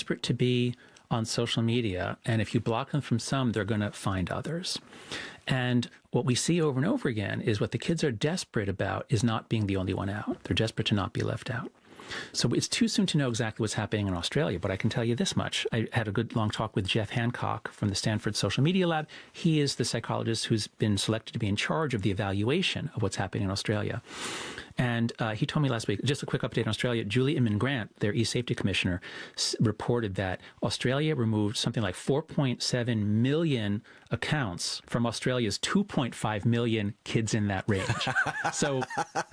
desperate to be on social media, and if you block them from some, they're going to find others. And what we see over and over again is what the kids are desperate about is not being the only one out. They're desperate to not be left out. So it's too soon to know exactly what's happening in Australia, but I can tell you this much. I had a good long talk with Jeff Hancock from the Stanford Social Media Lab. He is the psychologist who's been selected to be in charge of the evaluation of what's happening in Australia. And he told me last week, just a quick update on Australia, Julie Inman-Grant, their e-safety commissioner, reported that Australia removed something like 4.7 million accounts from Australia's 2.5 million kids in that range. So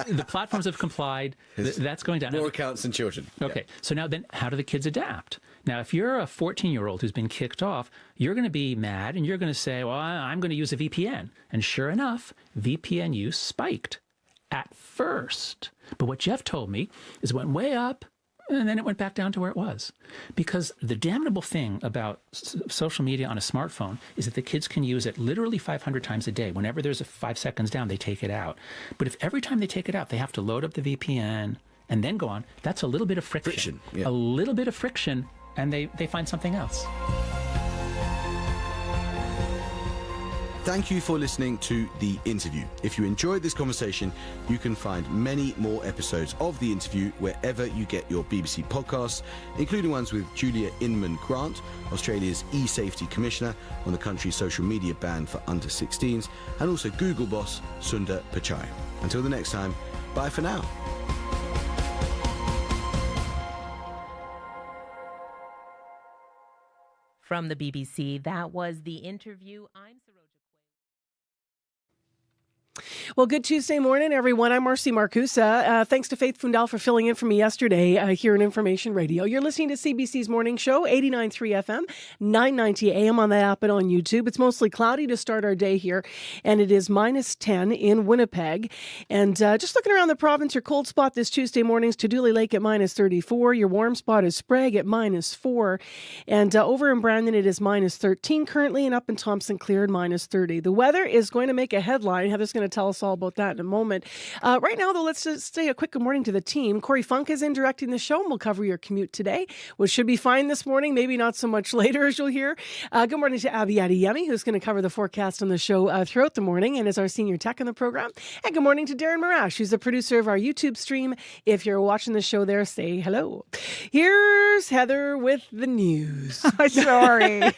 the platforms have complied. That's going down. More accounts than children. Okay. Yeah. So now then, how do the kids adapt? Now, if you're a 14-year-old who's been kicked off, you're going to be mad and you're going to say, well, I'm going to use a VPN. And sure enough, VPN use spiked at first. But what Jeff told me is it went way up and then it went back down to where it was. Because the damnable thing about social media on a smartphone is that the kids can use it literally 500 times a day. Whenever there's a 5 seconds down, they take it out. But if every time they take it out, they have to load up the VPN and then go on, that's a little bit of friction. Yeah. A little bit of friction, and they find something else. Thank you for listening to The Interview. If you enjoyed this conversation, you can find many more episodes of The Interview wherever you get your BBC podcasts, including ones with Julia Inman-Grant, Australia's e-safety commissioner on the country's social media ban for under 16s, and also Google boss Sundar Pichai. Until the next time, bye for now. From the BBC, that was The Interview. I'm Saroja. Well, good Tuesday morning, everyone. I'm Marcy Marcusa. Thanks to Faith Fundal for filling in for me yesterday here in Information Radio. You're listening to CBC's Morning Show, 89.3 FM, 990 AM on the app and on YouTube. It's mostly cloudy to start our day here, and it is minus 10 in Winnipeg. And just looking around the province, your cold spot this Tuesday morning is Tuduli Lake at minus 34. Your warm spot is Sprague at minus 4. And over in Brandon, it is minus 13 currently, and up in Thompson Clear at minus 30. The weather is going to make a headline. Heather's going to tell us all about that in a moment. Right now, though, let's just say a quick good morning to the team. Corey Funk is in directing the show, and we'll cover your commute today, which should be fine this morning, maybe not so much later, as you'll hear. Good morning to Abby Adeyemi, who's going to cover the forecast on the show throughout the morning and is our senior tech in the program. And good morning to Darren Marash, who's the producer of our YouTube stream. If you're watching the show there, say hello. Here's Heather with the news. Sorry.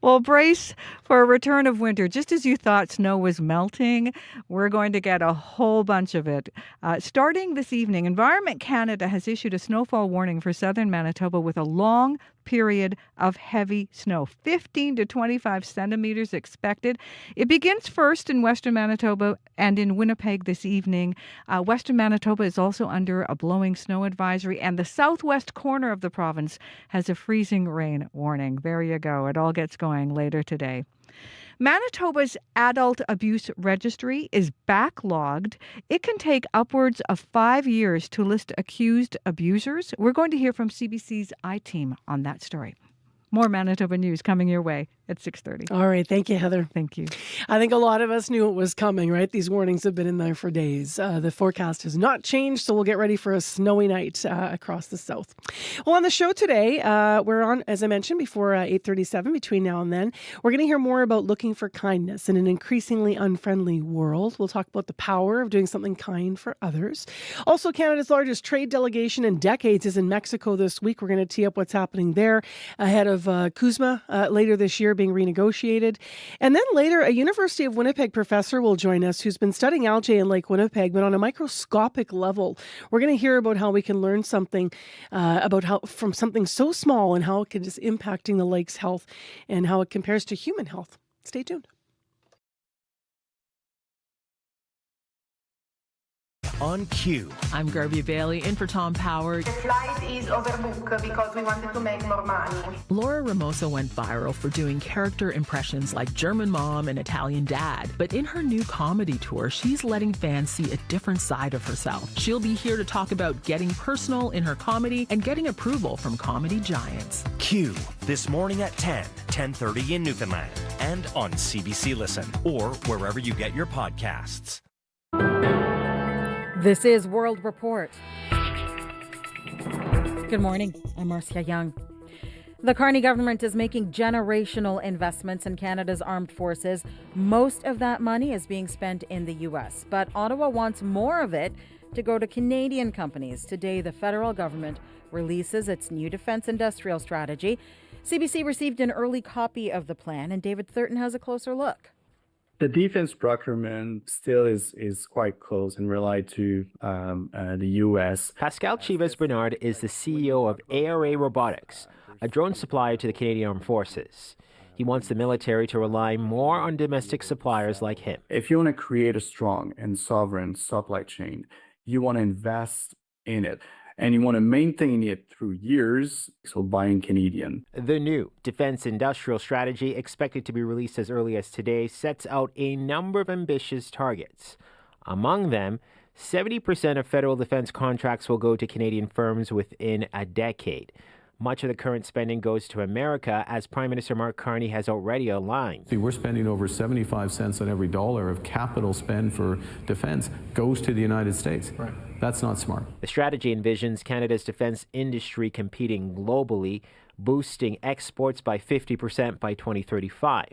Well, brace for a return of winter. Just as you thought snow was melting, we're going to get a whole bunch of it. Starting this evening, Environment Canada has issued a snowfall warning for southern Manitoba with a long period of heavy snow, 15 to 25 centimeters expected. It begins first in western Manitoba and in Winnipeg this evening. Western Manitoba is also under a blowing snow advisory, and the southwest corner of the province has a freezing rain warning. There you go. It all gets going later today. Manitoba's Adult Abuse Registry is backlogged. It can take upwards of 5 years to list accused abusers. We're going to hear from CBC's I-Team on that story. More Manitoba news coming your way at 6:30. All right. Thank you, Heather. Thank you. I think a lot of us knew it was coming, right? These warnings have been in there for days. The forecast has not changed, so we'll get ready for a snowy night across the south. Well, on the show today, we're on, as I mentioned, before 8:37, between now and then. We're going to hear more about looking for kindness in an increasingly unfriendly world. We'll talk about the power of doing something kind for others. Also, Canada's largest trade delegation in decades is in Mexico this week. We're going to tee up what's happening there ahead of CUSMA later this year being renegotiated. And then later, a University of Winnipeg professor will join us who's been studying algae in Lake Winnipeg, but on a microscopic level. We're going to hear about how we can learn something about how from something so small and how it can just impacting the lake's health and how it compares to human health. Stay tuned. On cue. I'm Garby Bailey, in for Tom Power. The flight is overbooked because we wanted to make more money. Laura Ramosa went viral for doing character impressions like German mom and Italian dad. But in her new comedy tour, she's letting fans see a different side of herself. She'll be here to talk about getting personal in her comedy and getting approval from comedy giants. Q, this morning at 10:30 in Newfoundland, and on CBC Listen, or wherever you get your podcasts. This is World Report. Good morning. I'm Marcia Young. The Carney government is making generational investments in Canada's armed forces. Most of that money is being spent in the U.S., but Ottawa wants more of it to go to Canadian companies. Today, the federal government releases its new defense industrial strategy. CBC received an early copy of the plan, and David Thurton has a closer look. The defense procurement still is quite close and relied to the U.S. Pascal Chivas-Bernard is the CEO of ARA Robotics, a drone supplier to the Canadian Armed Forces. He wants the military to rely more on domestic suppliers like him. If you want to create a strong and sovereign supply chain, you want to invest in it. And you want to maintain it through years, so buying Canadian. The new defense industrial strategy, expected to be released as early as today, sets out a number of ambitious targets. Among them, 70% of federal defense contracts will go to Canadian firms within a decade. Much of the current spending goes to America, as Prime Minister Mark Carney has already aligned. We're spending over 75 cents on every dollar of capital spend for defense goes to the United States. Right. That's not smart. The strategy envisions Canada's defense industry competing globally, boosting exports by 50% by 2035.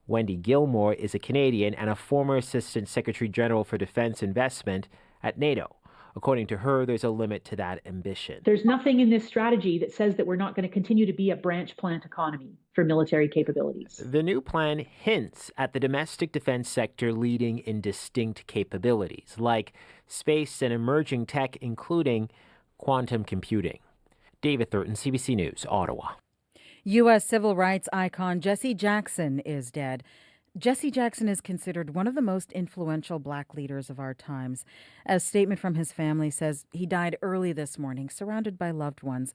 Wendy Gilmore is a Canadian and a former Assistant Secretary General for Defense Investment at NATO. According to her, there's a limit to that ambition. There's nothing in this strategy that says that we're not going to continue to be a branch plant economy for military capabilities. The new plan hints at the domestic defense sector leading in distinct capabilities, like space and emerging tech, including quantum computing. David Thurton, CBC News, Ottawa. U.S. civil rights icon Jesse Jackson is dead. Jesse Jackson is considered one of the most influential Black leaders of our times. A statement from his family says he died early this morning, surrounded by loved ones.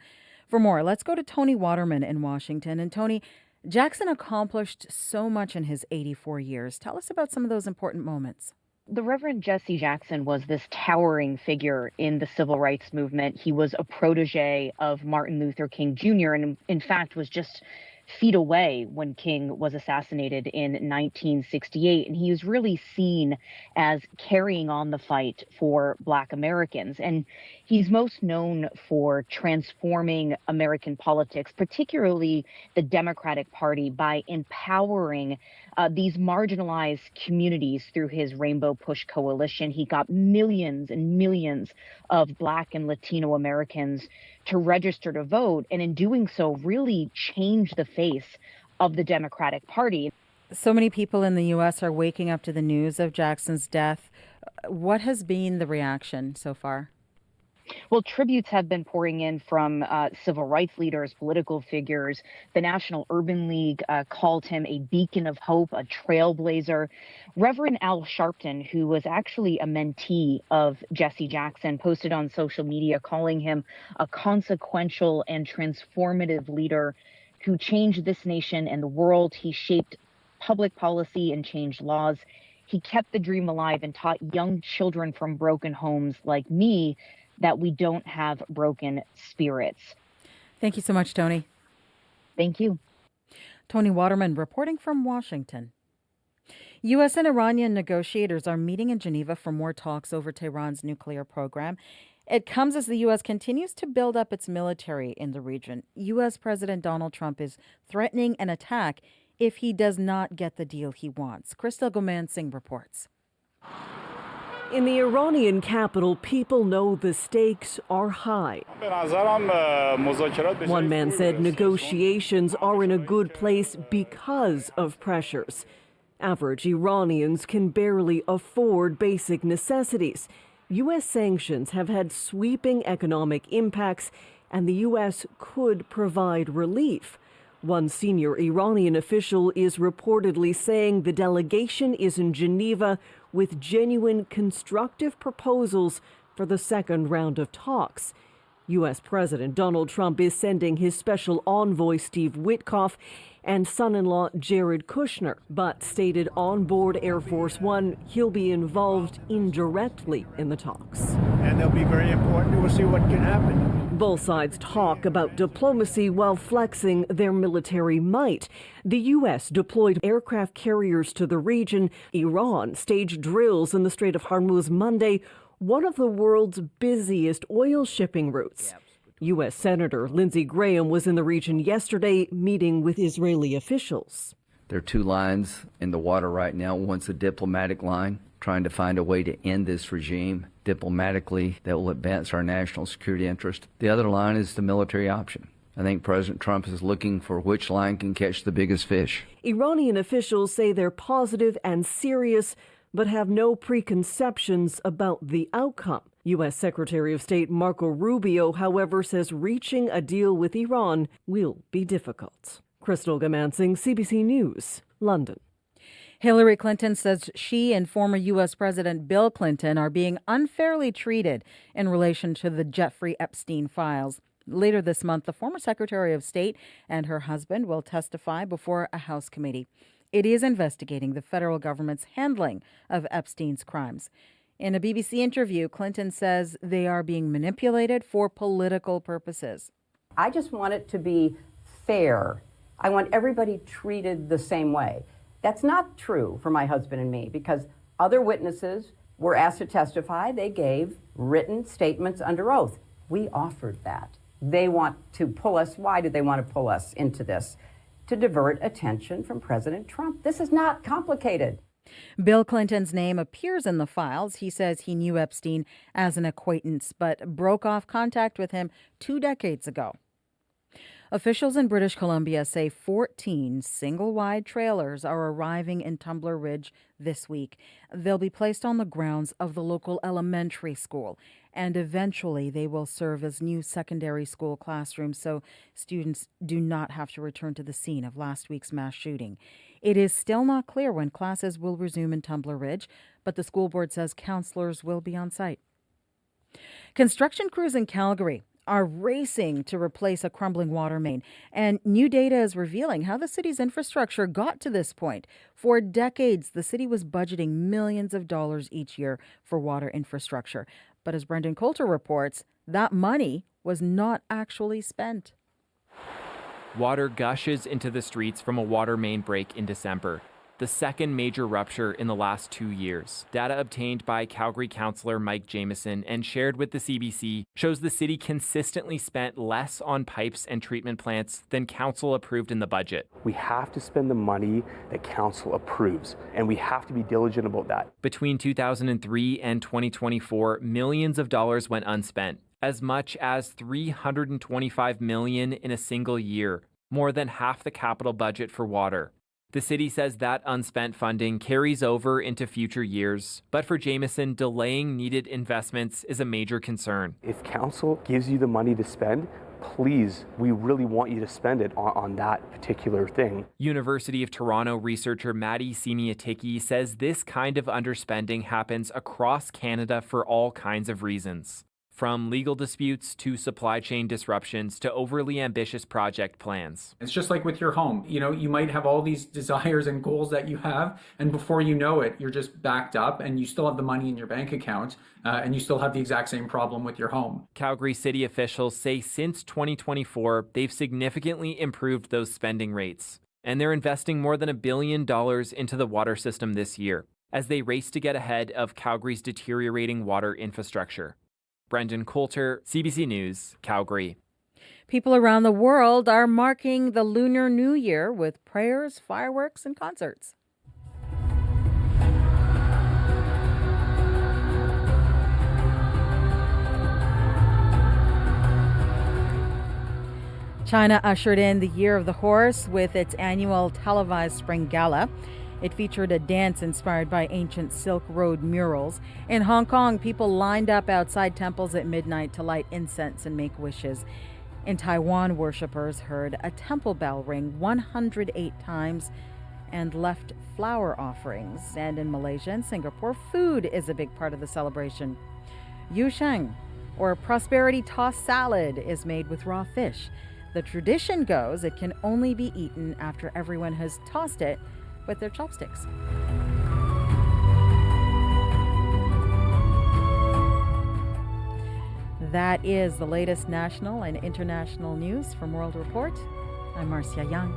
For more, let's go to Tony Waterman in Washington. And Tony, Jackson accomplished so much in his 84 years. Tell us about some of those important moments. The Reverend Jesse Jackson was this towering figure in the civil rights movement. He was a protege of Martin Luther King Jr. and in fact was just feet away when King was assassinated in 1968. And he was really seen as carrying on the fight for Black Americans. And he's most known for transforming American politics, particularly the Democratic Party, by empowering these marginalized communities through his Rainbow Push Coalition. He got millions and millions of Black and Latino Americans to register to vote, and in doing so, really changed the face of the Democratic Party. So many people in the U.S. are waking up to the news of Jackson's death. What has been the reaction so far? Well, tributes have been pouring in from civil rights leaders, political figures. The National Urban League called him a beacon of hope, a trailblazer. Reverend Al Sharpton, who was actually a mentee of Jesse Jackson, posted on social media calling him a consequential and transformative leader who changed this nation and the world. He shaped public policy and changed laws. He kept the dream alive and taught young children from broken homes like me that we don't have broken spirits. Thank you so much, Tony. Thank you. Tony Waterman reporting from Washington. U.S. and Iranian negotiators are meeting in Geneva for more talks over Tehran's nuclear program. It comes as the U.S. continues to build up its military in the region. U.S. President Donald Trump is threatening an attack if he does not get the deal he wants. Crystal Goman-Singh reports. In the Iranian capital, people know the stakes are high. One man said negotiations are in a good place because of pressures. Average Iranians can barely afford basic necessities. U.S. sanctions have had sweeping economic impacts, and the U.S. could provide relief. One senior Iranian official is reportedly saying the delegation is in Geneva with genuine constructive proposals for the second round of talks. U.S. President Donald Trump is sending his special envoy Steve Witkoff and son-in-law Jared Kushner, but stated on board Air Force One he'll be involved indirectly in the talks. And they'll be very important. We'll see what can happen. Both sides talk about diplomacy while flexing their military might. The U.S. deployed aircraft carriers to the region. Iran staged drills in the Strait of Hormuz Monday, one of the world's busiest oil shipping routes. U.S. Senator Lindsey Graham was in the region yesterday meeting with Israeli officials. There are two lines in the water right now. One's a diplomatic line, trying to find a way to end this regime diplomatically that will advance our national security interest. The other line is the military option. I think President Trump is looking for which line can catch the biggest fish. Iranian officials say they're positive and serious, but have no preconceptions about the outcome. U.S. Secretary of State Marco Rubio, however, says reaching a deal with Iran will be difficult. Crystal Gamansing, CBC News, London. Hillary Clinton says she and former U.S. President Bill Clinton are being unfairly treated in relation to the Jeffrey Epstein files. Later this month, the former Secretary of State and her husband will testify before a House committee. It is investigating the federal government's handling of Epstein's crimes. In a BBC interview, Clinton says they are being manipulated for political purposes. I just want it to be fair. I want everybody treated the same way. That's not true for my husband and me, because other witnesses were asked to testify. They gave written statements under oath. We offered that. They want to pull us. Why do they want to pull us into this? To divert attention from President Trump. This is not complicated. Bill Clinton's name appears in the files. He says he knew Epstein as an acquaintance, but broke off contact with him 2 decades ago. Officials in British Columbia say 14 single-wide trailers are arriving in Tumbler Ridge this week. They'll be placed on the grounds of the local elementary school, and eventually they will serve as new secondary school classrooms so students do not have to return to the scene of last week's mass shooting. It is still not clear when classes will resume in Tumbler Ridge, but the school board says counselors will be on site. Construction crews in Calgary are racing to replace a crumbling water main, and new data is revealing how the city's infrastructure got to this point. For decades, the city was budgeting millions of dollars each year for water infrastructure. But as Brendan Coulter reports, that money was not actually spent. Water gushes into the streets from a water main break in December, the second major rupture in the last 2 years. Data obtained by Calgary councillor Mike Jamieson and shared with the CBC shows the city consistently spent less on pipes and treatment plants than council approved in the budget. We have to spend the money that council approves, and we have to be diligent about that. Between 2003 and 2024, millions of dollars went unspent, as much as $325 million in a single year, more than half the capital budget for water. The city says that unspent funding carries over into future years, but for Jamieson, delaying needed investments is a major concern. If council gives you the money to spend, please, we really want you to spend it on that particular thing. University of Toronto researcher Maddie Semiatiki says this kind of underspending happens across Canada for all kinds of reasons. From legal disputes to supply chain disruptions to overly ambitious project plans. It's just like with your home. You know, you might have all these desires and goals that you have, and before you know it, you're just backed up and you still have the money in your bank account, and you still have the exact same problem with your home. Calgary city officials say since 2024, they've significantly improved those spending rates, and they're investing more than $1 billion into the water system this year as they race to get ahead of Calgary's deteriorating water infrastructure. Brendan Coulter, CBC News, Calgary. People around the world are marking the Lunar New Year with prayers, fireworks, and concerts. China ushered in the Year of the Horse with its annual televised spring gala. It featured a dance inspired by ancient Silk Road murals. In Hong Kong, people lined up outside temples at midnight to light incense and make wishes. In Taiwan, worshippers heard a temple bell ring 108 times and left flower offerings. And in Malaysia and Singapore, food is a big part of the celebration. Yu Sheng, or prosperity tossed salad, is made with raw fish. The tradition goes it can only be eaten after everyone has tossed it with their chopsticks. That is the latest national and international news from World Report. I'm Marcia Young.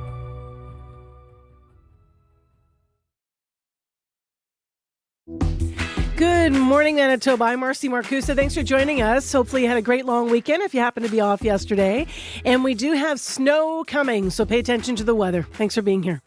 Good morning, Manitoba. I'm Marcy Marcusa. Thanks for joining us. Hopefully you had a great long weekend if you happened to be off yesterday. And we do have snow coming, so pay attention to the weather. Thanks for being here.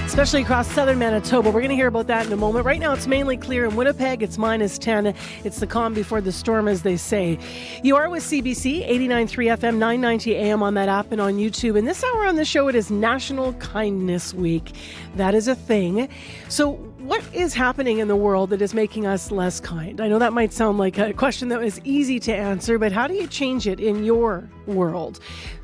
Especially across southern Manitoba. We're going to hear about that in a moment. Right now, it's mainly clear in Winnipeg. It's -10. It's the calm before the storm, as they say. You are with CBC, 89.3 FM, 990 AM on that app and on YouTube. And this hour on the show, it is National Kindness Week. That is a thing. So what is happening in the world that is making us less kind? I know that might sound like a question that was easy to answer, but how do you change it in your world?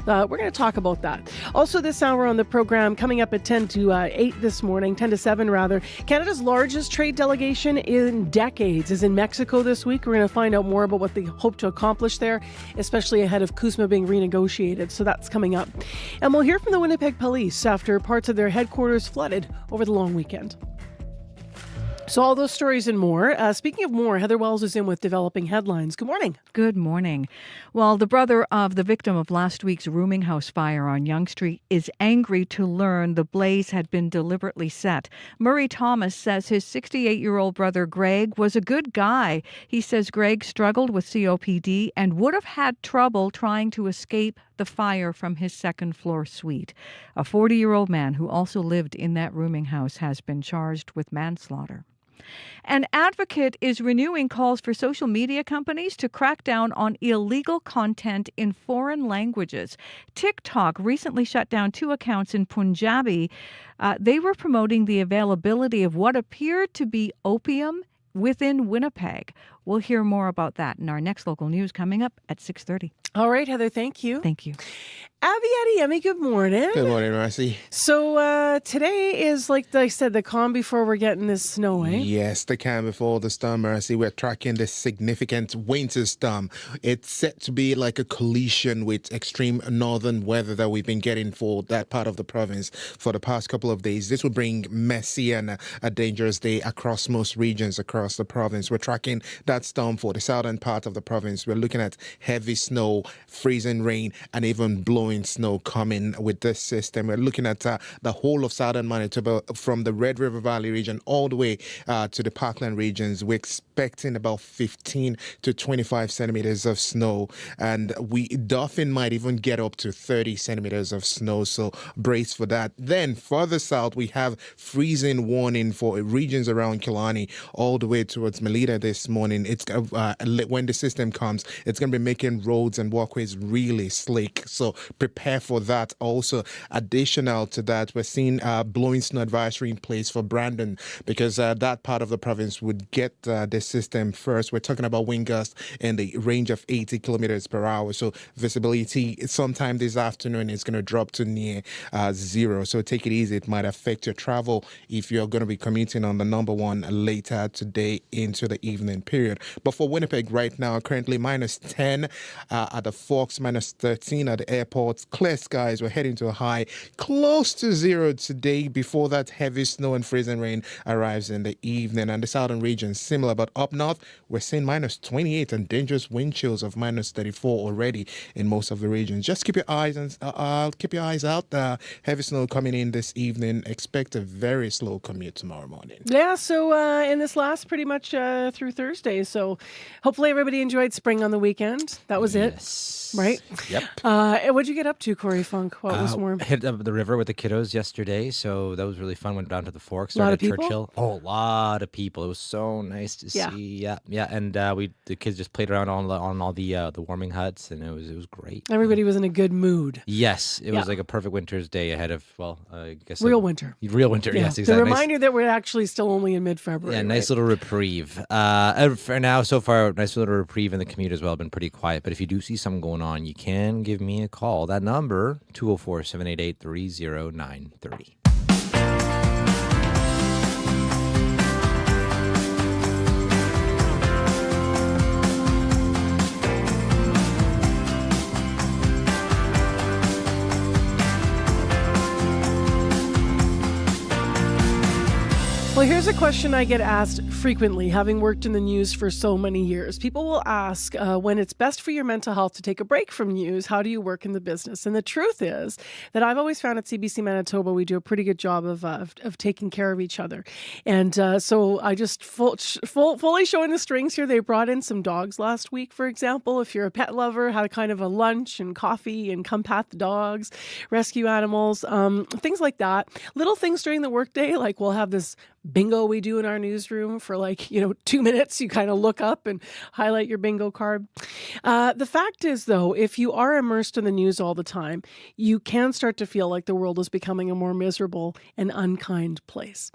We're going to talk about that. Also this hour on the program, coming up at 10 to 8 this morning, 10 to 7 rather, Canada's largest trade delegation in decades is in Mexico this week. We're going to find out more about what they hope to accomplish there, especially ahead of CUSMA being renegotiated. So that's coming up. And we'll hear from the Winnipeg police after parts of their headquarters flooded over the long weekend. So all those stories and more. Speaking of more, Heather Wells is in with Developing Headlines. Good morning. Good morning. Well, the brother of the victim of last week's rooming house fire on Yonge Street is angry to learn the blaze had been deliberately set. Murray Thomas says his 68-year-old brother Greg was a good guy. He says Greg struggled with COPD and would have had trouble trying to escape the fire from his second-floor suite. A 40-year-old man who also lived in that rooming house has been charged with manslaughter. An advocate is renewing calls for social media companies to crack down on illegal content in foreign languages. TikTok recently shut down 2 accounts in Punjabi. They were promoting the availability of what appeared to be opium within Winnipeg. We'll hear more about that in our next local news coming up at 6:30. All right, Heather, thank you. Thank you. Abby Adeyemi, good morning. Good morning, Marcy. So today is, like I said, the calm before we're getting this snow, eh? Yes, the calm before the storm, Marcy. We're tracking this significant winter storm. It's set to be like a collision with extreme northern weather that we've been getting for that part of the province for the past couple of days. This will bring messy and a dangerous day across most regions across the province. We're tracking that storm for the southern part of the province. We're looking at heavy snow, freezing rain, and even blowing snow coming with this system. We're looking at the whole of southern Manitoba from the Red River Valley region all the way to the Parkland regions. We're expecting about 15 to 25 centimeters of snow, and Dauphin might even get up to 30 centimeters of snow, so brace for that. Then further south, we have freezing warning for regions around Killarney all the way towards Melita this morning. It's when the system comes, it's going to be making roads and walkways really slick, so prepare for that. Also, additional to that, we're seeing blowing snow advisory in place for Brandon because that part of the province would get the system first. We're talking about wind gusts in the range of 80 kilometers per hour. So visibility sometime this afternoon is going to drop to near 0. So take it easy. It might affect your travel if you're going to be commuting on the number 1 later today into the evening period. But for Winnipeg right now, currently -10 at the Forks, -13 at the airport. Clear skies. We're heading to a high close to 0 today before that heavy snow and freezing rain arrives in the evening. And the southern regions similar, but up north we're seeing -28 and dangerous wind chills of -34 already in most of the regions. Just keep your eyes out. Heavy snow coming in this evening. Expect a very slow commute tomorrow morning. Yeah, so and this lasts pretty much through Thursday. So hopefully everybody enjoyed spring on the weekend. That was it, right? Yep. What'd you get up to, Corey Funk? What was warm? Hit up the river with the kiddos yesterday, so that was really fun. Went down to the Forks. A lot of started at people? Churchill. Oh, a lot of people. It was so nice to Yeah. see. Yeah. And the kids just played around on all the warming huts, and it was great. Everybody was in a good mood. Yes, it Yeah. was like a perfect winter's day ahead of I guess Real winter. Real winter. Yeah. Yes, exactly. The Nice- reminder that we're actually still only in mid-February. Yeah, nice little reprieve. For now, so far, nice little reprieve in the commute as well. Been pretty quiet. But if you do see something going on, you can give me a call. That number, 204-788-3030. Well, here's a question I get asked Frequently, having worked in the news for so many years, people will ask when it's best for your mental health to take a break from news, how do you work in the business? And the truth is that I've always found at CBC Manitoba, we do a pretty good job of taking care of each other. And so I just fully showing the strings here. They brought in some dogs last week, for example. If you're a pet lover, had a kind of a lunch and coffee and come pat the dogs, rescue animals, things like that. Little things during the workday, like we'll have this bingo we do in our newsroom for 2 minutes. You kind of look up and highlight your bingo card. The fact is, though, if you are immersed in the news all the time, you can start to feel like the world is becoming a more miserable and unkind place.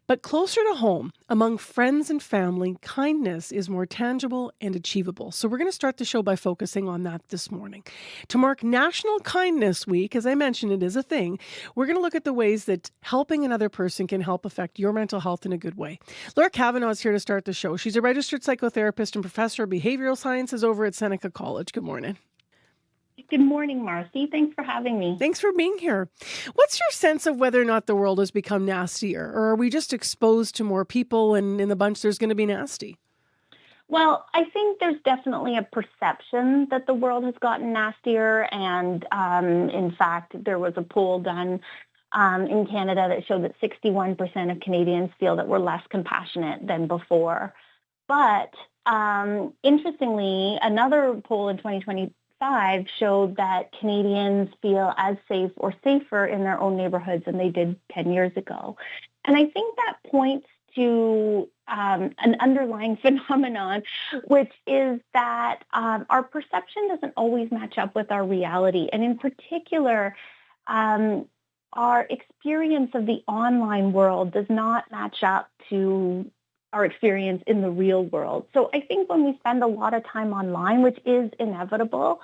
But closer to home, among friends and family, kindness is more tangible and achievable. So we're going to start the show by focusing on that this morning. To mark National Kindness Week, as I mentioned, it is a thing, we're going to look at the ways that helping another person can help affect your mental health in a good way. Laura Kavanaugh is here to start the show. She's a registered psychotherapist and professor of behavioral sciences over at Seneca College. Good morning. Good morning, Marcy. Thanks for having me. Thanks for being here. What's your sense of whether or not the world has become nastier, or are we just exposed to more people and in the bunch there's going to be nasty? Well, I think there's definitely a perception that the world has gotten nastier. And in fact, there was a poll done in Canada that showed that 61% of Canadians feel that we're less compassionate than before. But interestingly, another poll in 2025 showed that Canadians feel as safe or safer in their own neighborhoods than they did 10 years ago. And I think that points to an underlying phenomenon, which is that our perception doesn't always match up with our reality. And in particular, our experience of the online world does not match up to our experience in the real world. So I think when we spend a lot of time online, which is inevitable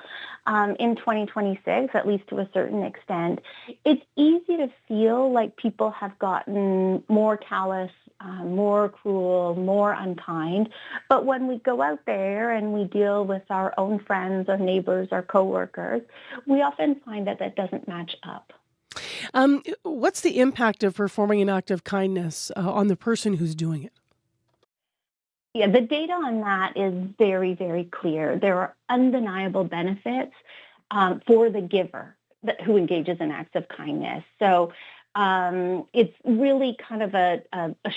in 2026, at least to a certain extent, it's easy to feel like people have gotten more callous, more cruel, more unkind. But when we go out there and we deal with our own friends, our neighbors, our coworkers, we often find that that doesn't match up. What's the impact of performing an act of kindness on the person who's doing it? Yeah, the data on that is very, very clear. There are undeniable benefits for the giver who engages in acts of kindness. So it's really kind of a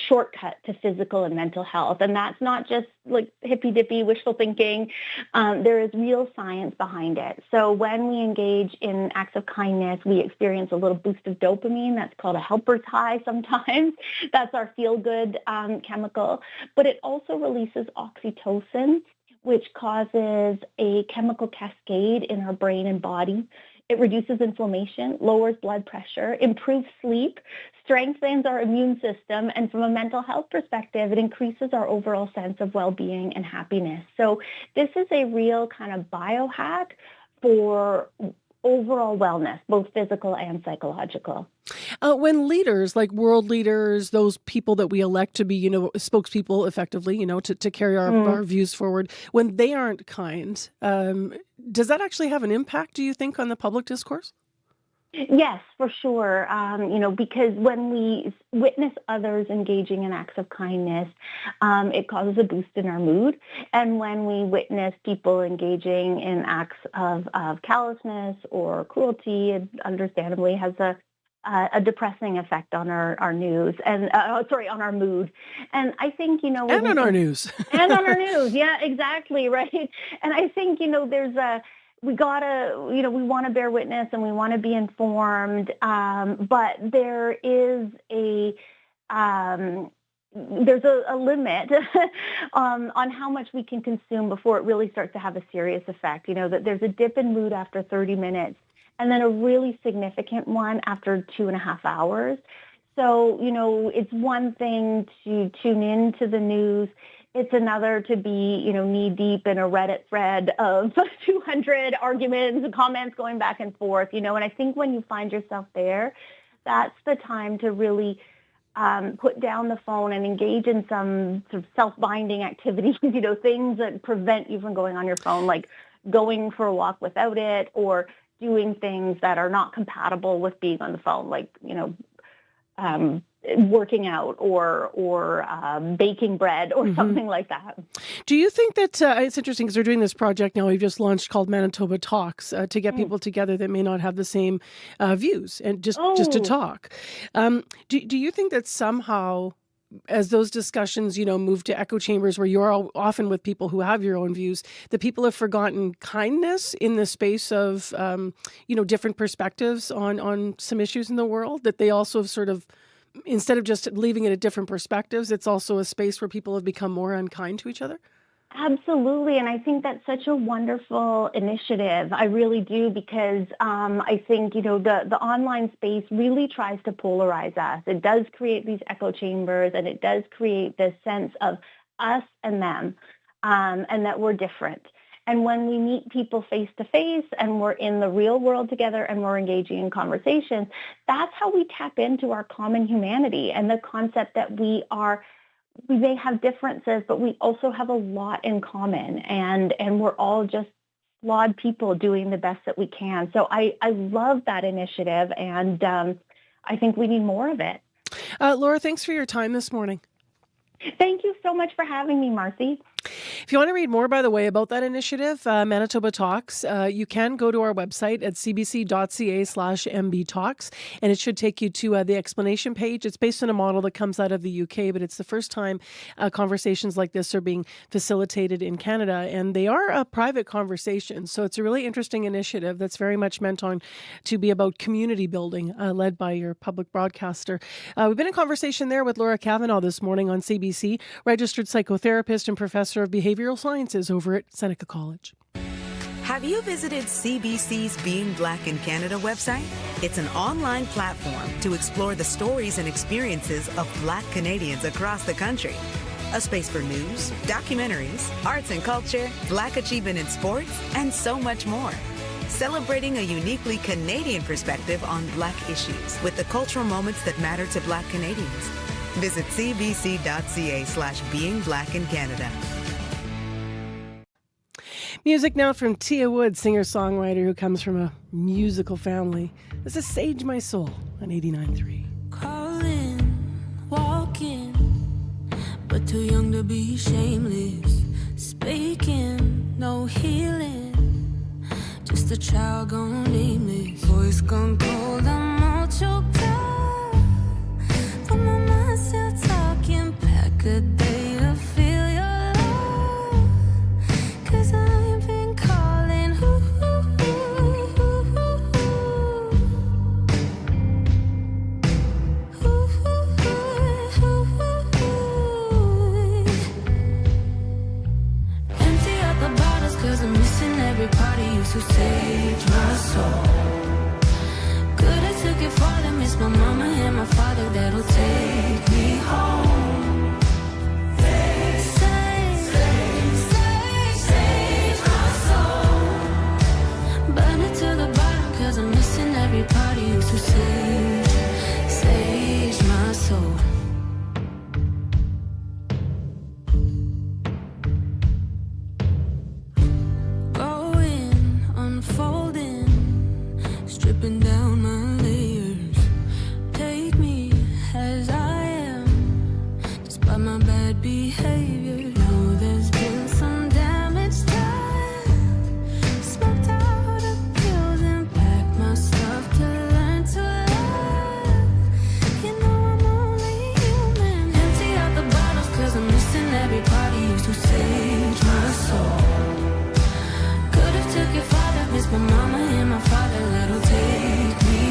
shortcut to physical and mental health. And that's not just like hippy-dippy wishful thinking. There is real science behind it. So when we engage in acts of kindness, we experience a little boost of dopamine. That's called a helper's high sometimes. That's our feel-good chemical. But it also releases oxytocin, which causes a chemical cascade in our brain and body. It reduces inflammation, lowers blood pressure, improves sleep, strengthens our immune system, and from a mental health perspective, it increases our overall sense of well-being and happiness. So this is a real kind of biohack for overall wellness, both physical and psychological. When leaders, like world leaders, those people that we elect to be, spokespeople effectively, to carry our views forward, when they aren't kind, does that actually have an impact, do you think, on the public discourse? Yes, for sure. Because when we witness others engaging in acts of kindness, it causes a boost in our mood. And when we witness people engaging in acts of callousness or cruelty, it understandably has a depressing effect on our news and on our mood. And I think, and on our news. And on our news. Yeah, exactly. Right. And I think, there's we want to bear witness and we want to be informed. But there is there's a limit on how much we can consume before it really starts to have a serious effect. That there's a dip in mood after 30 minutes and then a really significant one after 2.5 hours. So, it's one thing to tune into the news. It's another to be, knee deep in a Reddit thread of 200 arguments and comments going back and forth, and I think when you find yourself there, that's the time to really put down the phone and engage in some sort of self-binding activities, things that prevent you from going on your phone, like going for a walk without it or doing things that are not compatible with being on the phone, like, working out or baking bread or something like that. Do you think that it's interesting because we're doing this project now we've just launched called Manitoba Talks to get people together that may not have the same views and just to talk. Do you think that somehow as those discussions, move to echo chambers where you're often with people who have your own views, that people have forgotten kindness in the space of, different perspectives on some issues in the world, that they also sort of, instead of just leaving it at different perspectives, it's also a space where people have become more unkind to each other? Absolutely. And I think that's such a wonderful initiative. I really do, because I think, the online space really tries to polarize us. It does create these echo chambers, and it does create this sense of us and them, and that we're different. And when we meet people face to face and we're in the real world together and we're engaging in conversations, that's how we tap into our common humanity and the concept that we may have differences, but we also have a lot in common, and we're all just flawed people doing the best that we can. So I love that initiative, and I think we need more of it. Laura, thanks for your time this morning. Thank you so much for having me, Marcy. If you want to read more, by the way, about that initiative, Manitoba Talks, you can go to our website at cbc.ca/mbtalks, and it should take you to the explanation page. It's based on a model that comes out of the UK, but it's the first time conversations like this are being facilitated in Canada, and they are a private conversation. So it's a really interesting initiative that's very much meant to be about community building, led by your public broadcaster. We've been in conversation there with Laura Cavanaugh this morning on CBC, registered psychotherapist and professor of behavioral sciences over at Seneca College. Have you visited CBC's Being Black in Canada website? It's an online platform to explore the stories and experiences of Black Canadians across the country. A space for news, documentaries, arts and culture, Black achievement in sports, and so much more. Celebrating a uniquely Canadian perspective on Black issues with the cultural moments that matter to Black Canadians. Visit cbc.ca/Being Black in Canada. Music now from Tia Wood, singer-songwriter who comes from a musical family. This is Sage My Soul on 89.3. Calling, walking, but too young to be shameless. Speaking, no healing, just a child gone nameless. Voice gone cold, I'm all choked up, but my mind's still talking. Pack a day to feel your love, 'cause I've been calling. Empty out the bottles, 'cause I'm missing every part of you, so sage my soul. Could've took it farther, miss my mama and my father, that'll take me home. Sage my soul. Burn it to the bottom, 'cause I'm missing every part of you, so sage my soul. Going, unfolding, stripping down my layers. Take me as I am, despite my bad behavior. Know there's been some damage done. Smoked out the pills and packed my stuff to learn to love. You know I'm only human. Empty out the bottles, 'cause I'm missing every part of you, so sage my soul. Could've took it farther, miss my mama and my father, that'll take me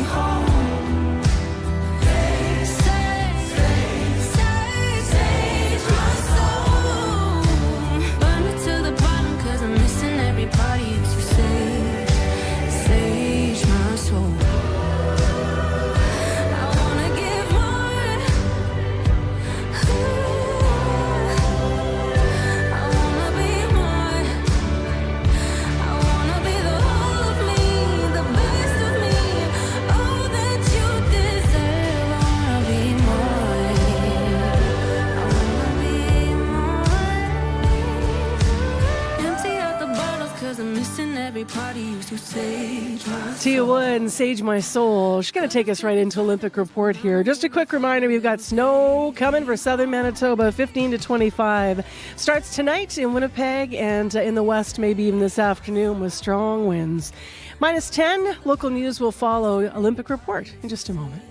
Tia Wood and Sage My Soul. She's going to take us right into Olympic report here. Just a quick reminder, we've got snow coming for southern Manitoba, 15 to 25. Starts tonight in Winnipeg and in the west, maybe even this afternoon with strong winds. Minus 10, local news will follow Olympic report in just a moment.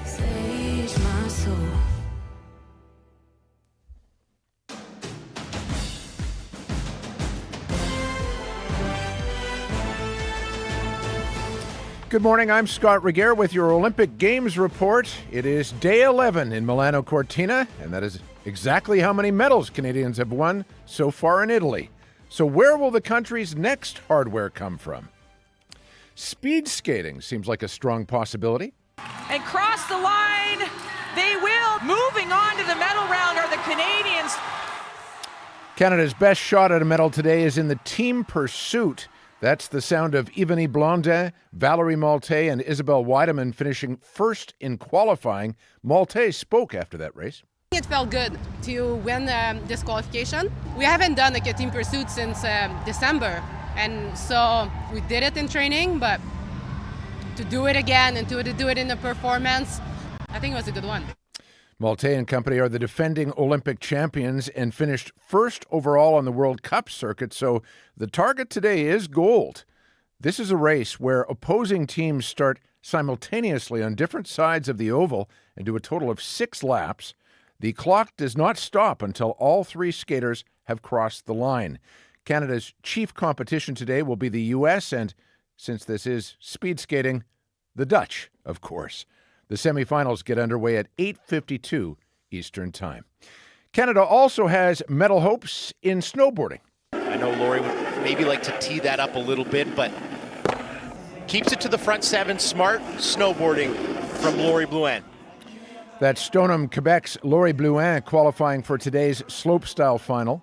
Sage my soul. Good morning, I'm Scott Regier with your Olympic Games report. It is day 11 in Milano Cortina, and that is exactly how many medals Canadians have won so far in Italy. So where will the country's next hardware come from? Speed skating seems like a strong possibility. And cross the line, they will. Moving on to the medal round are the Canadians. Canada's best shot at a medal today is in the team pursuit. That's the sound of Ivany Blondin, Valerie Malte, and Isabelle Weideman finishing first in qualifying. Malte spoke after that race. It felt good to win this qualification. We haven't done a team pursuit since December, and so we did it in training, but to do it again and to do it in the performance, I think it was a good one. Malte and company are the defending Olympic champions and finished first overall on the World Cup circuit, so the target today is gold. This is a race where opposing teams start simultaneously on different sides of the oval and do a total of 6 laps. The clock does not stop until all 3 skaters have crossed the line. Canada's chief competition today will be the U.S. and, since this is speed skating, the Dutch, of course. The semifinals get underway at 8:52 Eastern Time. Canada also has medal hopes in snowboarding. I know Lori would maybe like to tee that up a little bit, but keeps it to the front 7. Smart snowboarding from Lori Blouin. That's Stoneham, Quebec's Lori Blouin qualifying for today's slopestyle final.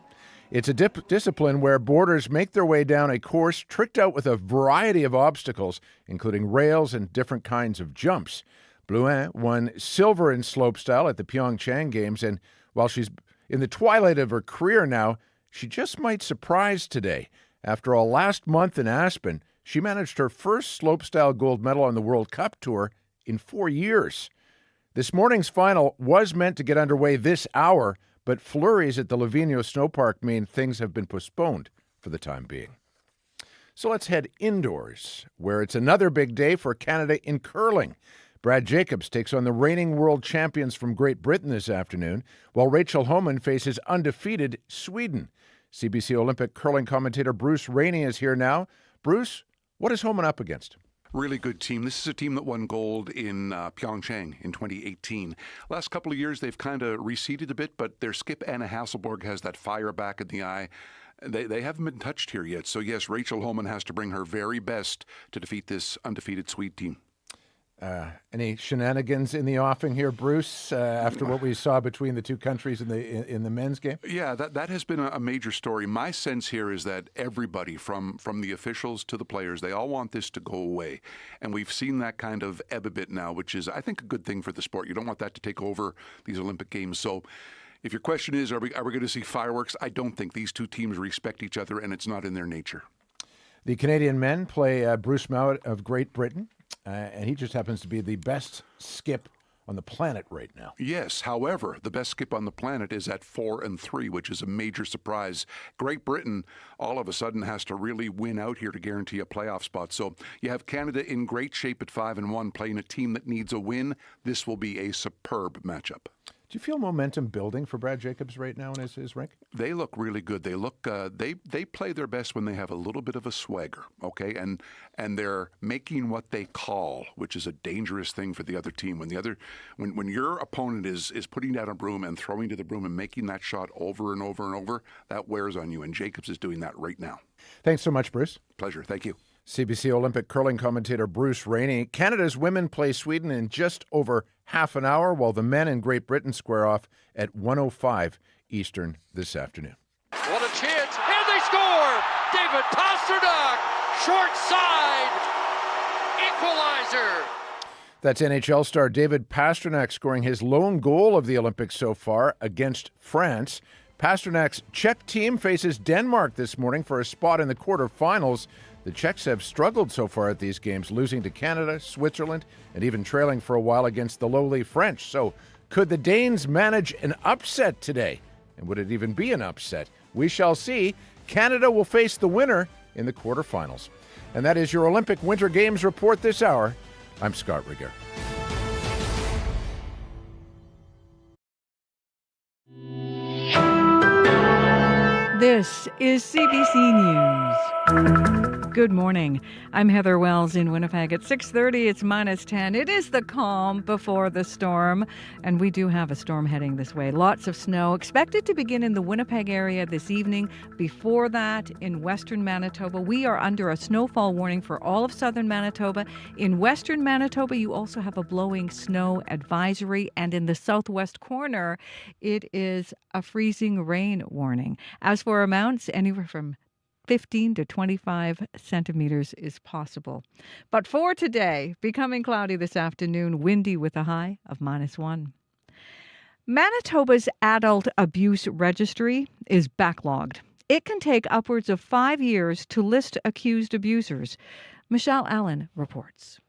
It's a discipline where boarders make their way down a course tricked out with a variety of obstacles, including rails and different kinds of jumps. Blouin won silver in slopestyle at the Pyeongchang Games, and while she's in the twilight of her career now, she just might surprise today. After all, last month in Aspen, she managed her first slopestyle gold medal on the World Cup Tour in 4 years. This morning's final was meant to get underway this hour, but flurries at the Livigno Snowpark mean things have been postponed for the time being. So let's head indoors, where it's another big day for Canada in curling. Brad Jacobs takes on the reigning world champions from Great Britain this afternoon, while Rachel Homan faces undefeated Sweden. CBC Olympic curling commentator Bruce Rainey is here now. Bruce, what is Homan up against? Really good team. This is a team that won gold in Pyeongchang in 2018. Last couple of years, they've kind of receded a bit, but their skip, Anna Hasselborg, has that fire back in the eye. They haven't been touched here yet. So, yes, Rachel Homan has to bring her very best to defeat this undefeated Swede team. Any shenanigans in the offing here, Bruce, after what we saw between the two countries in the men's game? Yeah, that has been a major story. My sense here is that everybody, from the officials to the players, they all want this to go away. And we've seen that kind of ebb a bit now, which is, I think, a good thing for the sport. You don't want that to take over these Olympic Games. So if your question is, are we going to see fireworks? I don't think. These two teams respect each other, and it's not in their nature. The Canadian men play Bruce Mowat of Great Britain. And he just happens to be the best skip on the planet right now. Yes, however, the best skip on the planet is at 4-3, which is a major surprise. Great Britain all of a sudden has to really win out here to guarantee a playoff spot. So you have Canada in great shape at 5-1, playing a team that needs a win. This will be a superb matchup. Do you feel momentum building for Brad Jacobs right now in his rank? They look really good. They look they play their best when they have a little bit of a swagger, okay? And they're making what they call, which is a dangerous thing for the other team. When your opponent is putting down a broom and throwing to the broom and making that shot over and over and over, that wears on you. And Jacobs is doing that right now. Thanks so much, Bruce. Pleasure. Thank you. CBC Olympic curling commentator Bruce Rainey. Canada's women play Sweden in just over half an hour, while the men in Great Britain square off at 1:05 Eastern this afternoon. What a chance, and they score! David Pastrnak, short side, equalizer. That's NHL star David Pastrnak scoring his lone goal of the Olympics so far against France. Pasternak's Czech team faces Denmark this morning for a spot in the quarterfinals. The Czechs have struggled so far at these games, losing to Canada, Switzerland, and even trailing for a while against the lowly French. So could the Danes manage an upset today? And would it even be an upset? We shall see. Canada will face the winner in the quarterfinals. And that is your Olympic Winter Games report this hour. I'm Scott Rigger. This is CBC News. Good morning. I'm Heather Wells in Winnipeg. At 6:30, it's -10. It is the calm before the storm, and we do have a storm heading this way. Lots of snow expected to begin in the Winnipeg area this evening. Before that, in western Manitoba, we are under a snowfall warning for all of southern Manitoba. In western Manitoba, you also have a blowing snow advisory, and in the southwest corner, it is a freezing rain warning. As for amounts, anywhere from 15 to 25 centimeters is possible. But for today, becoming cloudy this afternoon, windy with a high of -1. Manitoba's Adult Abuse Registry is backlogged. It can take upwards of 5 years to list accused abusers. Michelle Allen reports.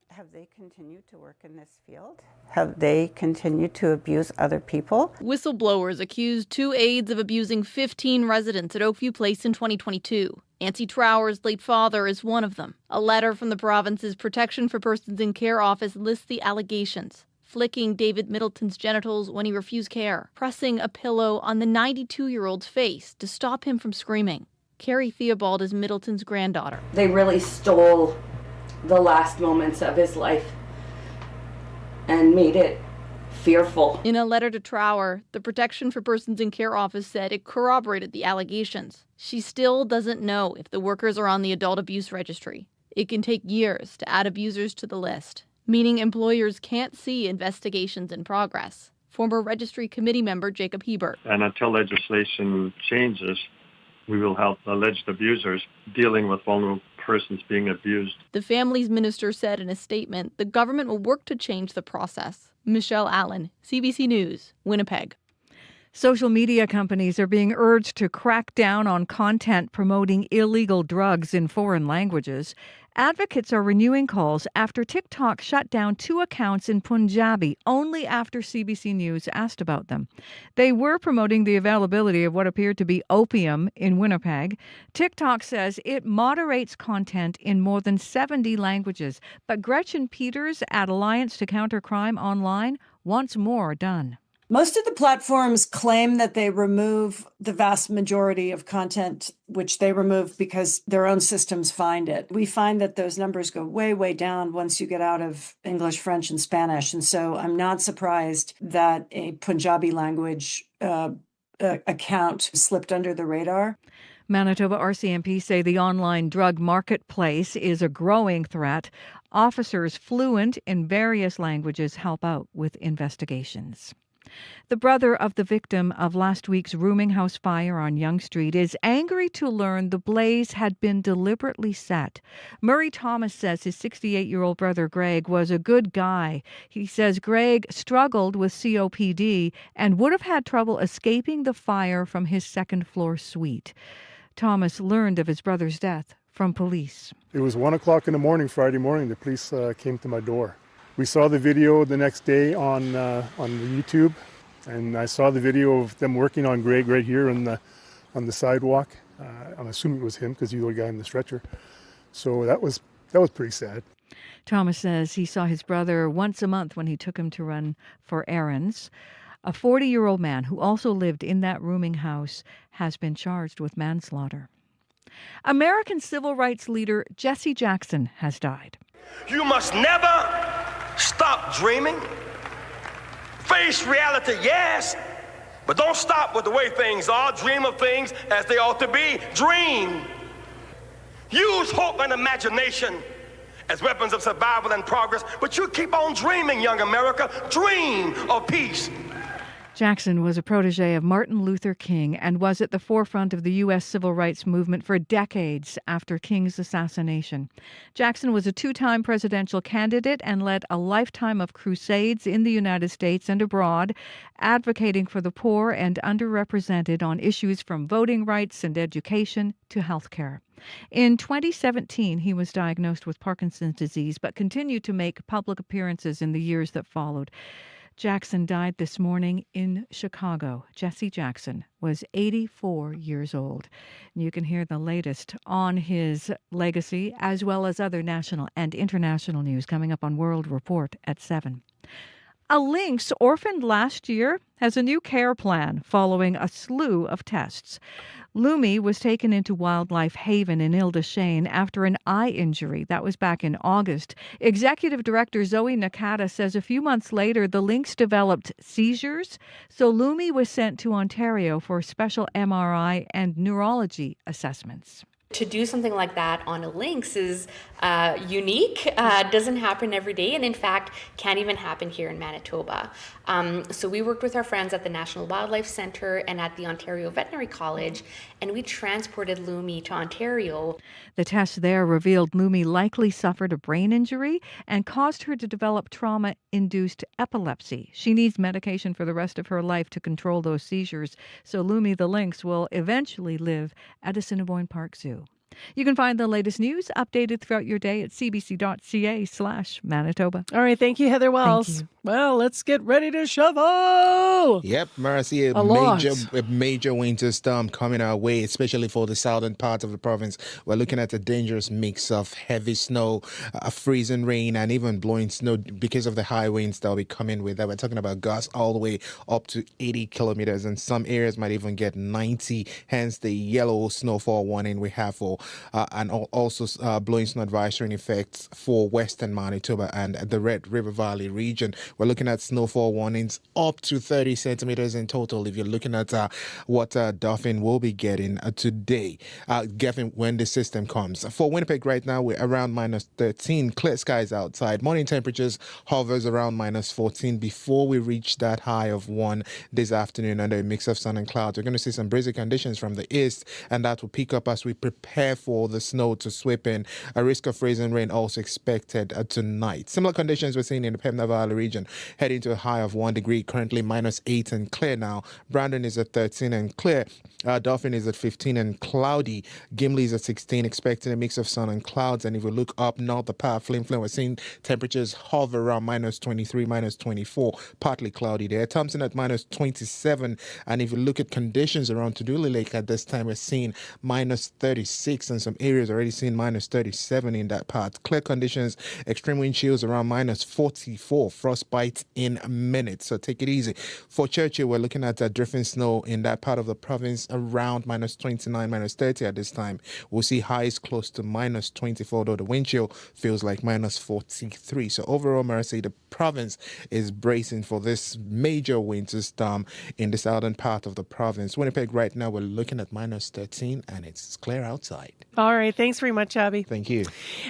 Have they continued to work in this field? Have they continued to abuse other people? Whistleblowers accused 2 aides of abusing 15 residents at Oakview Place in 2022. Nancy Trower's late father is one of them. A letter from the province's Protection for Persons in Care office lists the allegations. Flicking David Middleton's genitals when he refused care. Pressing a pillow on the 92-year-old's face to stop him from screaming. Carrie Theobald is Middleton's granddaughter. They really stole the last moments of his life and made it fearful. In a letter to Trower, the Protection for Persons in Care office said it corroborated the allegations. She still doesn't know if the workers are on the adult abuse registry. It can take years to add abusers to the list, meaning employers can't see investigations in progress. Former registry committee member Jacob Hebert. And until legislation changes, we will help alleged abusers dealing with vulnerable persons being abused. The family's minister said in a statement the government will work to change the process. Michelle Allen, CBC News, Winnipeg. Social media companies are being urged to crack down on content promoting illegal drugs in foreign languages. Advocates are renewing calls after TikTok shut down 2 accounts in Punjabi only after CBC News asked about them. They were promoting the availability of what appeared to be opium in Winnipeg. TikTok says it moderates content in more than 70 languages. But Gretchen Peters at Alliance to Counter Crime Online wants more done. Most of the platforms claim that they remove the vast majority of content, which they remove because their own systems find it. We find that those numbers go way, way down once you get out of English, French, and Spanish. And so I'm not surprised that a Punjabi language account slipped under the radar. Manitoba RCMP say the online drug marketplace is a growing threat. Officers fluent in various languages help out with investigations. The brother of the victim of last week's rooming house fire on Yonge Street is angry to learn the blaze had been deliberately set. Murray Thomas says his 68-year-old brother Greg was a good guy. He says Greg struggled with COPD and would have had trouble escaping the fire from his second-floor suite. Thomas learned of his brother's death from police. It was 1 o'clock in the morning, Friday morning. The police came to my door. We saw the video the next day on the YouTube, and I saw the video of them working on Greg right here on the sidewalk. I'm assuming it was him because he's the guy in the stretcher. So that was pretty sad. Thomas says he saw his brother once a month when he took him to run for errands. A 40-year-old man who also lived in that rooming house has been charged with manslaughter. American civil rights leader Jesse Jackson has died. You must never stop dreaming. Face reality, yes, but don't stop with the way things are. Dream of things as they ought to be. Dream. Use hope and imagination as weapons of survival and progress, but you keep on dreaming, young America. Dream of peace. Jackson was a protege of Martin Luther King and was at the forefront of the U.S. civil rights movement for decades after King's assassination. Jackson was a two-time presidential candidate and led a lifetime of crusades in the United States and abroad, advocating for the poor and underrepresented on issues from voting rights and education to health care. In 2017, he was diagnosed with Parkinson's disease, but continued to make public appearances in the years that followed. Jackson died this morning in Chicago. Jesse Jackson was 84 years old. And you can hear the latest on his legacy, as well as other national and international news coming up on World Report at 7. A lynx orphaned last year has a new care plan following a slew of tests. Lumi was taken into Wildlife Haven in Ile-des-Chênes after an eye injury. That was back in August. Executive Director Zoe Nakata says a few months later, the lynx developed seizures, so Lumi was sent to Ontario for special MRI and neurology assessments. To do something like that on a lynx is unique, doesn't happen every day, and in fact can't even happen here in Manitoba. So we worked with our friends at the National Wildlife Centre and at the Ontario Veterinary College, and we transported Lumi to Ontario. The tests there revealed Lumi likely suffered a brain injury and caused her to develop trauma-induced epilepsy. She needs medication for the rest of her life to control those seizures, so Lumi the lynx will eventually live at Assiniboine Park Zoo. You can find the latest news updated throughout your day at cbc.ca/Manitoba. All right. Thank you, Heather Wells. Thank you. Well, let's get ready to shovel. Yep, Marcy, a major winter storm coming our way, especially for the southern part of the province. We're looking at a dangerous mix of heavy snow, freezing rain, and even blowing snow because of the high winds that will be coming with that. We're talking about gusts all the way up to 80 kilometers, and some areas might even get 90, hence the yellow snowfall warning we have for, and also blowing snow advisory in effect for western Manitoba and the Red River Valley region. We're looking at snowfall warnings up to 30 centimeters in total. If you're looking at what Dauphin will be getting today, when the system comes. For Winnipeg right now, we're around minus 13. Clear skies outside. Morning temperatures hovers around minus 14 before we reach that high of 1 this afternoon under a mix of sun and clouds. We're going to see some breezy conditions from the east, and that will pick up as we prepare for the snow to sweep in. A risk of freezing rain also expected tonight. Similar conditions we're seeing in the Pembina Valley region, heading to a high of 1 degree, currently minus 8 and clear now. Brandon is at 13 and clear. Dauphin is at 15 and cloudy. Gimli is at 16, expecting a mix of sun and clouds. And if we look up north the path, Flin Flin, we're seeing temperatures hover around minus 23, minus 24, partly cloudy there. Thompson at minus 27. And if you look at conditions around Tuduli Lake at this time, we're seeing minus 36, and some areas already seeing minus 37 in that part. Clear conditions, extreme wind chills around minus 44, frostbite in minutes. So take it easy. For Churchill, we're looking at drifting snow in that part of the province around minus 29, minus 30 at this time. We'll see highs close to minus 24, though the wind chill feels like minus 43. So overall, Mercy, the province is bracing for this major winter storm in the southern part of the province. Winnipeg right now, we're looking at minus 13, and it's clear outside. All right. Thanks very much, Abby. Thank you.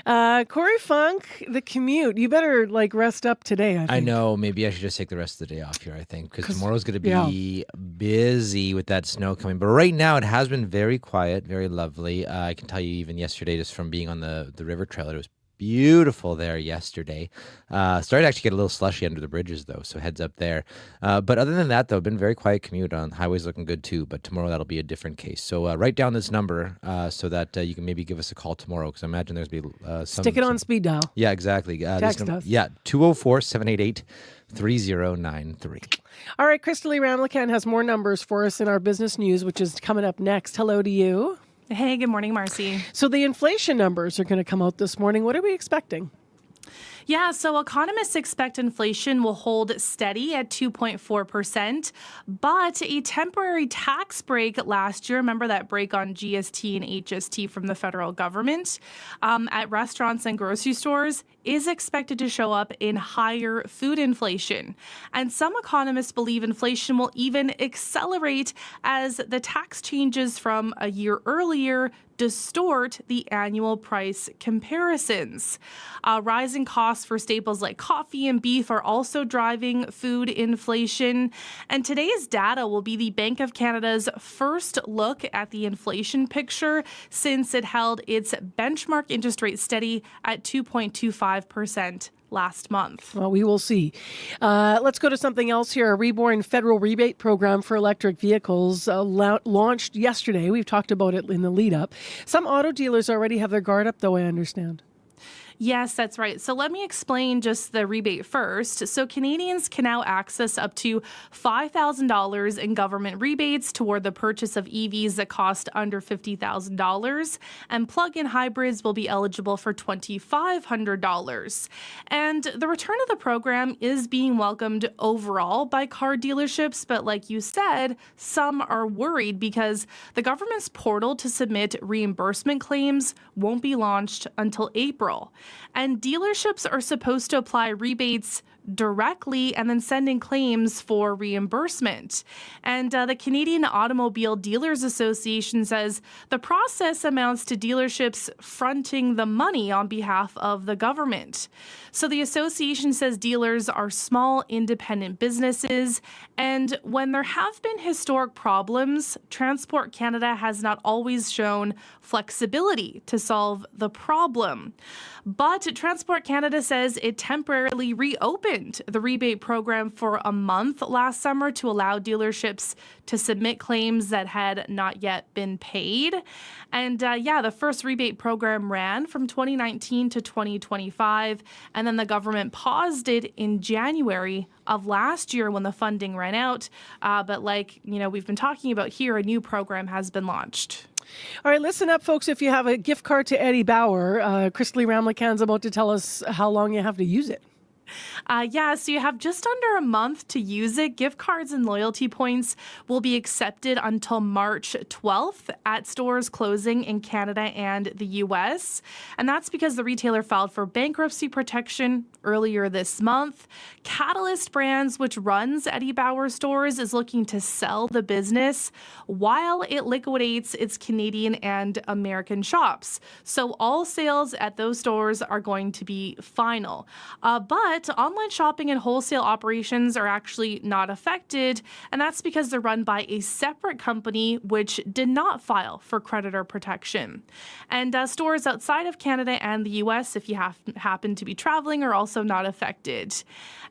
Corey Funk, the commute. You better rest up today, I think. I know. Maybe I should just take the rest of the day off here, I think, because tomorrow's going to be busy with that snow coming. But right now, it has been very quiet, very lovely. I can tell you even yesterday, just from being on the river trail, it was beautiful there yesterday. Started to actually get a little slushy under the bridges, though, so heads up there. But other than that, though, been very quiet commute on highways, looking good, too. But tomorrow, that'll be a different case. So write down this number so that you can maybe give us a call tomorrow, because I imagine there's going to be some... Stick it on speed dial. Yeah, exactly. Text us. Yeah, 204-788-3093. All right, Crystalie Ramlakan has more numbers for us in our business news, which is coming up next. Hello to you. Hey, good morning, Marcy. So the inflation numbers are going to come out this morning. What are we expecting? Yeah, so economists expect inflation will hold steady at 2.4%, but a temporary tax break last year, remember that break on GST and HST from the federal government, at restaurants and grocery stores is expected to show up in higher food inflation. And some economists believe inflation will even accelerate as the tax changes from a year earlier distort the annual price comparisons. Rising costs for staples like coffee and beef are also driving food inflation. And today's data will be the Bank of Canada's first look at the inflation picture since it held its benchmark interest rate steady at 2.25% last month. Well, we will see. Let's go to something else here. A reborn federal rebate program for electric vehicles launched yesterday. We've talked about it in the lead up. Some auto dealers already have their guard up, though, I understand. Yes, that's right. So let me explain just the rebate first. So Canadians can now access up to $5,000 in government rebates toward the purchase of EVs that cost under $50,000, and plug-in hybrids will be eligible for $2,500. And the return of the program is being welcomed overall by car dealerships, but like you said, some are worried because the government's portal to submit reimbursement claims won't be launched until April. And dealerships are supposed to apply rebates directly and then send in claims for reimbursement. And the Canadian Automobile Dealers Association says the process amounts to dealerships fronting the money on behalf of the government. So the association says dealers are small, independent businesses, and when there have been historic problems, Transport Canada has not always shown flexibility to solve the problem. But Transport Canada says it temporarily reopened the rebate program for a month last summer to allow dealerships to submit claims that had not yet been paid. And the first rebate program ran from 2019 to 2025, and then the government paused it in January of last year when the funding ran out. But like, we've been talking about here, a new program has been launched. All right, listen up, folks. If you have a gift card to Eddie Bauer, Chrisley Ramlakan's about to tell us how long you have to use it. So you have just under a month to use it. Gift cards and loyalty points will be accepted until March 12th at stores closing in Canada and the U.S. And that's because the retailer filed for bankruptcy protection earlier this month. Catalyst Brands, which runs Eddie Bauer stores, is looking to sell the business while it liquidates its Canadian and American shops. So all sales at those stores are going to be final. But online shopping and wholesale operations are actually not affected, and that's because they're run by a separate company which did not file for creditor protection. And stores outside of Canada and the U.S., if you happen to be traveling, are also not affected.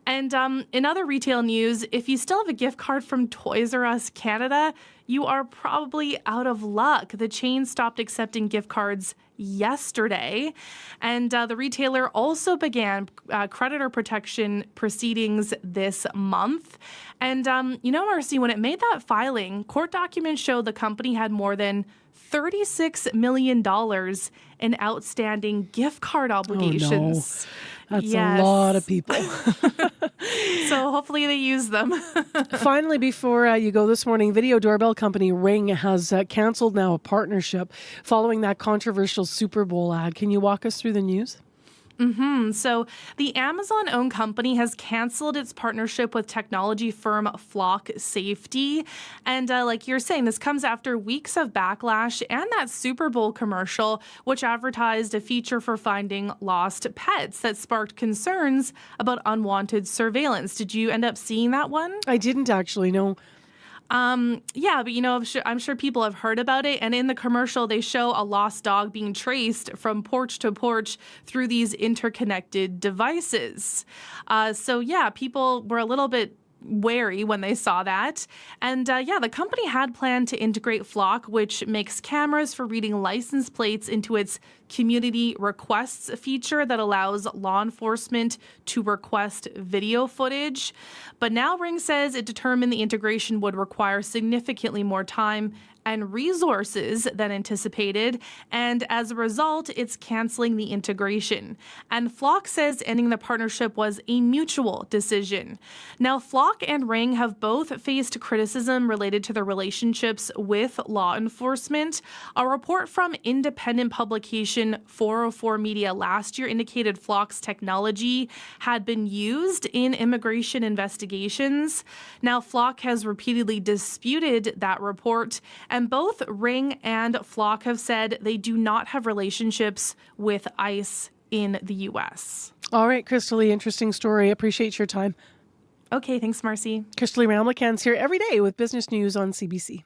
And in other retail news, if you still have a gift card from Toys R Us Canada, you are probably out of luck. The chain stopped accepting gift cards yesterday, and the retailer also began creditor protection proceedings this month. And, Marcy, when it made that filing, court documents show the company had more than $36 million in outstanding gift card obligations. Oh, no. That's a lot of people. So hopefully they use them. Finally, before you go this morning, video doorbell company Ring has canceled now a partnership following that controversial Super Bowl ad. Can you walk us through the news? So the Amazon-owned company has canceled its partnership with technology firm Flock Safety. And like you're saying, this comes after weeks of backlash and that Super Bowl commercial, which advertised a feature for finding lost pets that sparked concerns about unwanted surveillance. Did you end up seeing that one? I didn't actually, no. But I'm sure people have heard about it. And in the commercial, they show a lost dog being traced from porch to porch through these interconnected devices. People were a little bit wary when they saw that. And the company had planned to integrate Flock, which makes cameras for reading license plates, into its community requests feature that allows law enforcement to request video footage. But now Ring says it determined the integration would require significantly more time and resources than anticipated, and as a result, it's canceling the integration. And Flock says ending the partnership was a mutual decision. Now, Flock and Ring have both faced criticism related to their relationships with law enforcement. A report from independent publication 404 Media last year indicated Flock's technology had been used in immigration investigations. Now, Flock has repeatedly disputed that report, And both Ring and Flock have said they do not have relationships with ICE in the U.S. All right, Crystal Lee, interesting story. Appreciate your time. Okay, thanks, Marcy. Crystal Lee Ramlicans here every day with business news on CBC.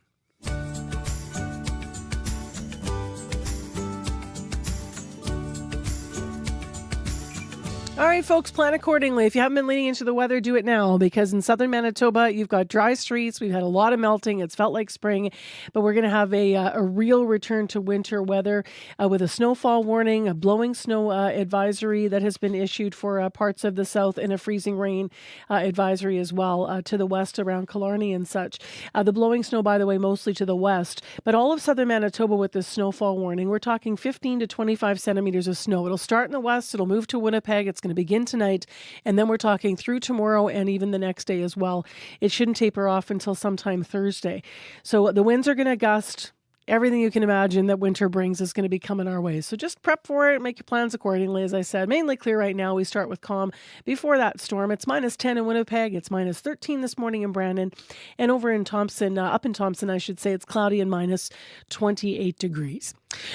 All right, folks, plan accordingly. If you haven't been leaning into the weather, do it now, because in southern Manitoba, you've got dry streets. We've had a lot of melting. It's felt like spring, but we're going to have a real return to winter weather with a snowfall warning, a blowing snow advisory that has been issued for parts of the south, and a freezing rain advisory as well to the west around Killarney and such. The blowing snow, by the way, mostly to the west, but all of southern Manitoba with this snowfall warning, we're talking 15 to 25 centimeters of snow. It'll start in the west. It'll move to Winnipeg. It's going to begin tonight, and then we're talking through tomorrow and even the next day as well. It shouldn't taper off until sometime Thursday. So the winds are going to gust. Everything you can imagine that winter brings is going to be coming our way. So just prep for it, make your plans accordingly. As I said, mainly clear right now. We start with calm before that storm. It's -10 in Winnipeg. It's -13 this morning in Brandon. And over in Thompson, up in Thompson, I should say, it's cloudy and -28 degrees.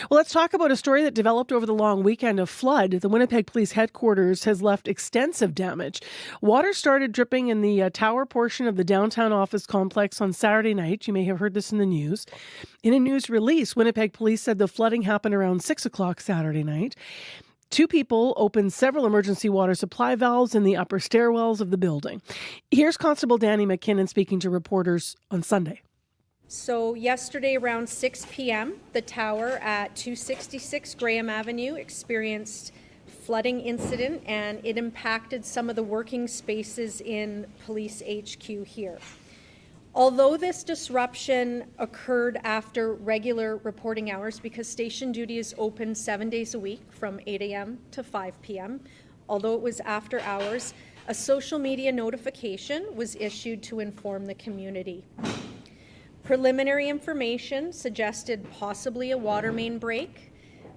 Well, let's talk about a story that developed over the long weekend of flood. The Winnipeg Police Headquarters has left extensive damage. Water started dripping in the tower portion of the downtown office complex on Saturday night. You may have heard this in the news. In a news release, Winnipeg Police said the flooding happened around 6 o'clock Saturday night. 2 people opened several emergency water supply valves in the upper stairwells of the building. Here's Constable Danny McKinnon speaking to reporters on Sunday. So yesterday around 6 p.m., the tower at 266 Graham Avenue experienced flooding incident, and it impacted some of the working spaces in Police HQ here. Although this disruption occurred after regular reporting hours, because station duty is open 7 days a week from 8 a.m. to 5 p.m., although it was after hours, a social media notification was issued to inform the community. Preliminary information suggested possibly a water main break,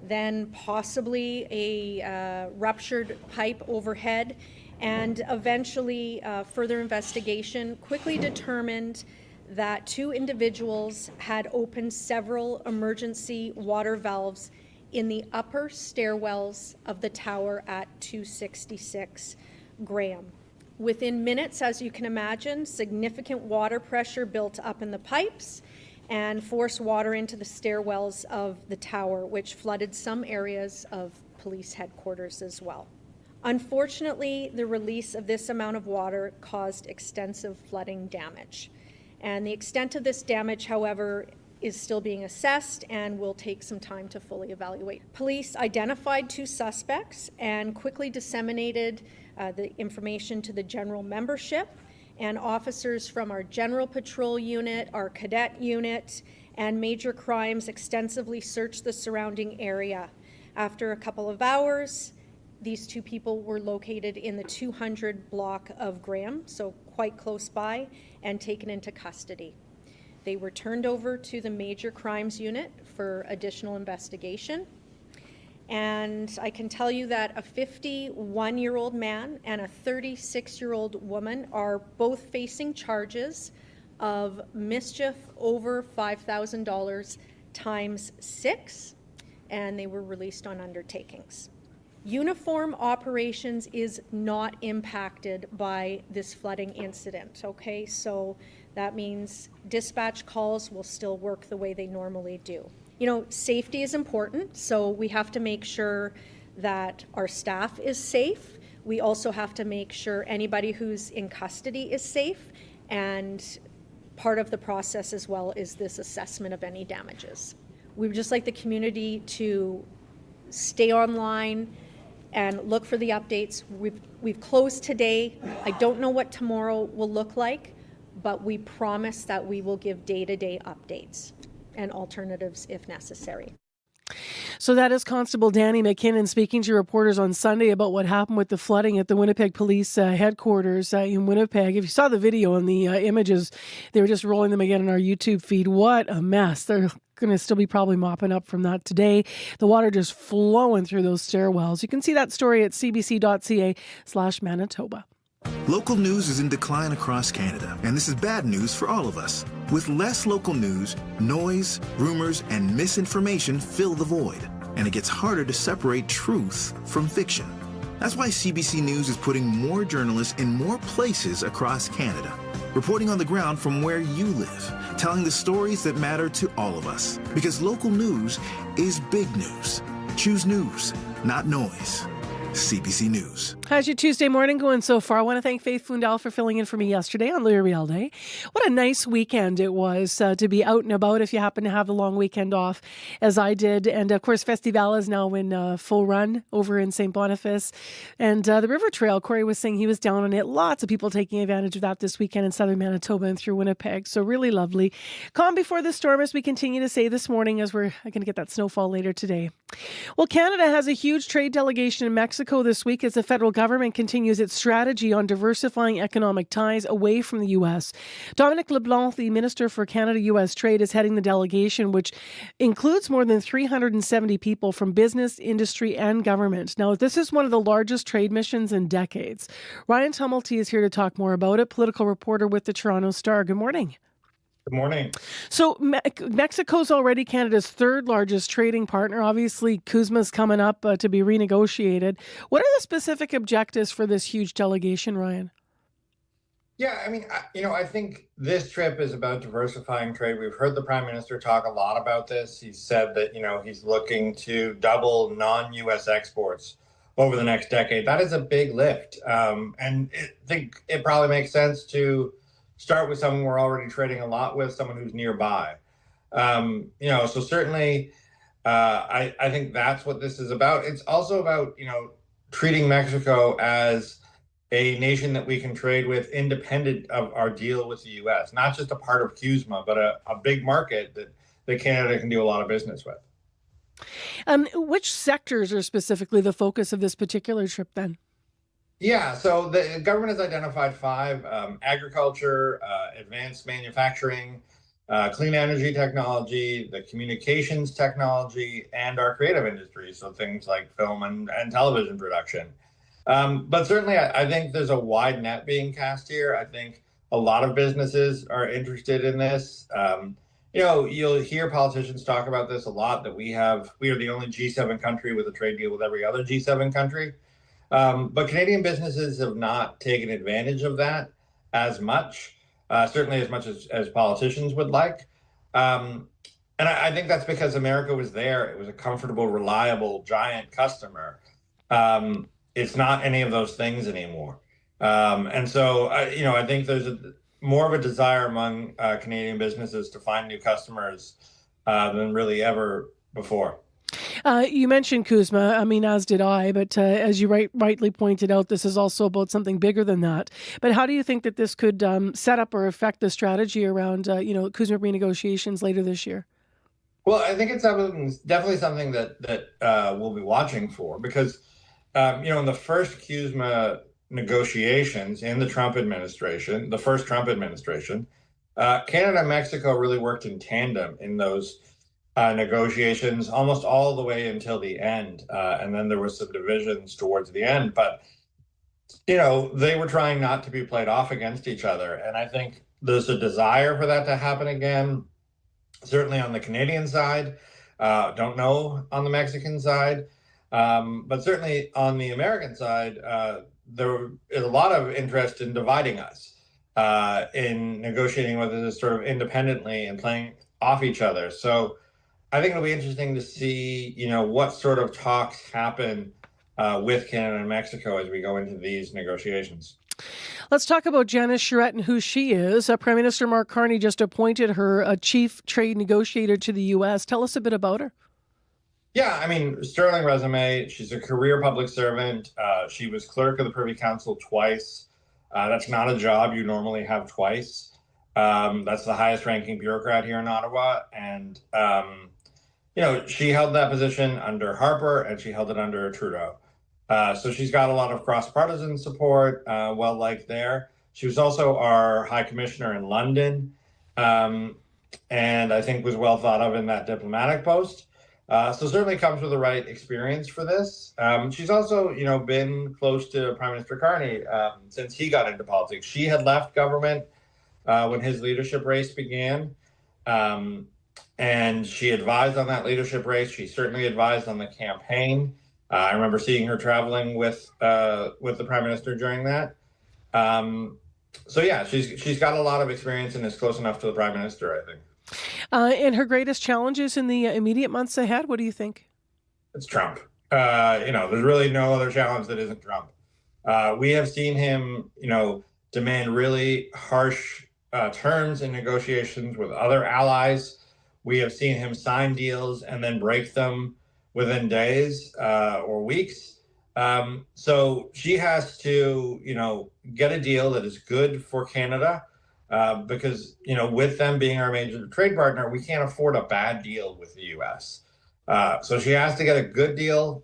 then possibly a ruptured pipe overhead, and eventually further investigation quickly determined that 2 individuals had opened several emergency water valves in the upper stairwells of the tower at 266 Graham. Within minutes, as you can imagine, significant water pressure built up in the pipes and forced water into the stairwells of the tower, which flooded some areas of police headquarters as well. Unfortunately, the release of this amount of water caused extensive flooding damage. And the extent of this damage, however, is still being assessed and will take some time to fully evaluate. Police identified 2 suspects and quickly disseminated the information to the general membership, and officers from our General Patrol Unit, our Cadet Unit, and Major Crimes extensively searched the surrounding area. After a couple of hours, these 2 people were located in the 200 block of Graham, so quite close by, and taken into custody. They were turned over to the Major Crimes Unit for additional investigation. And I can tell you that a 51-year-old man and a 36-year-old woman are both facing charges of mischief over $5,000 times 6, and they were released on undertakings. Uniform operations is not impacted by this flooding incident, okay? So that means dispatch calls will still work the way they normally do. You know, safety is important, so we have to make sure that our staff is safe. We also have to make sure anybody who's in custody is safe, and part of the process as well is this assessment of any damages. We would just like the community to stay online and look for the updates. We've closed today. I don't know what tomorrow will look like, but we promise that we will give day-to-day updates and alternatives if necessary. So that is Constable Danny McKinnon speaking to reporters on Sunday about what happened with the flooding at the Winnipeg Police headquarters in Winnipeg. If you saw the video and the images, they were just rolling them again on our YouTube feed. What a mess. They're going to still be probably mopping up from that today. The water just flowing through those stairwells. You can see that story at cbc.ca/Manitoba. Local news is in decline across Canada, and this is bad news for all of us. With less local news, noise, rumors, and misinformation fill the void, and it gets harder to separate truth from fiction. That's why CBC News is putting more journalists in more places across Canada, reporting on the ground from where you live, telling the stories that matter to all of us. Because local news is big news. Choose news, not noise. CBC News. How's your Tuesday morning going so far? I want to thank Faith Fundal for filling in for me yesterday on Lunar New Year. What a nice weekend it was to be out and about if you happen to have the long weekend off, as I did. And of course, Festival is now in full run over in St. Boniface. And the River Trail, Corey was saying he was down on it. Lots of people taking advantage of that this weekend in southern Manitoba and through Winnipeg. So really lovely. Calm before the storm, as we continue to say this morning, as we're going to get that snowfall later today. Well, Canada has a huge trade delegation in Mexico this week as the federal government continues its strategy on diversifying economic ties away from the U.S. Dominic LeBlanc, the Minister for Canada-U.S. Trade, is heading the delegation, which includes more than 370 people from business, industry, and government. Now, this is one of the largest trade missions in decades. Ryan Tumulty is here to talk more about it, political reporter with the Toronto Star. Good morning. Good morning. So Mexico's already Canada's third largest trading partner. Obviously, CUSMA's coming up to be renegotiated. What are the specific objectives for this huge delegation, Ryan? Yeah, I mean, I think this trip is about diversifying trade. We've heard the Prime Minister talk a lot about this. He said that, he's looking to double non-U.S. exports over the next decade. That is a big lift. And I think it probably makes sense to start with someone we're already trading a lot with, someone who's nearby. So certainly I think that's what this is about. It's also about, treating Mexico as a nation that we can trade with independent of our deal with the U.S., not just a part of CUSMA, but a big market that Canada can do a lot of business with. Which sectors are specifically the focus of this particular trip then? Yeah, so the government has identified 5: agriculture, advanced manufacturing, clean energy technology, the communications technology, and our creative industries, so things like film and television production. But certainly, I think there's a wide net being cast here. I think a lot of businesses are interested in this. You'll hear politicians talk about this a lot, that we are the only G7 country with a trade deal with every other G7 country. But Canadian businesses have not taken advantage of that as much, certainly as much as politicians would like. And I think that's because America was there. It was a comfortable, reliable, giant customer. It's not any of those things anymore. And so, I think there's more of a desire among Canadian businesses to find new customers than really ever before. You mentioned CUSMA, as did I, but as you rightly pointed out, this is also about something bigger than that. But how do you think that this could set up or affect the strategy around, CUSMA renegotiations later this year? Well, I think it's definitely something that we'll be watching for, because, in the first CUSMA negotiations in the Trump administration, the first Trump administration, Canada and Mexico really worked in tandem in those negotiations almost all the way until the end. And then there were some divisions towards the end, but, they were trying not to be played off against each other. And I think there's a desire for that to happen again, certainly on the Canadian side. Don't know on the Mexican side, but certainly on the American side, there is a lot of interest in dividing us, in negotiating with us sort of independently and playing off each other. So I think it'll be interesting to see, what sort of talks happen with Canada and Mexico as we go into these negotiations. Let's talk about Janice Charette and who she is. Prime Minister Mark Carney just appointed her a chief trade negotiator to the U.S. Tell us a bit about her. Yeah, sterling resume. She's a career public servant. She was clerk of the Privy Council twice. That's not a job you normally have twice. That's the highest ranking bureaucrat here in Ottawa. And, she held that position under Harper and she held it under Trudeau. So she's got a lot of cross-partisan support, well-liked there. She was also our High Commissioner in London, and I think was well thought of in that diplomatic post. So certainly comes with the right experience for this. She's also, been close to Prime Minister Carney since he got into politics. She had left government when his leadership race began, and she advised on that leadership race. She certainly advised on the campaign. I remember seeing her traveling with the Prime Minister during that. So yeah, she's got a lot of experience and is close enough to the Prime Minister, I think. And her greatest challenges in the immediate months ahead, what do you think? It's Trump. There's really no other challenge that isn't Trump. We have seen him, demand really harsh terms in negotiations with other allies. We have seen him sign deals and then break them within days or weeks. So she has to, get a deal that is good for Canada. Because, with them being our major trade partner, we can't afford a bad deal with the U.S. So she has to get a good deal.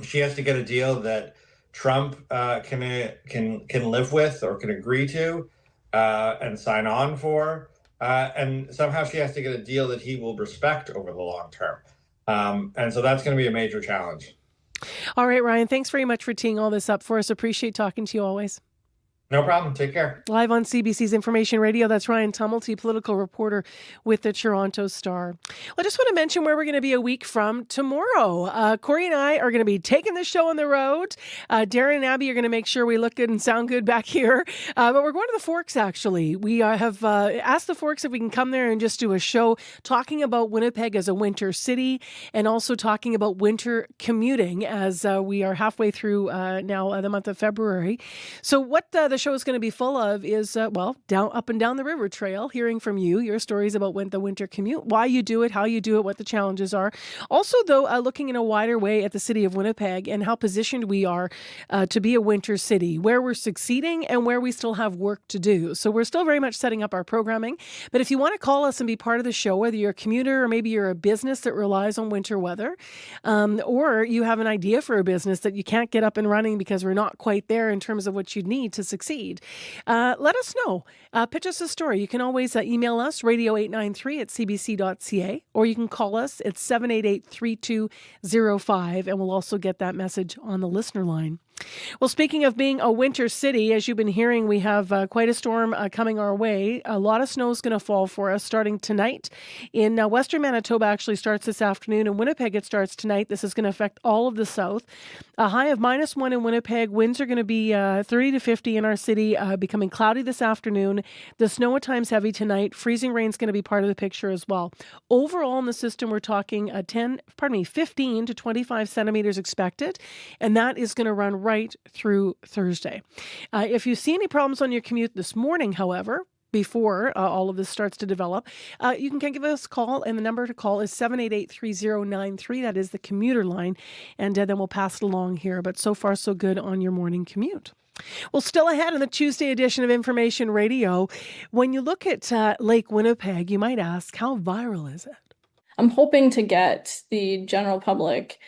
She has to get a deal that Trump can live with or can agree to and sign on for. And somehow she has to get a deal that he will respect over the long term. And so that's going to be a major challenge. All right, Ryan, thanks very much for teeing all this up for us. Appreciate talking to you always. No problem. Take care. Live on CBC's Information Radio, that's Ryan Tumulty, political reporter with the Toronto Star. Well, I just want to mention where we're going to be a week from tomorrow. Corey and I are going to be taking the show on the road. Darren and Abby are going to make sure we look good and sound good back here. But we're going to the Forks, actually. We have asked the Forks if we can come there and just do a show talking about Winnipeg as a winter city and also talking about winter commuting as we are halfway through now the month of February. So what the show is going to be full of is, down up and down the river trail, hearing from you, your stories about the winter commute, why you do it, how you do it, what the challenges are. Also, though, looking in a wider way at the city of Winnipeg and how positioned we are to be a winter city, where we're succeeding and where we still have work to do. So we're still very much setting up our programming. But if you want to call us and be part of the show, whether you're a commuter or maybe you're a business that relies on winter weather, or you have an idea for a business that you can't get up and running because we're not quite there in terms of what you need to succeed, let us know. Pitch us a story. You can always email us, radio893@cbc.ca, or you can call us at 788-3205, and we'll also get that message on the listener line. Well, speaking of being a winter city, as you've been hearing, we have quite a storm coming our way. A lot of snow is going to fall for us starting tonight. In western Manitoba, actually starts this afternoon. In Winnipeg, it starts tonight. This is going to affect all of the south. A high of -1 in Winnipeg. Winds are going to be 30 to 50 in our city, becoming cloudy this afternoon. The snow at times heavy tonight. Freezing rain is going to be part of the picture as well. Overall in the system, we're talking 15 to 25 centimeters expected, and that is going to run right through Thursday. If you see any problems on your commute this morning, however, before all of this starts to develop, you can give us a call, and the number to call is 788-3093. That is the commuter line, and then we'll pass it along here. But so far, so good on your morning commute. Well, still ahead in the Tuesday edition of Information Radio, when you look at Lake Winnipeg, you might ask, how viral is it? I'm hoping to get the general public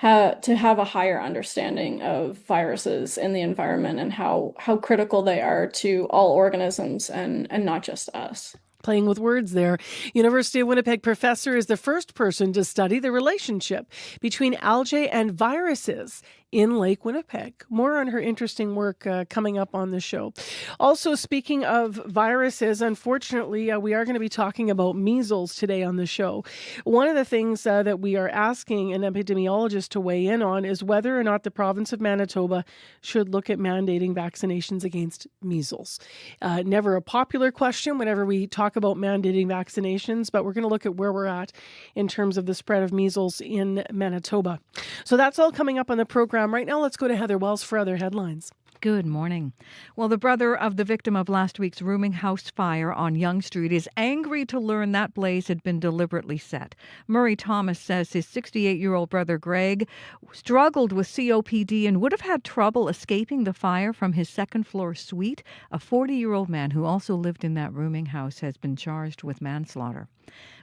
to have a higher understanding of viruses in the environment and how critical they are to all organisms and not just us. Playing with words there. University of Winnipeg professor is the first person to study the relationship between algae and viruses in Lake Winnipeg. More on her interesting work coming up on the show. Also, speaking of viruses, unfortunately, we are going to be talking about measles today on the show. One of the things that we are asking an epidemiologist to weigh in on is whether or not the province of Manitoba should look at mandating vaccinations against measles. Never a popular question whenever we talk about mandating vaccinations, but we're going to look at where we're at in terms of the spread of measles in Manitoba. So that's all coming up on the program. Right now, let's go to Heather Wells for other headlines. Good morning. Well, the brother of the victim of last week's rooming house fire on Yonge Street is angry to learn that blaze had been deliberately set. Murray Thomas says his 68-year-old brother Greg struggled with COPD and would have had trouble escaping the fire from his second-floor suite. A 40-year-old man who also lived in that rooming house has been charged with manslaughter.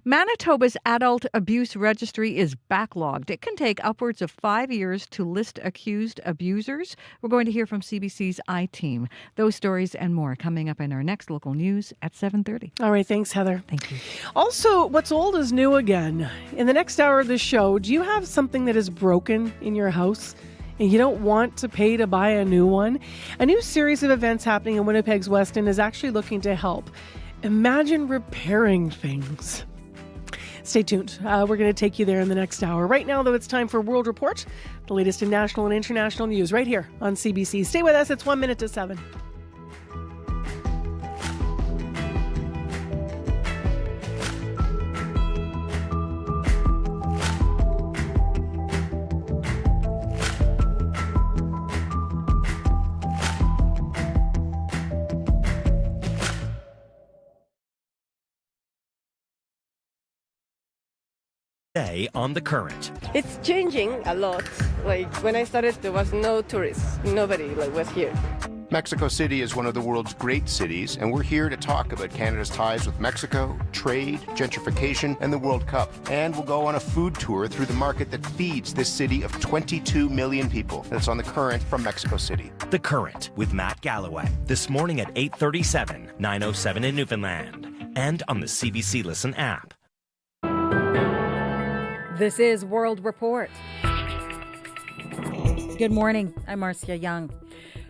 Manitoba's adult abuse registry is backlogged. It can take upwards of 5 years to list accused abusers. We're going to hear from CBC's I-Team. Those stories and more coming up in our next local news at 7:30. All right, thanks, Heather. Thank you. Also, what's old is new again. In the next hour of the show, do you have something that is broken in your house and you don't want to pay to buy a new one? A new series of events happening in Winnipeg's West End is actually looking to help. Imagine repairing things. Stay tuned. We're going to take you there in the next hour. Right now, though, it's time for World Report, the latest in national and international news right here on CBC. Stay with us. It's 1 minute to 7. On the current. It's changing a lot. Like when I started, there was no tourists. Nobody was here. Mexico City is one of the world's great cities, and we're here to talk about Canada's ties with Mexico, trade, gentrification, and the World Cup. And we'll go on a food tour through the market that feeds this city of 22 million people. That's on The Current from Mexico City. The Current with Matt Galloway. This morning at 8:37, 9:07 in Newfoundland. And on the CBC Listen app. This is World Report. Good morning. I'm Marcia Young.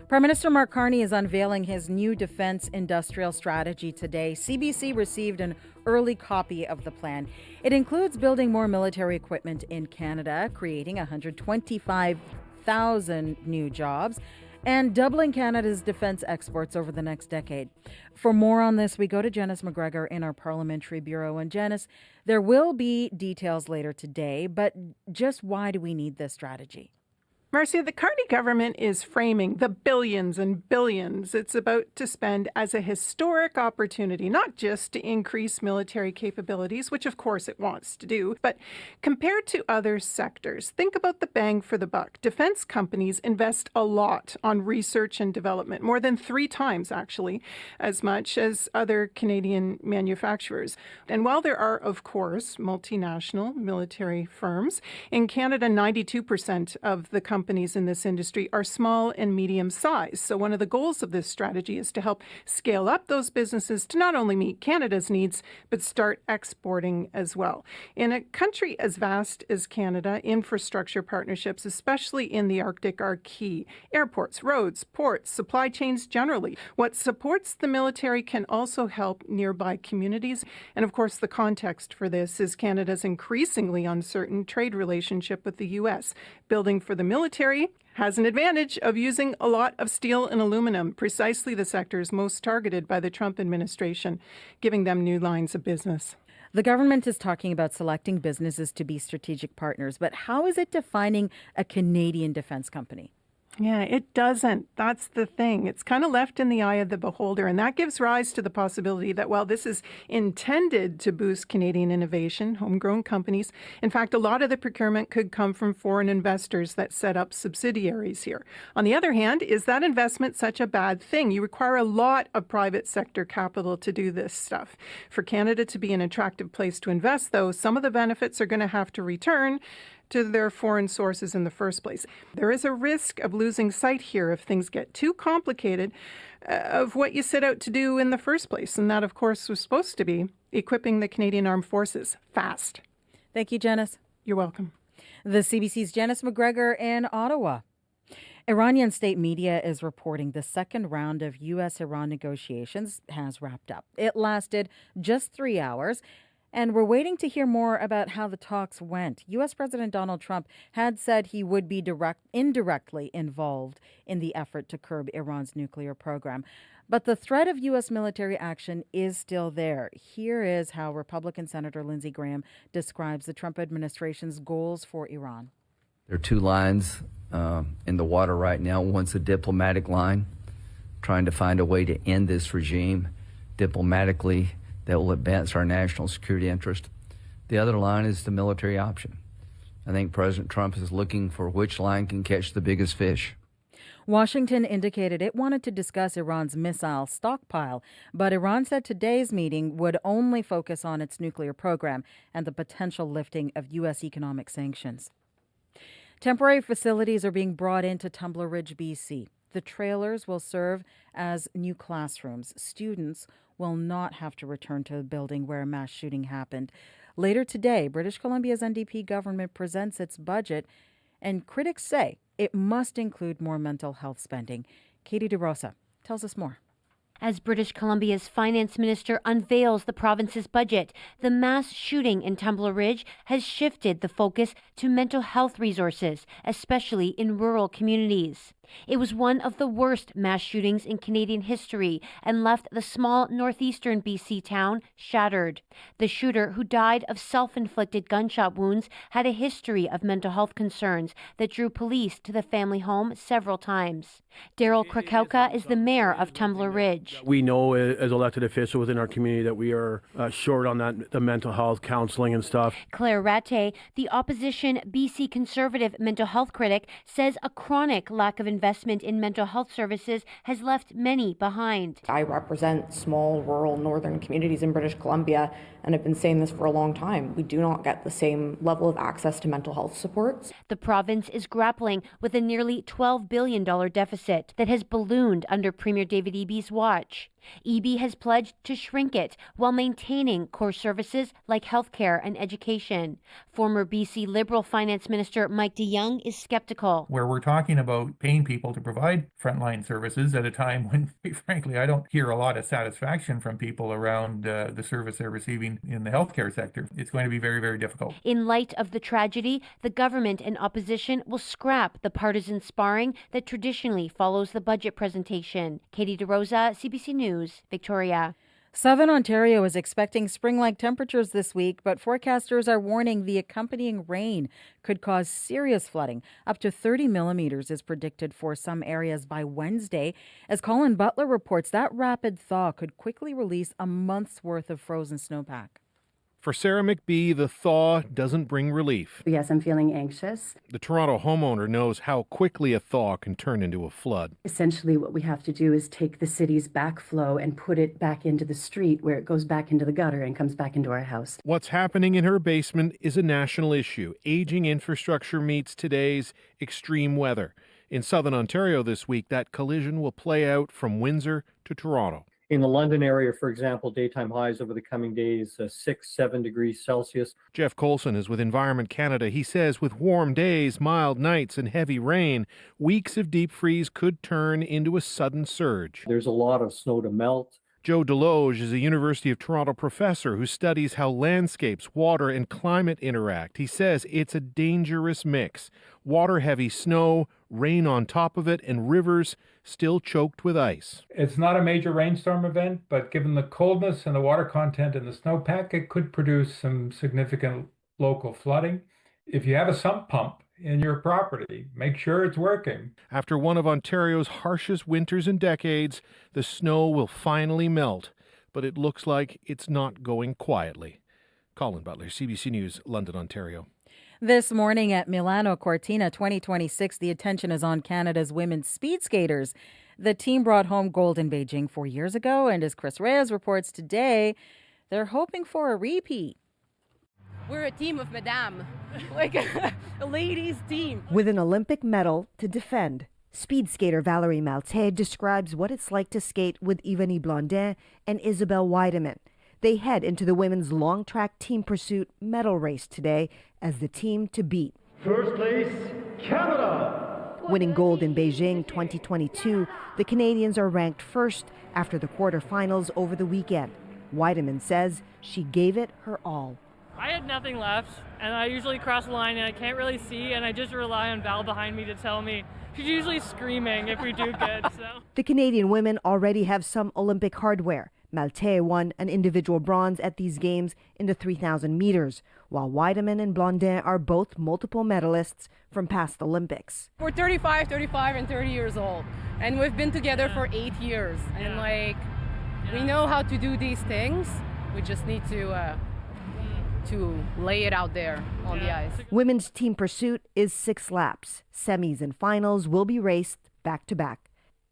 Prime Minister Mark Carney is unveiling his new defense industrial strategy today. CBC received an early copy of the plan. It includes building more military equipment in Canada, creating 125,000 new jobs, and doubling Canada's defense exports over the next decade. For more on this, we go to Janice McGregor in our Parliamentary Bureau. And Janice, there will be details later today, but just why do we need this strategy? Marcia, the Carney government is framing the billions and billions it's about to spend as a historic opportunity, not just to increase military capabilities, which of course it wants to do, but compared to other sectors. Think about the bang for the buck. Defense companies invest a lot on research and development, more than 3 times actually, as much as other Canadian manufacturers. And while there are, of course, multinational military firms, in Canada, 92% of the companies in this industry are small and medium size. So one of the goals of this strategy is to help scale up those businesses to not only meet Canada's needs, but start exporting as well. In a country as vast as Canada, infrastructure partnerships, especially in the Arctic, are key. Airports, roads, ports, supply chains generally. What supports the military can also help nearby communities. And of course, the context for this is Canada's increasingly uncertain trade relationship with the U.S. Building for the military has an advantage of using a lot of steel and aluminum, precisely the sectors most targeted by the Trump administration, giving them new lines of business. The government is talking about selecting businesses to be strategic partners, but how is it defining a Canadian defense company? Yeah, it doesn't. That's the thing. It's kind of left in the eye of the beholder. And that gives rise to the possibility that while this is intended to boost Canadian innovation, homegrown companies, in fact, a lot of the procurement could come from foreign investors that set up subsidiaries here. On the other hand, is that investment such a bad thing? You require a lot of private sector capital to do this stuff. For Canada to be an attractive place to invest, though, some of the benefits are going to have to return to their foreign sources in the first place. There is a risk of losing sight here if things get too complicated of what you set out to do in the first place. And that, of course, was supposed to be equipping the Canadian Armed Forces fast. Thank you, Janice. You're welcome. The CBC's Janice McGregor in Ottawa. Iranian state media is reporting the second round of U.S.-Iran negotiations has wrapped up. It lasted just 3 hours. And we're waiting to hear more about how the talks went. U.S. President Donald Trump had said he would be indirectly involved in the effort to curb Iran's nuclear program. But the threat of U.S. military action is still there. Here is how Republican Senator Lindsey Graham describes the Trump administration's goals for Iran. There are 2 lines in the water right now. One's a diplomatic line, trying to find a way to end this regime diplomatically that will advance our national security interest. The other line is the military option. I think President Trump is looking for which line can catch the biggest fish. Washington indicated it wanted to discuss Iran's missile stockpile, but Iran said today's meeting would only focus on its nuclear program and the potential lifting of U.S. economic sanctions. Temporary facilities are being brought into Tumbler Ridge, BC. The trailers will serve as new classrooms. Students will not have to return to the building where a mass shooting happened. Later today, British Columbia's NDP government presents its budget, and critics say it must include more mental health spending. Katie DeRosa tells us more. As British Columbia's finance minister unveils the province's budget, the mass shooting in Tumbler Ridge has shifted the focus to mental health resources, especially in rural communities. It was one of the worst mass shootings in Canadian history and left the small northeastern BC town shattered. The shooter, who died of self-inflicted gunshot wounds, had a history of mental health concerns that drew police to the family home several times. Daryl Krakauka is the mayor of Tumbler Ridge. We know as elected officials within our community that we are short on the mental health counseling and stuff. Claire Ratte, the opposition BC Conservative mental health critic, says a chronic lack of investment in mental health services has left many behind. I represent small rural northern communities in British Columbia, and I've been saying this for a long time. We do not get the same level of access to mental health supports. The province is grappling with a nearly $12 billion deficit that has ballooned under Premier David Eby's watch. Eby has pledged to shrink it while maintaining core services like healthcare and education. Former BC Liberal Finance Minister Mike DeYoung is skeptical. Where we're talking about paying people to provide frontline services at a time when, frankly, I don't hear a lot of satisfaction from people around the service they're receiving in the healthcare sector. It's going to be very, very difficult. In light of the tragedy, the government and opposition will scrap the partisan sparring that traditionally follows the budget presentation. Katie DeRosa, CBC News, Victoria. Southern Ontario is expecting spring-like temperatures this week, but forecasters are warning the accompanying rain could cause serious flooding. Up to 30 millimeters is predicted for some areas by Wednesday. As Colin Butler reports, that rapid thaw could quickly release a month's worth of frozen snowpack. For Sarah McBee, the thaw doesn't bring relief. Yes, I'm feeling anxious. The Toronto homeowner knows how quickly a thaw can turn into a flood. Essentially, what we have to do is take the city's backflow and put it back into the street where it goes back into the gutter and comes back into our house. What's happening in her basement is a national issue. Aging infrastructure meets today's extreme weather. In Southern Ontario this week, that collision will play out from Windsor to Toronto. In the London area, for example, daytime highs over the coming days, 6-7 degrees Celsius. Jeff Colson is with Environment Canada. He says with warm days, mild nights, and heavy rain, weeks of deep freeze could turn into a sudden surge. There's a lot of snow to melt. Joe Deloge is a University of Toronto professor who studies how landscapes, water, and climate interact. He says it's a dangerous mix. Water-heavy snow, rain on top of it, and rivers still choked with ice. It's not a major rainstorm event, but given the coldness and the water content in the snowpack, it could produce some significant local flooding. If you have a sump pump in your property, make sure it's working. After one of Ontario's harshest winters in decades, the snow will finally melt, but it looks like it's not going quietly. Colin Butler, CBC News, London, Ontario. This morning at Milano Cortina 2026, the attention is on Canada's women's speed skaters. The team brought home gold in Beijing 4 years ago, and as Chris Reyes reports today, they're hoping for a repeat. We're a team of Madame, like a ladies' team. With an Olympic medal to defend, speed skater Valerie Malte describes what it's like to skate with Ivani Blondin and Isabelle Weideman. They head into the women's long track team pursuit medal race today as the team to beat. First place, Canada! Winning gold in Beijing 2022, the Canadians are ranked first after the quarterfinals over the weekend. Weideman says she gave it her all. I had nothing left, and I usually cross the line and I can't really see, and I just rely on Val behind me to tell me. She's usually screaming if we do good. So the Canadian women already have some Olympic hardware. Malte won an individual bronze at these games in the 3,000 meters, while Weideman and Blondin are both multiple medalists from past Olympics. We're 35, and 30 years old, and we've been together for 8 years, and we know how to do these things. We just need to lay it out there on the ice. Women's team pursuit is 6 laps. Semis and finals will be raced back-to-back.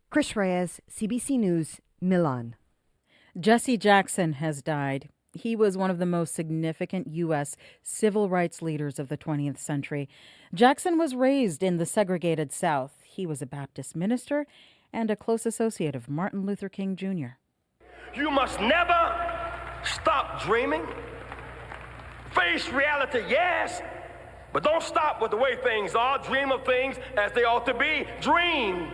Chris Reyes, CBC News, Milan. Jesse Jackson has died. He was one of the most significant U.S. civil rights leaders of the 20th century. Jackson was raised in the segregated South. He was a Baptist minister and a close associate of Martin Luther King Jr. You must never stop dreaming. Face reality, yes, but don't stop with the way things are. Dream of things as they ought to be. Dream.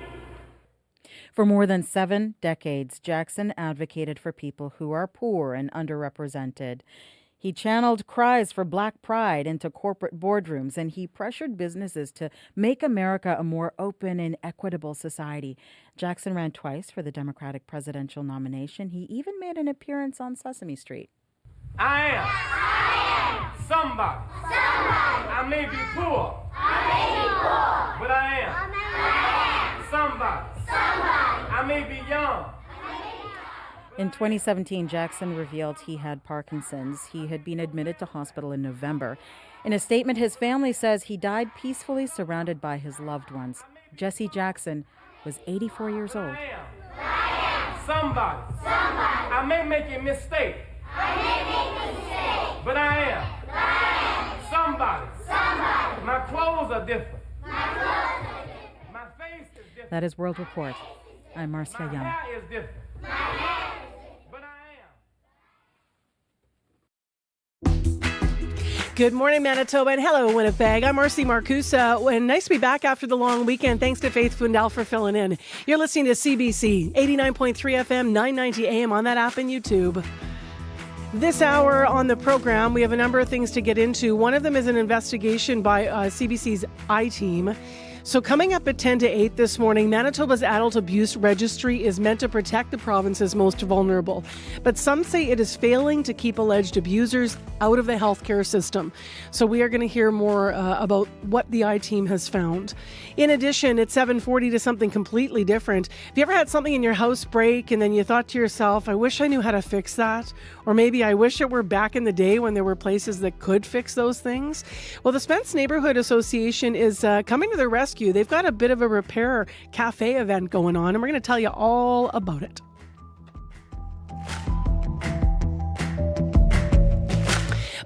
For more than 7 decades, Jackson advocated for people who are poor and underrepresented. He channeled cries for Black pride into corporate boardrooms, and he pressured businesses to make America a more open and equitable society. Jackson ran twice for the Democratic presidential nomination. He even made an appearance on Sesame Street. I am somebody. I may be poor. But I am somebody. I may be young. In 2017, Jackson revealed he had Parkinson's. He had been admitted to hospital in November. In a statement, his family says he died peacefully surrounded by his loved ones. Jesse Jackson was 84 years old. I am somebody. I may make a mistake. But I am somebody. My clothes are different. My face is different. That is World Report. I'm Marcia Young. My hair is different. But I am. Good morning, Manitoba, and hello, Winnipeg. I'm Marcy Marcusa, and nice to be back after the long weekend. Thanks to Faith Fundal for filling in. You're listening to CBC, 89.3 FM, 990 AM on that app and YouTube. This hour on the program, we have a number of things to get into. One of them is an investigation by CBC's I-Team. So coming up at 10 to 8 this morning, Manitoba's Adult Abuse Registry is meant to protect the province's most vulnerable. But some say it is failing to keep alleged abusers out of the healthcare system. So we are going to hear more about what the I-Team has found. In addition, at 7:40 to something completely different. Have you ever had something in your house break and then you thought to yourself, I wish I knew how to fix that? Or maybe I wish it were back in the day when there were places that could fix those things? Well, the Spence Neighborhood Association is coming to their rescue. They've got a bit of a repair cafe event going on, and we're going to tell you all about it.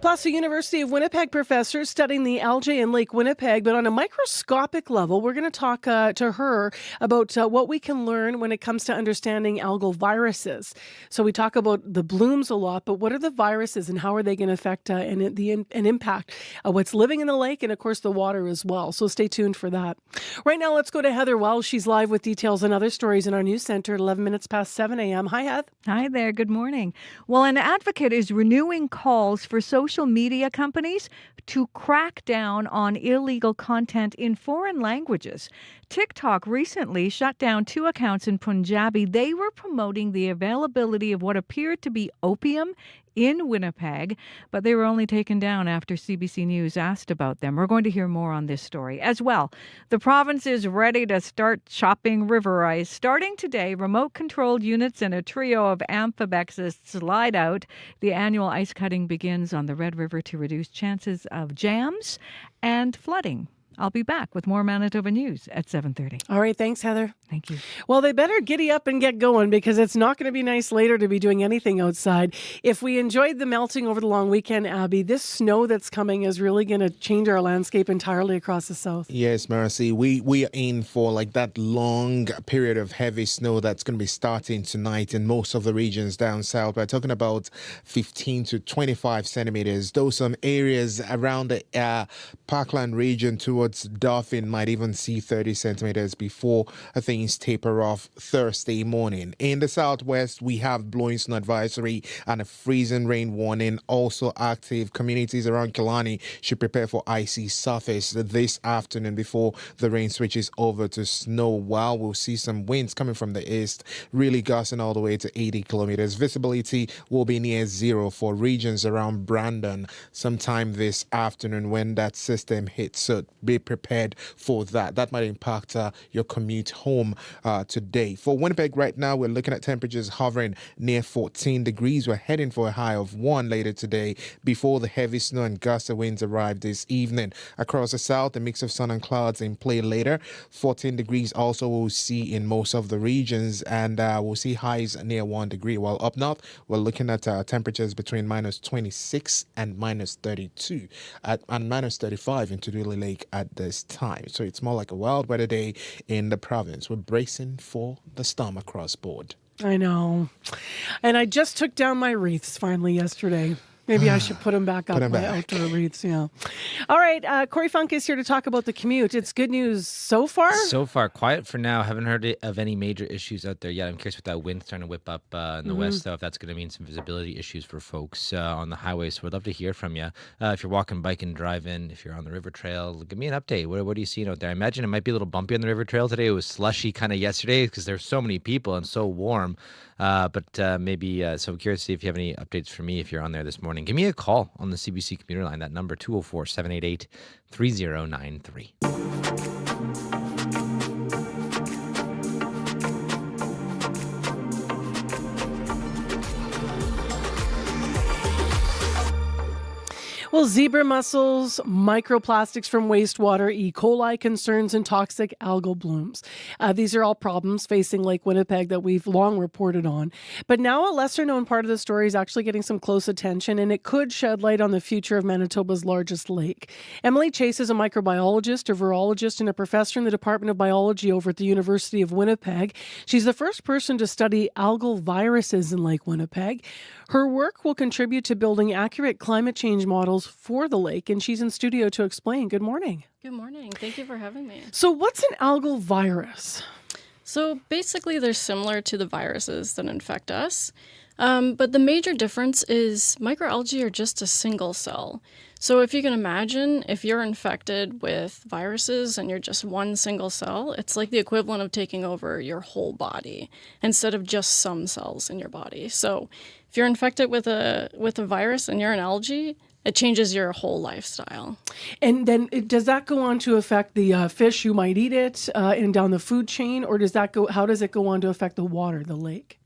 Plus, a University of Winnipeg professor studying the algae in Lake Winnipeg, but on a microscopic level. We're going to talk to her about what we can learn when it comes to understanding algal viruses. So we talk about the blooms a lot, but what are the viruses and how are they going to affect and impact what's living in the lake and, of course, the water as well. So stay tuned for that. Right now, let's go to Heather Wells. She's live with details and other stories in our news center at 11 minutes past 7 a.m. Hi, Heath. Hi there. Good morning. Well, an advocate is renewing calls for social media companies to crack down on illegal content in foreign languages. TikTok recently shut down 2 accounts in Punjabi. They were promoting the availability of what appeared to be opium in Winnipeg, but they were only taken down after CBC News asked about them. We're going to hear more on this story. As well, the province is ready to start chopping river ice. Starting today, remote-controlled units and a trio of amphibixists slide out. The annual ice cutting begins on the Red River to reduce chances of jams and flooding. I'll be back with more Manitoba news at 7:30. All right. Thanks, Heather. Thank you. Well, they better giddy up and get going because it's not going to be nice later to be doing anything outside. If we enjoyed the melting over the long weekend, Abby, this snow that's coming is really going to change our landscape entirely across the south. Yes, Marcy. We are in for like that long period of heavy snow that's going to be starting tonight in most of the regions down south. We're talking about 15 to 25 centimeters. Though some areas around the Parkland region towards Dauphin might even see 30 centimeters before things taper off Thursday morning. In the southwest, we have blowing snow advisory and a freezing rain warning also active. Communities around Killarney should prepare for icy surface this afternoon before the rain switches over to snow, while we'll see some winds coming from the east, really gusting all the way to 80 kilometers. Visibility will be near zero for regions around Brandon sometime this afternoon when that system hits. So be be prepared for that. That might impact your commute home today. For Winnipeg right now, we're looking at temperatures hovering near 14 degrees. We're heading for a high of 1 later today before the heavy snow and gust of winds arrive this evening. Across the south, a mix of sun and clouds in play later. 14 degrees also we'll see in most of the regions, and we'll see highs near 1 degree. While up north, we're looking at temperatures between minus 26 and minus 32 and minus 35 in Tuduli Lake at this time. So it's more like a wild weather day in the province. We're bracing for the storm across board. I know. And I just took down my wreaths finally yesterday. Maybe I should put them back up, my outdoor wreaths, yeah. All right, Corey Funk is here to talk about the commute. It's good news so far? So far, quiet for now. Haven't heard of any major issues out there yet. I'm curious with that wind starting to whip up in the west, though, if that's going to mean some visibility issues for folks on the highway. So we'd love to hear from you. If you're walking, biking, driving, if you're on the river trail, give me an update. What are you seeing out there? I imagine it might be a little bumpy on the river trail today. It was slushy kind of yesterday because there's so many people and so warm. But maybe, so I'm curious to see if you have any updates for me if you're on there this morning. Give me a call on the CBC commuter line, that number 204-788-3093. Well, zebra mussels, microplastics from wastewater, E. coli concerns, and toxic algal blooms. These are all problems facing Lake Winnipeg that we've long reported on. But now a lesser-known part of the story is actually getting some close attention, and it could shed light on the future of Manitoba's largest lake. Emily Chase is a microbiologist, a virologist, and a professor in the Department of Biology over at the University of Winnipeg. She's the first person to study algal viruses in Lake Winnipeg. Her work will contribute to building accurate climate change models for the lake, and she's in studio to explain. Good morning. Good morning. Thank you for having me. So what's an algal virus? So basically, they're similar to the viruses that infect us. But the major difference is microalgae are just a single cell. So if you can imagine, if you're infected with viruses and you're just one single cell, it's like the equivalent of taking over your whole body instead of just some cells in your body. So if you're infected with a virus and you're an algae, it changes your whole lifestyle. And then does that go on to affect the fish who might eat it and down the food chain, or how does it go on to affect the water, the lake?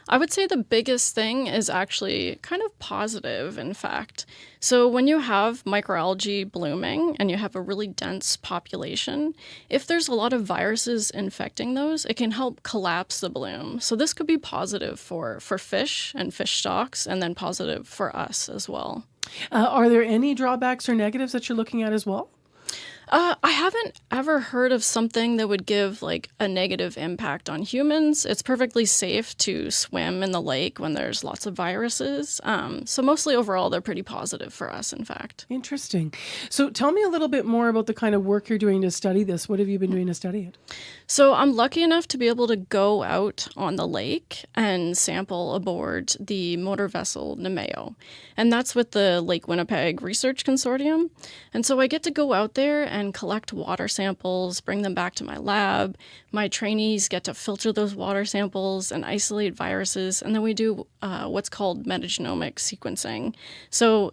I would say the biggest thing is actually kind of positive, in fact. So when you have microalgae blooming and you have a really dense population, if there's a lot of viruses infecting those, it can help collapse the bloom. So this could be positive for fish and fish stocks, and then positive for us as well. Are there any drawbacks or negatives that you're looking at as well? I haven't ever heard of something that would give like a negative impact on humans. It's perfectly safe to swim in the lake when there's lots of viruses. So mostly overall, they're pretty positive for us, in fact. Interesting. So tell me a little bit more about the kind of work you're doing to study this. What have you been doing to study it? So I'm lucky enough to be able to go out on the lake and sample aboard the motor vessel Nemeo. And that's with the Lake Winnipeg Research Consortium. And so I get to go out there and collect water samples, bring them back to my lab. My trainees get to filter those water samples and isolate viruses. And then we do what's called metagenomic sequencing. So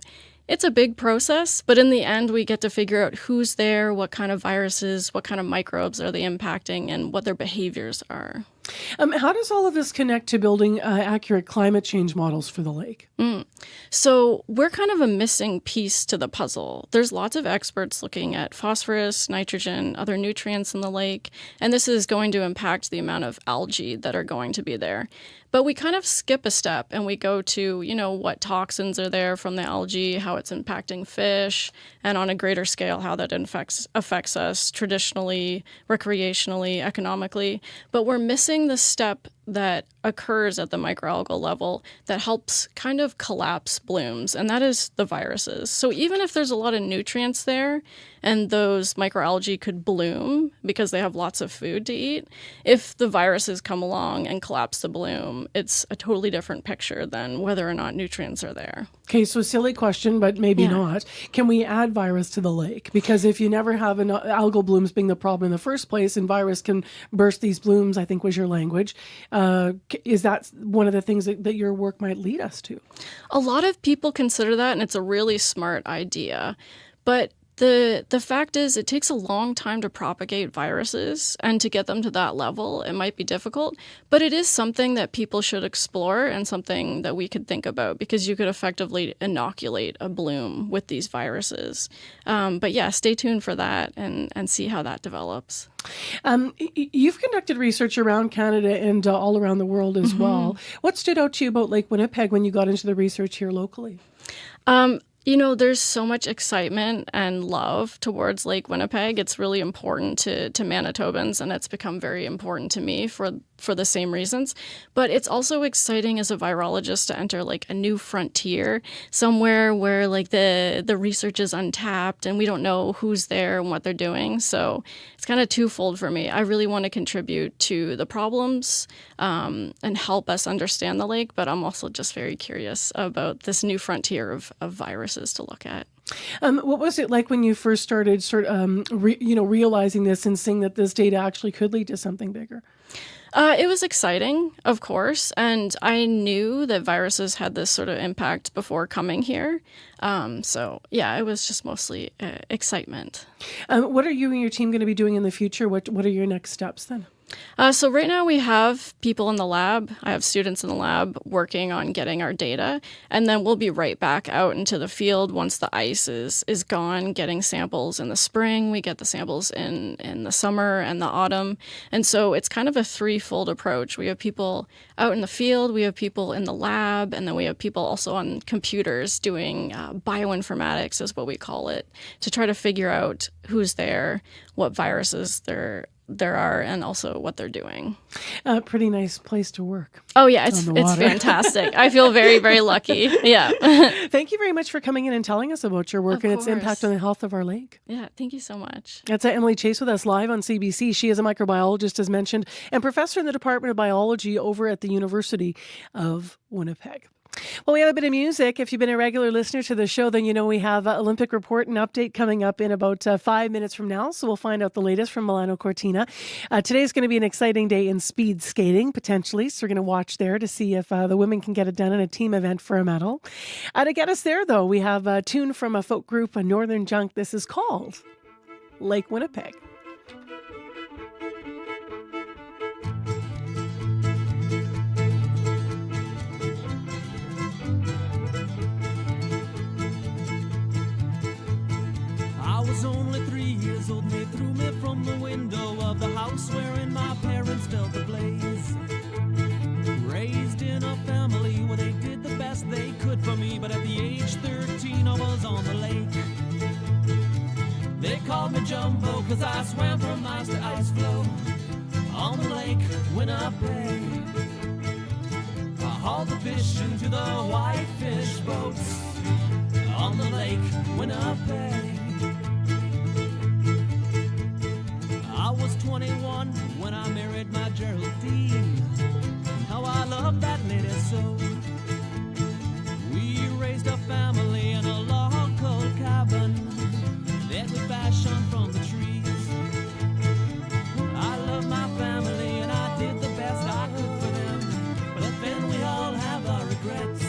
it's a big process, but in the end, we get to figure out who's there, what kind of viruses, what kind of microbes are they impacting, and what their behaviors are. How does all of this connect to building accurate climate change models for the lake? So we're kind of a missing piece to the puzzle. There's lots of experts looking at phosphorus, nitrogen, other nutrients in the lake, and this is going to impact the amount of algae that are going to be there. But we kind of skip a step and we go to, what toxins are there from the algae, how it's impacting fish, and on a greater scale, how that affects us traditionally, recreationally, economically. But we're missing the step that occurs at the microalgal level that helps kind of collapse blooms, and that is the viruses. So even if there's a lot of nutrients there and those microalgae could bloom because they have lots of food to eat, if the viruses come along and collapse the bloom, it's a totally different picture than whether or not nutrients are there. Okay, so silly question, but maybe not. Can we add virus to the lake? Because if you never have algal blooms being the problem in the first place, and virus can burst these blooms, I think was your language, is that one of the things that your work might lead us to? A lot of people consider that, and it's a really smart idea. But The fact is, it takes a long time to propagate viruses, and to get them to that level, it might be difficult. But it is something that people should explore and something that we could think about, because you could effectively inoculate a bloom with these viruses. But yeah, stay tuned for that and see how that develops. You've conducted research around Canada and all around the world as well. What stood out to you about Lake Winnipeg when you got into the research here locally? You know, there's so much excitement and love towards Lake Winnipeg. It's really important to Manitobans, and it's become very important to me for the same reasons. But it's also exciting as a virologist to enter like a new frontier, somewhere where like the research is untapped and we don't know who's there and what they're doing. So it's kind of twofold for me. I really want to contribute to the problems and help us understand the lake, but I'm also just very curious about this new frontier of viruses to look at. What was it like when you first started realizing this and seeing that this data actually could lead to something bigger? It was exciting, of course, and I knew that viruses had this sort of impact before coming here. So, yeah, it was just mostly excitement. What are you and your team going to be doing in the future? What are your next steps then? So right now we have people in the lab. I have students in the lab working on getting our data, and then we'll be right back out into the field once the ice is gone, getting samples in the spring. We get the samples in the summer and the autumn. And so it's kind of a threefold approach. We have people out in the field, we have people in the lab, and then we have people also on computers doing bioinformatics is what we call it, to try to figure out who's there, what viruses there are, and also what they're doing. Pretty nice place to work. Oh yeah, it's fantastic. I feel very, very lucky. Yeah. Thank you very much for coming in and telling us about your work and its impact on the health of our lake. Yeah, thank you so much. That's Emily Chase with us live on CBC. She is a microbiologist, as mentioned, and professor in the Department of Biology over at the University of Winnipeg. Well, we have a bit of music. If you've been a regular listener to the show, then you know we have Olympic report and update coming up in about 5 minutes from now. So we'll find out the latest from Milano Cortina. Today's going to be an exciting day in speed skating, potentially. So we're going to watch there to see if the women can get it done in a team event for a medal. To get us there, though, we have a tune from a folk group, a Northern Junk. This is called Lake Winnipeg. I was only 3 years old, and they threw me from the window of the house wherein my parents felt the blaze. Raised in a family where they did the best they could for me, but at the age 13 I was on the lake. They called me Jumbo 'cause I swam from ice to ice floe on the lake Winnipeg. I hauled the fish into the whitefish boats on the lake Winnipeg. I was 21 when I married my Geraldine. How I love that lady so. We raised a family in a local cabin that we fashioned from the trees. I love my family and I did the best I could for them, but then we all have our regrets.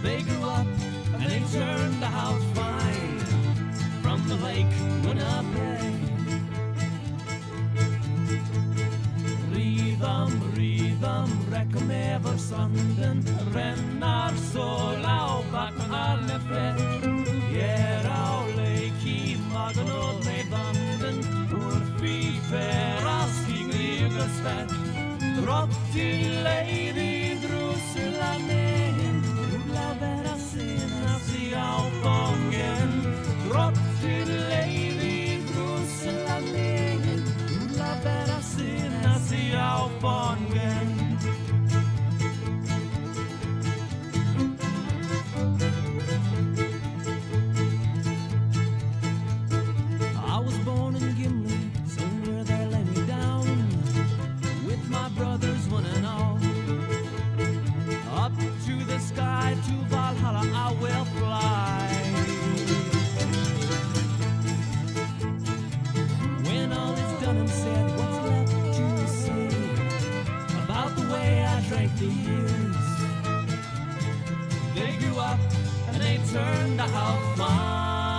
They grew up and they turned out fine from the lake Winnipeg. Rhythm, räcker med vår sanden, rennar såla och bak med alla fläck. Gera och lek i magen och med banden, vår fifera stiger svärt. Drott till Lady Drusilla med, rulla bära senast i avgången. Drott till Lady Drusilla med, rulla bära senast i avgången. I was born in Gimli, somewhere there let me down, with my brothers one and all. Up to the sky, to Valhalla I will fly. When all is done and said, what's left to say about the way I drank the years? They grew up and they turned out fine.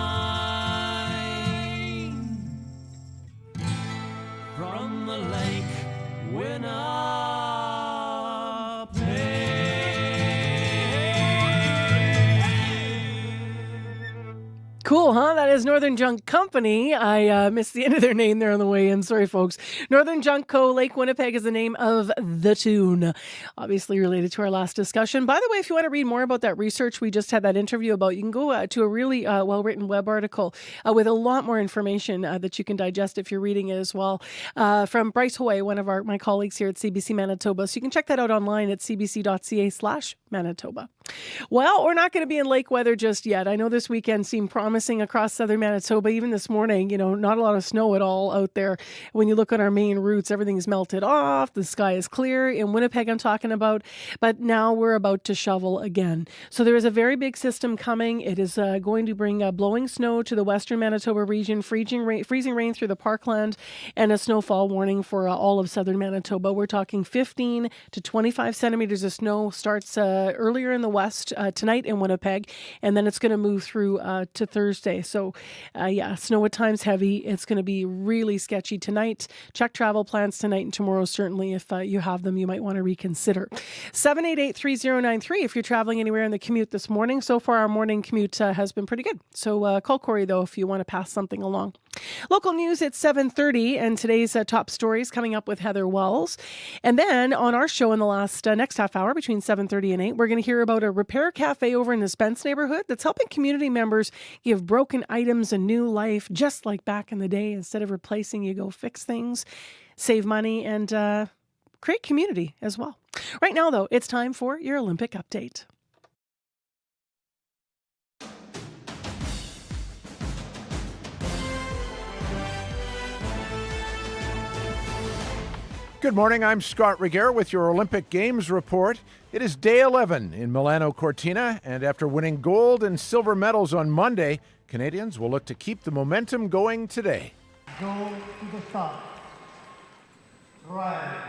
Cool, huh? That is Northern Junk Company. I missed the end of their name there on the way in. Sorry, folks. Northern Junk Co. Lake Winnipeg is the name of the tune. Obviously related to our last discussion. By the way, if you want to read more about that research we just had that interview about, you can go to a really well-written web article with a lot more information that you can digest if you're reading it as well. From Bryce Hoy, one of my colleagues here at CBC Manitoba. So you can check that out online at cbc.ca/Manitoba. Well, we're not going to be in lake weather just yet. I know this weekend seemed promising across southern Manitoba. Even this morning, not a lot of snow at all out there. When you look at our main routes, everything's melted off. The sky is clear. In Winnipeg, I'm talking about. But now we're about to shovel again. So there is a very big system coming. It is going to bring blowing snow to the western Manitoba region, freezing rain through the parkland, and a snowfall warning for all of southern Manitoba. We're talking 15 to 25 centimeters of snow starts earlier in the west tonight in Winnipeg, and then it's going to move through to Thursday. So, snow at times heavy. It's going to be really sketchy tonight. Check travel plans tonight and tomorrow. Certainly, if you have them, you might want to reconsider. 788-3093 if you're traveling anywhere in the commute this morning. So far, our morning commute has been pretty good. So call Corey, though, if you want to pass something along. Local news at 7:30, and today's top stories coming up with Heather Wells. And then on our show in the next half hour between 7:30 and 8, we're going to hear about a repair cafe over in the Spence neighborhood that's helping community members give broken items a new life, just like back in the day. Instead of replacing, you go fix things, save money, and create community as well. Right now, though, it's time for your Olympic update. Good morning, I'm Scott Reguer with your Olympic Games report. It is day 11 in Milano Cortina, and after winning gold and silver medals on Monday, Canadians will look to keep the momentum going today. Go to the top. Right.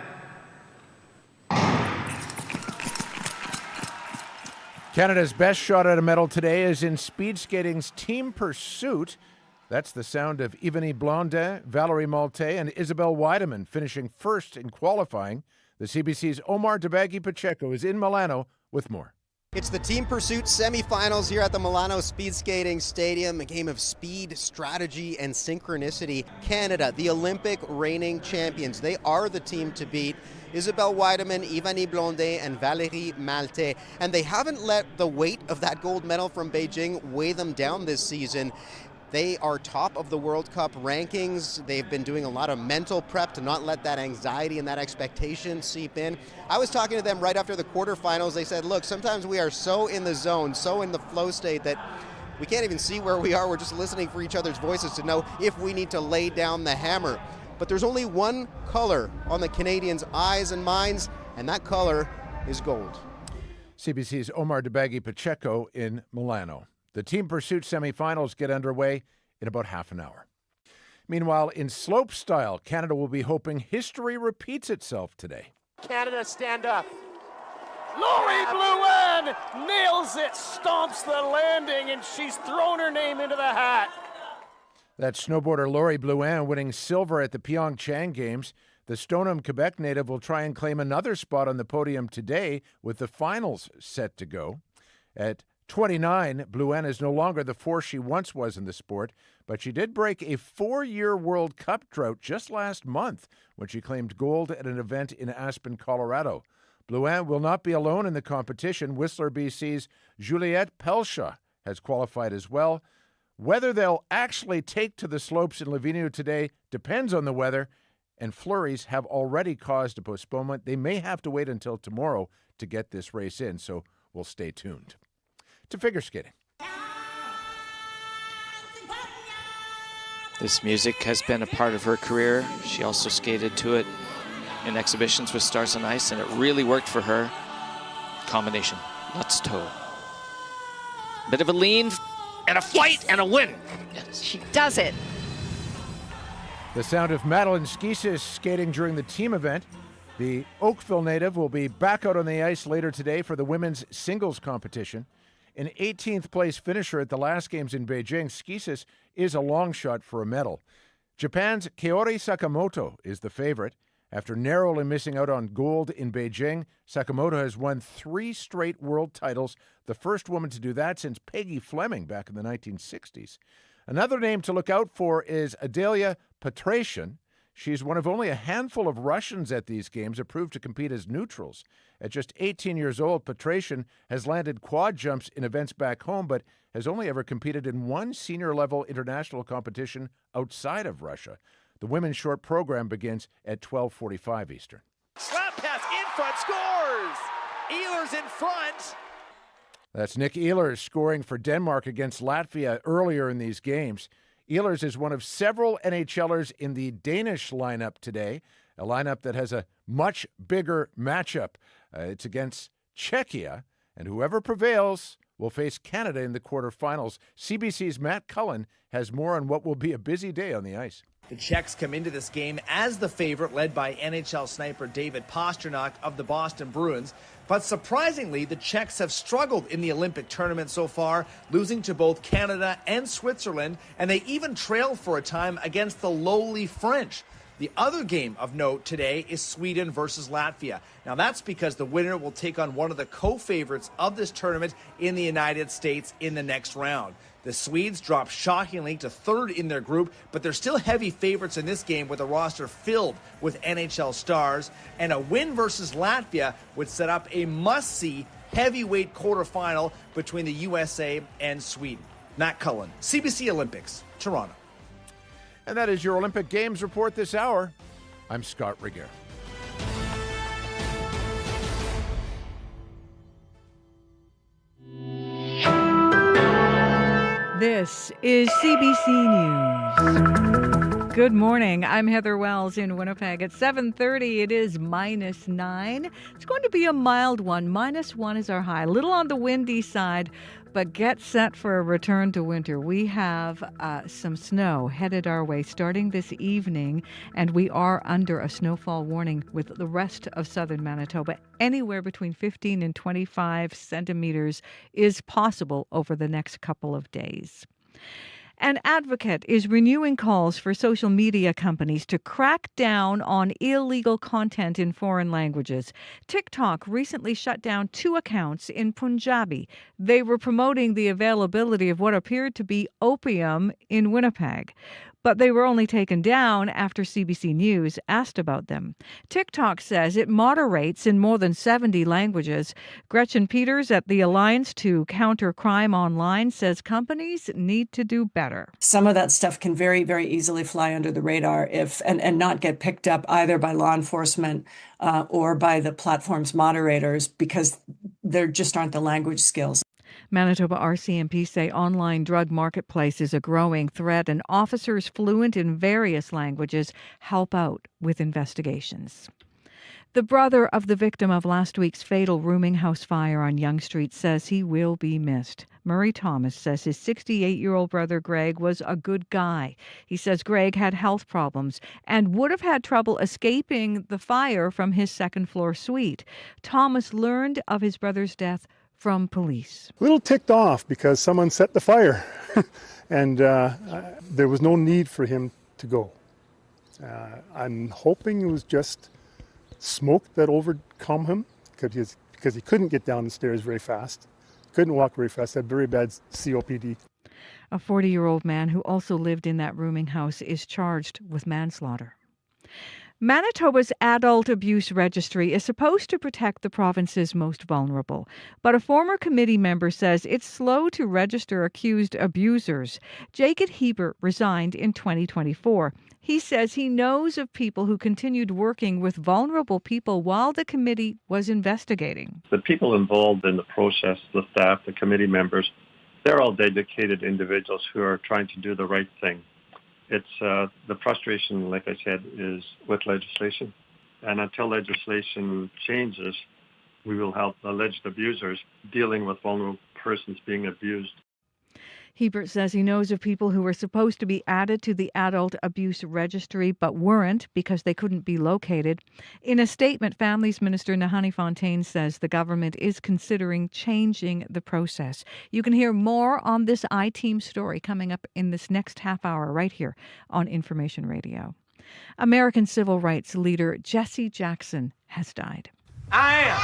Canada's best shot at a medal today is in speed skating's team pursuit. That's the sound of Yvonne Blondin, Valerie Malte, and Isabelle Weideman finishing first in qualifying. The CBC's Omar Dabagi-Pacheco is in Milano with more. It's the team pursuit semifinals here at the Milano Speed Skating Stadium, a game of speed, strategy, and synchronicity. Canada, the Olympic reigning champions, they are the team to beat. Isabelle Weideman, Yvonne Blondin, and Valérie Malte. And they haven't let the weight of that gold medal from Beijing weigh them down this season. They are top of the World Cup rankings. They've been doing a lot of mental prep to not let that anxiety and that expectation seep in. I was talking to them right after the quarterfinals. They said, look, sometimes we are so in the zone, so in the flow state that we can't even see where we are. We're just listening for each other's voices to know if we need to lay down the hammer. But there's only one color on the Canadians' eyes and minds, and that color is gold. CBC's Omar Dabagi-Pacheco in Milano. The team pursuit semifinals get underway in about half an hour. Meanwhile, in slopestyle, Canada will be hoping history repeats itself today. Canada, stand up. Laurie Blouin nails it, stomps the landing, and she's thrown her name into the hat. That's snowboarder Laurie Blouin winning silver at the Pyeongchang Games. The Stoneham, Quebec native will try and claim another spot on the podium today with the finals set to go. At 29, Blouin is no longer the force she once was in the sport, but she did break a 4-year World Cup drought just last month when she claimed gold at an event in Aspen, Colorado. Blouin will not be alone in the competition. Whistler, BC's Juliette Pelshaw has qualified as well. Whether they'll actually take to the slopes in Lavigno today depends on the weather, and flurries have already caused a postponement. They may have to wait until tomorrow to get this race in, so we'll stay tuned. To figure skating. This music has been a part of her career. She also skated to it in exhibitions with Stars on Ice, and it really worked for her. Combination, Lutz toe. Bit of a lean and a flight and a win. Yes. She does it. The sound of Madeline Skisis skating during the team event. The Oakville native will be back out on the ice later today for the women's singles competition. An 18th place finisher at the last games in Beijing, Skisis is a long shot for a medal. Japan's Kaori Sakamoto is the favorite, After narrowly missing out on gold in Beijing, Sakamoto has won 3 straight world titles, the first woman to do that since Peggy Fleming back in the 1960s. Another name to look out for is Adalia Petrosian. She's one of only a handful of Russians at these games approved to compete as neutrals. At just 18 years old, Petrosian has landed quad jumps in events back home, but has only ever competed in one senior-level international competition outside of Russia. The women's short program begins at 12:45 Eastern. Slap pass in front, scores! Ehlers in front. That's Nick Ehlers scoring for Denmark against Latvia earlier in these games. Ehlers is one of several NHLers in the Danish lineup today, a lineup that has a much bigger matchup. It's against Czechia, and whoever prevails will face Canada in the quarterfinals. CBC's Matt Cullen has more on what will be a busy day on the ice. The Czechs come into this game as the favorite, led by NHL sniper David Pastrnak of the Boston Bruins. But surprisingly, the Czechs have struggled in the Olympic tournament so far, losing to both Canada and Switzerland, and they even trailed for a time against the lowly French. The other game of note today is Sweden versus Latvia. Now that's because the winner will take on one of the co-favorites of this tournament in the United States in the next round. The Swedes dropped shockingly to third in their group, but they're still heavy favorites in this game with a roster filled with NHL stars. And a win versus Latvia would set up a must-see heavyweight quarterfinal between the USA and Sweden. Matt Cullen, CBC Olympics, Toronto. And that is your Olympic Games report this hour. I'm Scott Regier. This is CBC News. Good morning. I'm Heather Wells in Winnipeg. At 7:30, it is -9. It's going to be a mild one. -1 is our high. A little on the windy side, but get set for a return to winter. We have some snow headed our way starting this evening, and we are under a snowfall warning with the rest of southern Manitoba. Anywhere between 15 and 25 centimeters is possible over the next couple of days. An advocate is renewing calls for social media companies to crack down on illegal content in foreign languages. TikTok recently shut down 2 accounts in Punjabi. They were promoting the availability of what appeared to be opium in Winnipeg. But they were only taken down after CBC News asked about them. TikTok says it moderates in more than 70 languages. Gretchen Peters at the Alliance to Counter Crime Online says companies need to do better. Some of that stuff can very, very easily fly under the radar and not get picked up either by law enforcement or by the platform's moderators because there just aren't the language skills. Manitoba RCMP say online drug marketplace is a growing threat, and officers fluent in various languages help out with investigations. The brother of the victim of last week's fatal rooming house fire on Yonge Street says he will be missed. Murray Thomas says his 68-year-old brother Greg was a good guy. He says Greg had health problems and would have had trouble escaping the fire from his second-floor suite. Thomas learned of his brother's death from police. A little ticked off because someone set the fire and there was no need for him to go. I'm hoping it was just smoke that overcome him because he couldn't get down the stairs very fast, couldn't walk very fast, had very bad COPD. A 40-year-old man who also lived in that rooming house is charged with manslaughter. Manitoba's Adult Abuse Registry is supposed to protect the province's most vulnerable, but a former committee member says it's slow to register accused abusers. Jacob Hebert resigned in 2024. He says he knows of people who continued working with vulnerable people while the committee was investigating. The people involved in the process, the staff, the committee members, they're all dedicated individuals who are trying to do the right thing. It's the frustration, like I said, is with legislation. And until legislation changes, we will help alleged abusers dealing with vulnerable persons being abused. Hebert says he knows of people who were supposed to be added to the Adult Abuse Registry but weren't because they couldn't be located. In a statement, Families Minister Nahani Fontaine says the government is considering changing the process. You can hear more on this I-Team story coming up in this next half hour right here on Information Radio. American civil rights leader Jesse Jackson has died. I am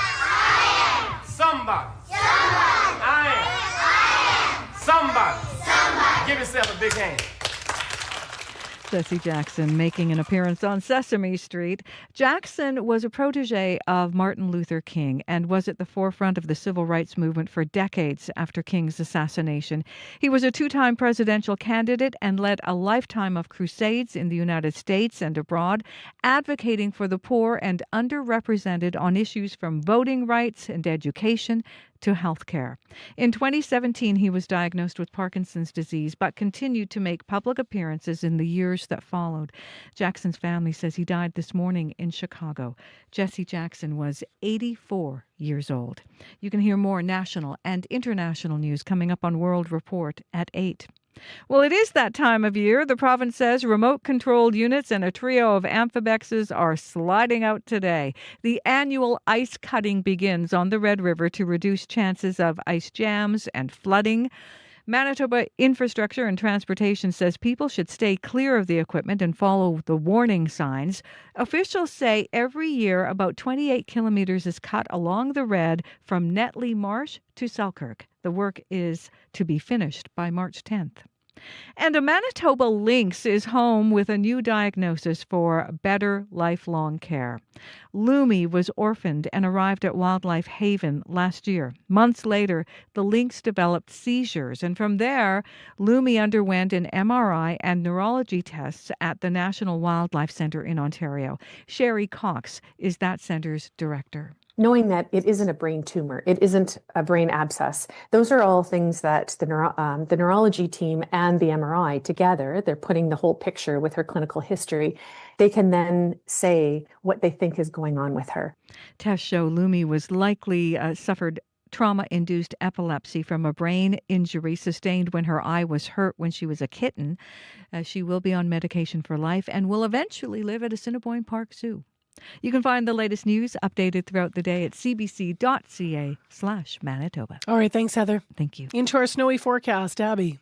somebody. I am somebody. Give yourself a big hand. Jesse Jackson making an appearance on Sesame Street. Jackson was a protege of Martin Luther King and was at the forefront of the civil rights movement for decades after King's assassination. He was a two-time presidential candidate and led a lifetime of crusades in the United States and abroad, advocating for the poor and underrepresented on issues from voting rights and education to health care. In 2017, he was diagnosed with Parkinson's disease, but continued to make public appearances in the years that followed. Jackson's family says he died this morning in Chicago. Jesse Jackson was 84 years old. You can hear more national and international news coming up on World Report at 8. Well, it is that time of year. The province says remote-controlled units and a trio of amphibexes are sliding out today. The annual ice cutting begins on the Red River to reduce chances of ice jams and flooding. Manitoba Infrastructure and Transportation says people should stay clear of the equipment and follow the warning signs. Officials say every year about 28 kilometers is cut along the Red from Netley Marsh to Selkirk. The work is to be finished by March 10th. And a Manitoba Lynx is home with a new diagnosis for better lifelong care. Lumi was orphaned and arrived at Wildlife Haven last year. Months later, the lynx developed seizures, and from there, Lumi underwent an MRI and neurology tests at the National Wildlife Centre in Ontario. Sherry Cox is that centre's director. Knowing that it isn't a brain tumor, it isn't a brain abscess. Those are all things that the neurology team and the MRI together, they're putting the whole picture with her clinical history. They can then say what they think is going on with her. Tests show Lumi was likely suffered trauma-induced epilepsy from a brain injury sustained when her eye was hurt when she was a kitten. She will be on medication for life and will eventually live at Assiniboine Park Zoo. You can find the latest news updated throughout the day at cbc.ca/Manitoba. All right, thanks, Heather. Thank you. Into our snowy forecast, Abby.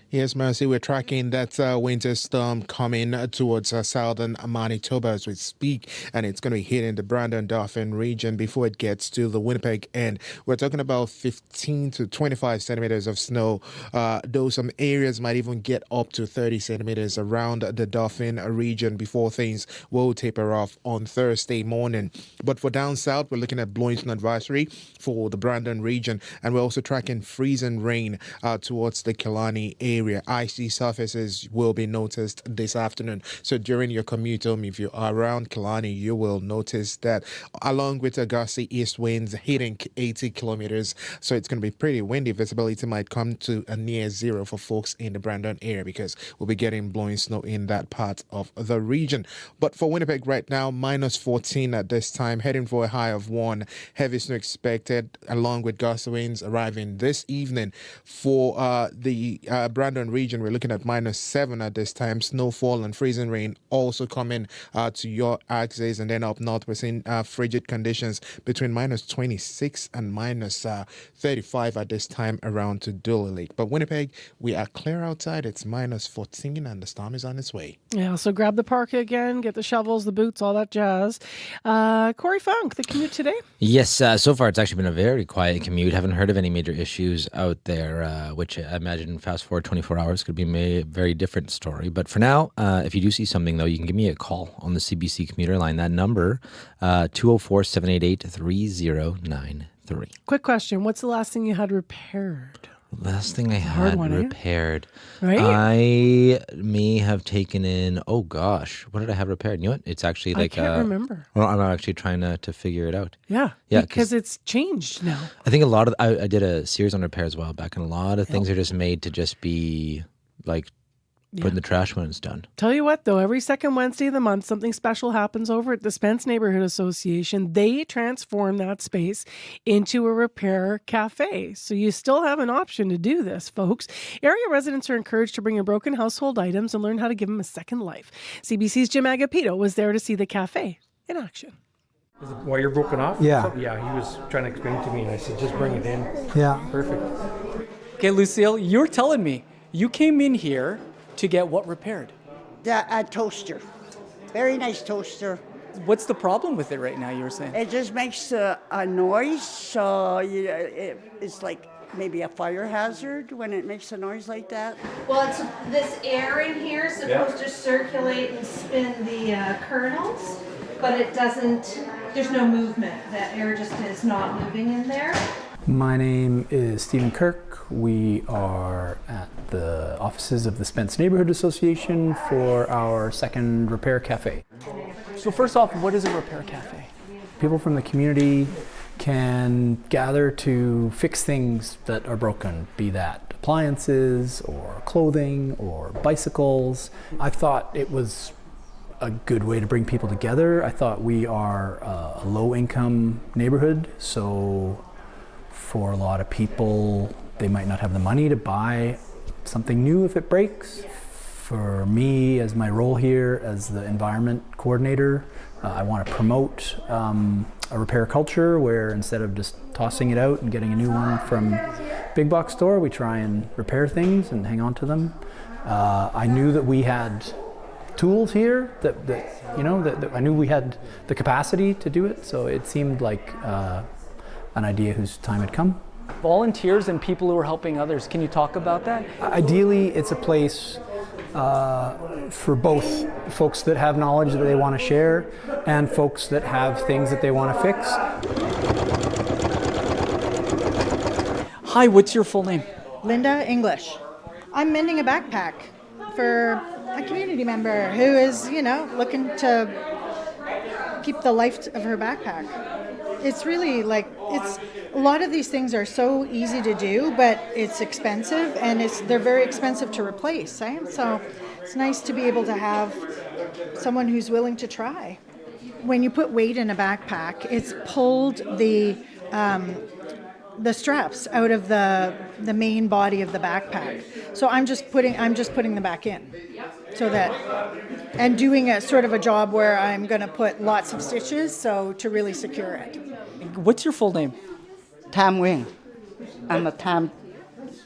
Yes, Mercy, we're tracking that winter storm coming towards southern Manitoba as we speak, and it's going to be hitting the Brandon-Dauphin region before it gets to the Winnipeg end. We're talking about 15 to 25 centimeters of snow, though some areas might even get up to 30 centimeters around the Dauphin region before things will taper off on Thursday morning. But for down south, we're looking at blowing snow advisory for the Brandon region, and we're also tracking freezing rain towards the Killarney area. Icy surfaces will be noticed this afternoon. So during your commute home, if you are around Killarney, you will notice that along with the gusty east winds hitting 80 kilometers. So it's going to be pretty windy. Visibility might come to a near zero for folks in the Brandon area because we'll be getting blowing snow in that part of the region. But for Winnipeg right now, minus 14 at this time, heading for a high of 1. Heavy snow expected along with gusty winds arriving this evening. For the Brandon region, we're looking at minus 7 at this time. Snowfall and freezing rain also coming to your axis, and then up north we're seeing frigid conditions between minus 26 and minus 35 at this time around to Dooley Lake. But Winnipeg, we are clear outside. It's minus 14 and the storm is on its way. Yeah, so grab the parka again, get the shovels, the boots, all that jazz. Corey Funk, the commute today? Yes, so far it's actually been a very quiet commute. Haven't heard of any major issues out there, which I imagine fast forward 24 hours could be a very different story. But for now, if you do see something, though, you can give me a call on the CBC commuter line. That number, 204-788-3093. Quick question. What's the last thing you had repaired? Last thing I had repaired. Right? I may have taken in, oh gosh, what did I have repaired? You know what? It's actually like... I can't remember. Well, I'm actually trying to figure it out. Yeah, because it's changed now. I think a lot of... I did a series on repairs a while back, and a lot of things are just made to just be like put in the trash when it's done. Tell you what, though, every second Wednesday of the month, something special happens over at the Spence Neighborhood Association. They transform that space into a repair cafe. So you still have an option to do this, folks. Area residents are encouraged to bring in broken household items and learn how to give them a second life. CBC's Jim Agapito was there to see the cafe in action. Is it wire broken off? Yeah. Yeah, he was trying to explain to me, and I said, just bring it in. Yeah. Perfect. Okay, Lucille, you're telling me you came in here to get what repaired? A toaster. Very nice toaster. What's the problem with it right now, you were saying? It just makes a noise, so it's like maybe a fire hazard when it makes a noise like that. Well, it's this air in here is supposed to circulate and spin the kernels, but it doesn't, there's no movement. That air just is not moving in there. My name is Stephen Kirk. We are at the offices of the Spence Neighborhood Association for our second repair cafe. So first off, what is a repair cafe? People from the community can gather to fix things that are broken, be that appliances or clothing or bicycles. I thought it was a good way to bring people together. I thought we are a low-income neighborhood, so for a lot of people, they might not have the money to buy something new if it breaks. For me, as my role here as the environment coordinator, I want to promote a repair culture where instead of just tossing it out and getting a new one from big box store, we try and repair things and hang on to them. I knew that we had tools here that I knew we had the capacity to do it, so it seemed like an idea whose time had come. Volunteers and people who are helping others, can you talk about that? Ideally, it's a place for both folks that have knowledge that they want to share and folks that have things that they want to fix. Hi, what's your full name? Linda English. I'm mending a backpack for a community member who is, looking to keep the life of her backpack. It's really a lot of these things are so easy to do, but it's expensive and they're very expensive to replace. So it's nice to be able to have someone who's willing to try. When you put weight in a backpack, it's pulled the straps out of the main body of the backpack. So I'm just putting them back in, so that, and doing a sort of a job where I'm going to put lots of stitches, so to really secure it. What's your full name? Tam Wing. I'm a Tam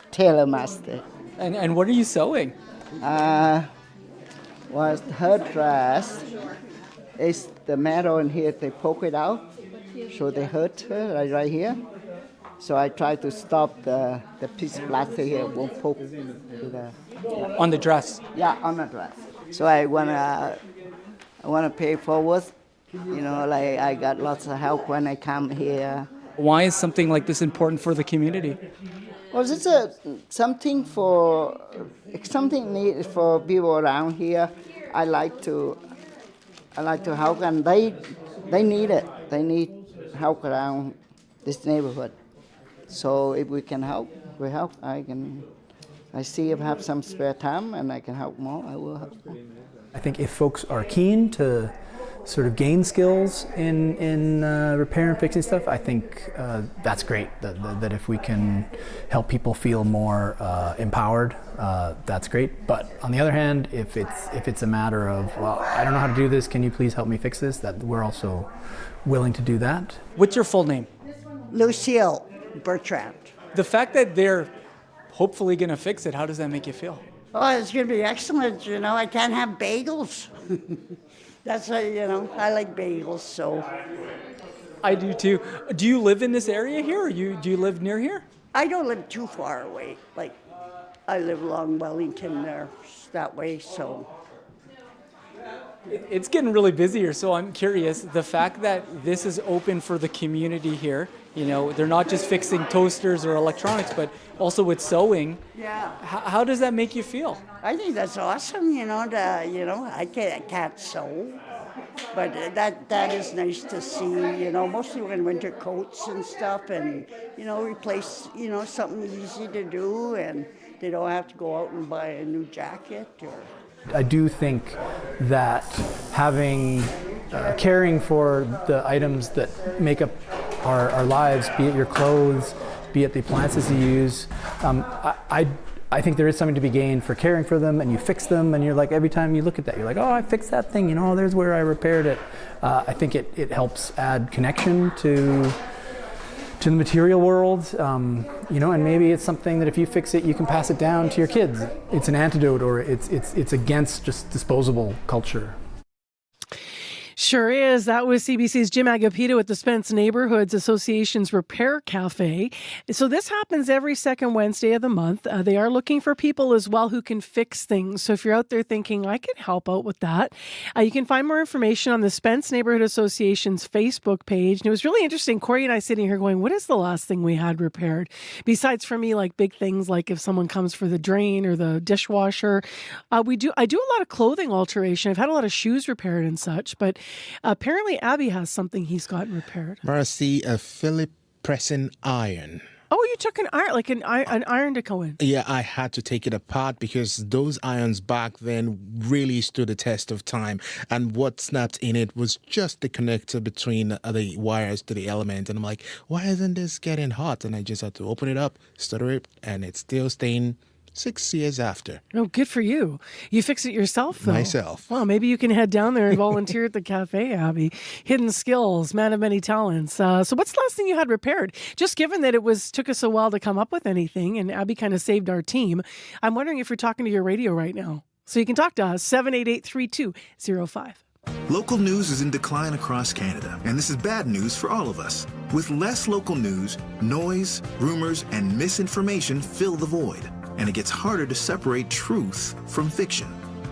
tailor master. And what are you sewing? Was her dress. It's the metal in here, they poke it out, so they hurt her right here. So I try to stop the piece of plastic here won't poke to the... On the dress? Yeah, on the dress. So I wanna pay forward. I got lots of help when I come here. Why is something like this important for the community? Well, it's something needed for people around here. I like to help, and they need it. They need help around this neighborhood. So if we can help, we help. I see if I have some spare time and I can help more, I will help. I think if folks are keen to sort of gain skills in repair and fixing stuff, I think that's great. That if we can help people feel more empowered, that's great. But on the other hand, if it's a matter of, well, I don't know how to do this, can you please help me fix this? That we're also willing to do that. What's your full name? Lucille Bertrand. The fact that they're hopefully going to fix it, how does that make you feel? Oh, it's going to be excellent. I can't have bagels. That's I like bagels, so. I do too. Do you live in this area here, or do you live near here? I don't live too far away. I live along Wellington there, that way, so. It's getting really busy here, so I'm curious, the fact that this is open for the community here, they're not just fixing toasters or electronics, but also with sewing. Yeah. How does that make you feel? I think that's awesome, I can't sew, but that is nice to see, mostly when winter coats and stuff, and, replace, something easy to do, and they don't have to go out and buy a new jacket or... I do think that caring for the items that make up our lives, be it your clothes, be it the appliances you use, I think there is something to be gained for caring for them, and you fix them, and you're like, every time you look at that, you're like, oh, I fixed that thing, there's where I repaired it. I think it helps add connection to the material world, and maybe it's something that if you fix it, you can pass it down to your kids. It's an antidote, or it's against just disposable culture. Sure is. That was CBC's Jim Agapito at the Spence Neighborhoods Association's Repair Cafe. So this happens every second Wednesday of the month. They are looking for people as well who can fix things. So if you're out there thinking, I could help out with that, you can find more information on the Spence Neighborhood Association's Facebook page. And it was really interesting. Corey and I sitting here going, what is the last thing we had repaired? Besides for me, like big things like if someone comes for the drain or the dishwasher. I do a lot of clothing alteration. I've had a lot of shoes repaired and such, but apparently Abby has something he's gotten repaired. Marcy, a Philip pressing iron. Oh, you took an iron to go in. Yeah, I had to take it apart because those irons back then really stood the test of time. And what snapped in it was just the connector between the wires to the element. And I'm like, why isn't this getting hot? And I just had to open it up, stutter it, and it's still staying 6 years after. Oh, good for you. You fix it yourself, though. Myself. Well, maybe you can head down there and volunteer at the cafe, Abby. Hidden skills, man of many talents. So what's the last thing you had repaired? Just given that it took us a while to come up with anything, and Abby kind of saved our team, I'm wondering if you're talking to your radio right now. So you can talk to us, 788-3205. Local news is in decline across Canada, and this is bad news for all of us. With less local news, noise, rumors, and misinformation fill the void, and it gets harder to separate truth from fiction.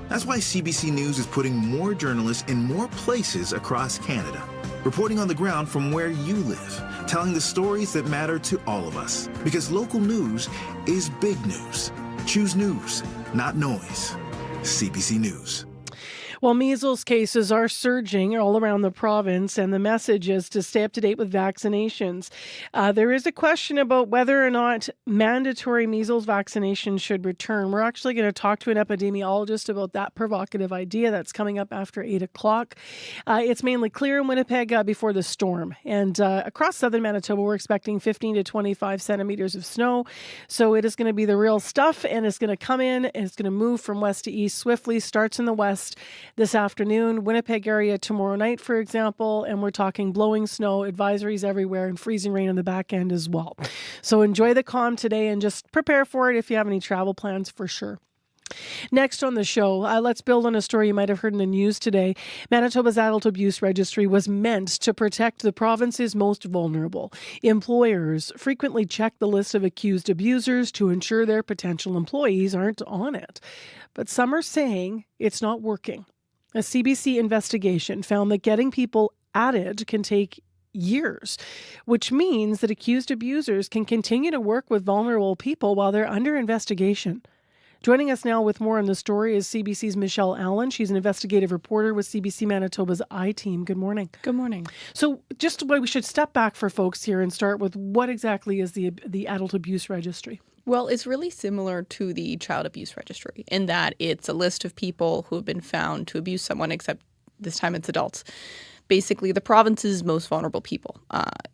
That's why CBC News is putting more journalists in more places across Canada, reporting on the ground from where you live, telling the stories that matter to all of us. Because local news is big news. Choose news, not noise. CBC News. Well, measles cases are surging all around the province, and the message is to stay up to date with vaccinations. There is a question about whether or not mandatory measles vaccination should return. We're actually going to talk to an epidemiologist about that provocative idea. That's coming up after 8 o'clock. It's mainly clear in Winnipeg before the storm. And across southern Manitoba, we're expecting 15 to 25 centimeters of snow. So it is going to be the real stuff, and it's going to come in, and it's going to move from west to east swiftly. Starts in the west this afternoon, Winnipeg area tomorrow night, for example, and we're talking blowing snow, advisories everywhere, and freezing rain on the back end as well. So enjoy the calm today and just prepare for it if you have any travel plans for sure. Next on the show, let's build on a story you might have heard in the news today. Manitoba's Adult Abuse Registry was meant to protect the province's most vulnerable. Employers frequently check the list of accused abusers to ensure their potential employees aren't on it. But some are saying it's not working. A CBC investigation found that getting people added can take years, which means that accused abusers can continue to work with vulnerable people while they're under investigation. Joining us now with more on the story is CBC's Michelle Allen. She's an investigative reporter with CBC Manitoba's I-Team. Good morning. Good morning. So just we should step back for folks here and start with what exactly is the Adult Abuse Registry? Well, it's really similar to the Child Abuse Registry in that it's a list of people who have been found to abuse someone, except this time it's adults. Basically, the province's most vulnerable people.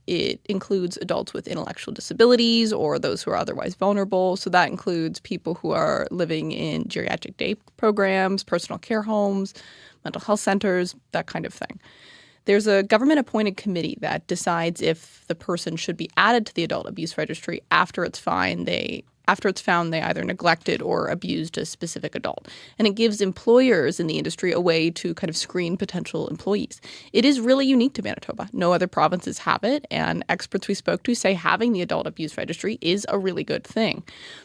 It includes adults with intellectual disabilities or those who are otherwise vulnerable. So that includes people who are living in geriatric day programs, personal care homes, mental health centers, that kind of thing. There's a government-appointed committee that decides if the person should be added to the Adult Abuse Registry after it's found they either neglected or abused a specific adult. And it gives employers in the industry a way to kind of screen potential employees. It is really unique to Manitoba. No other provinces have it, and experts we spoke to say having the Adult Abuse Registry is a really good thing.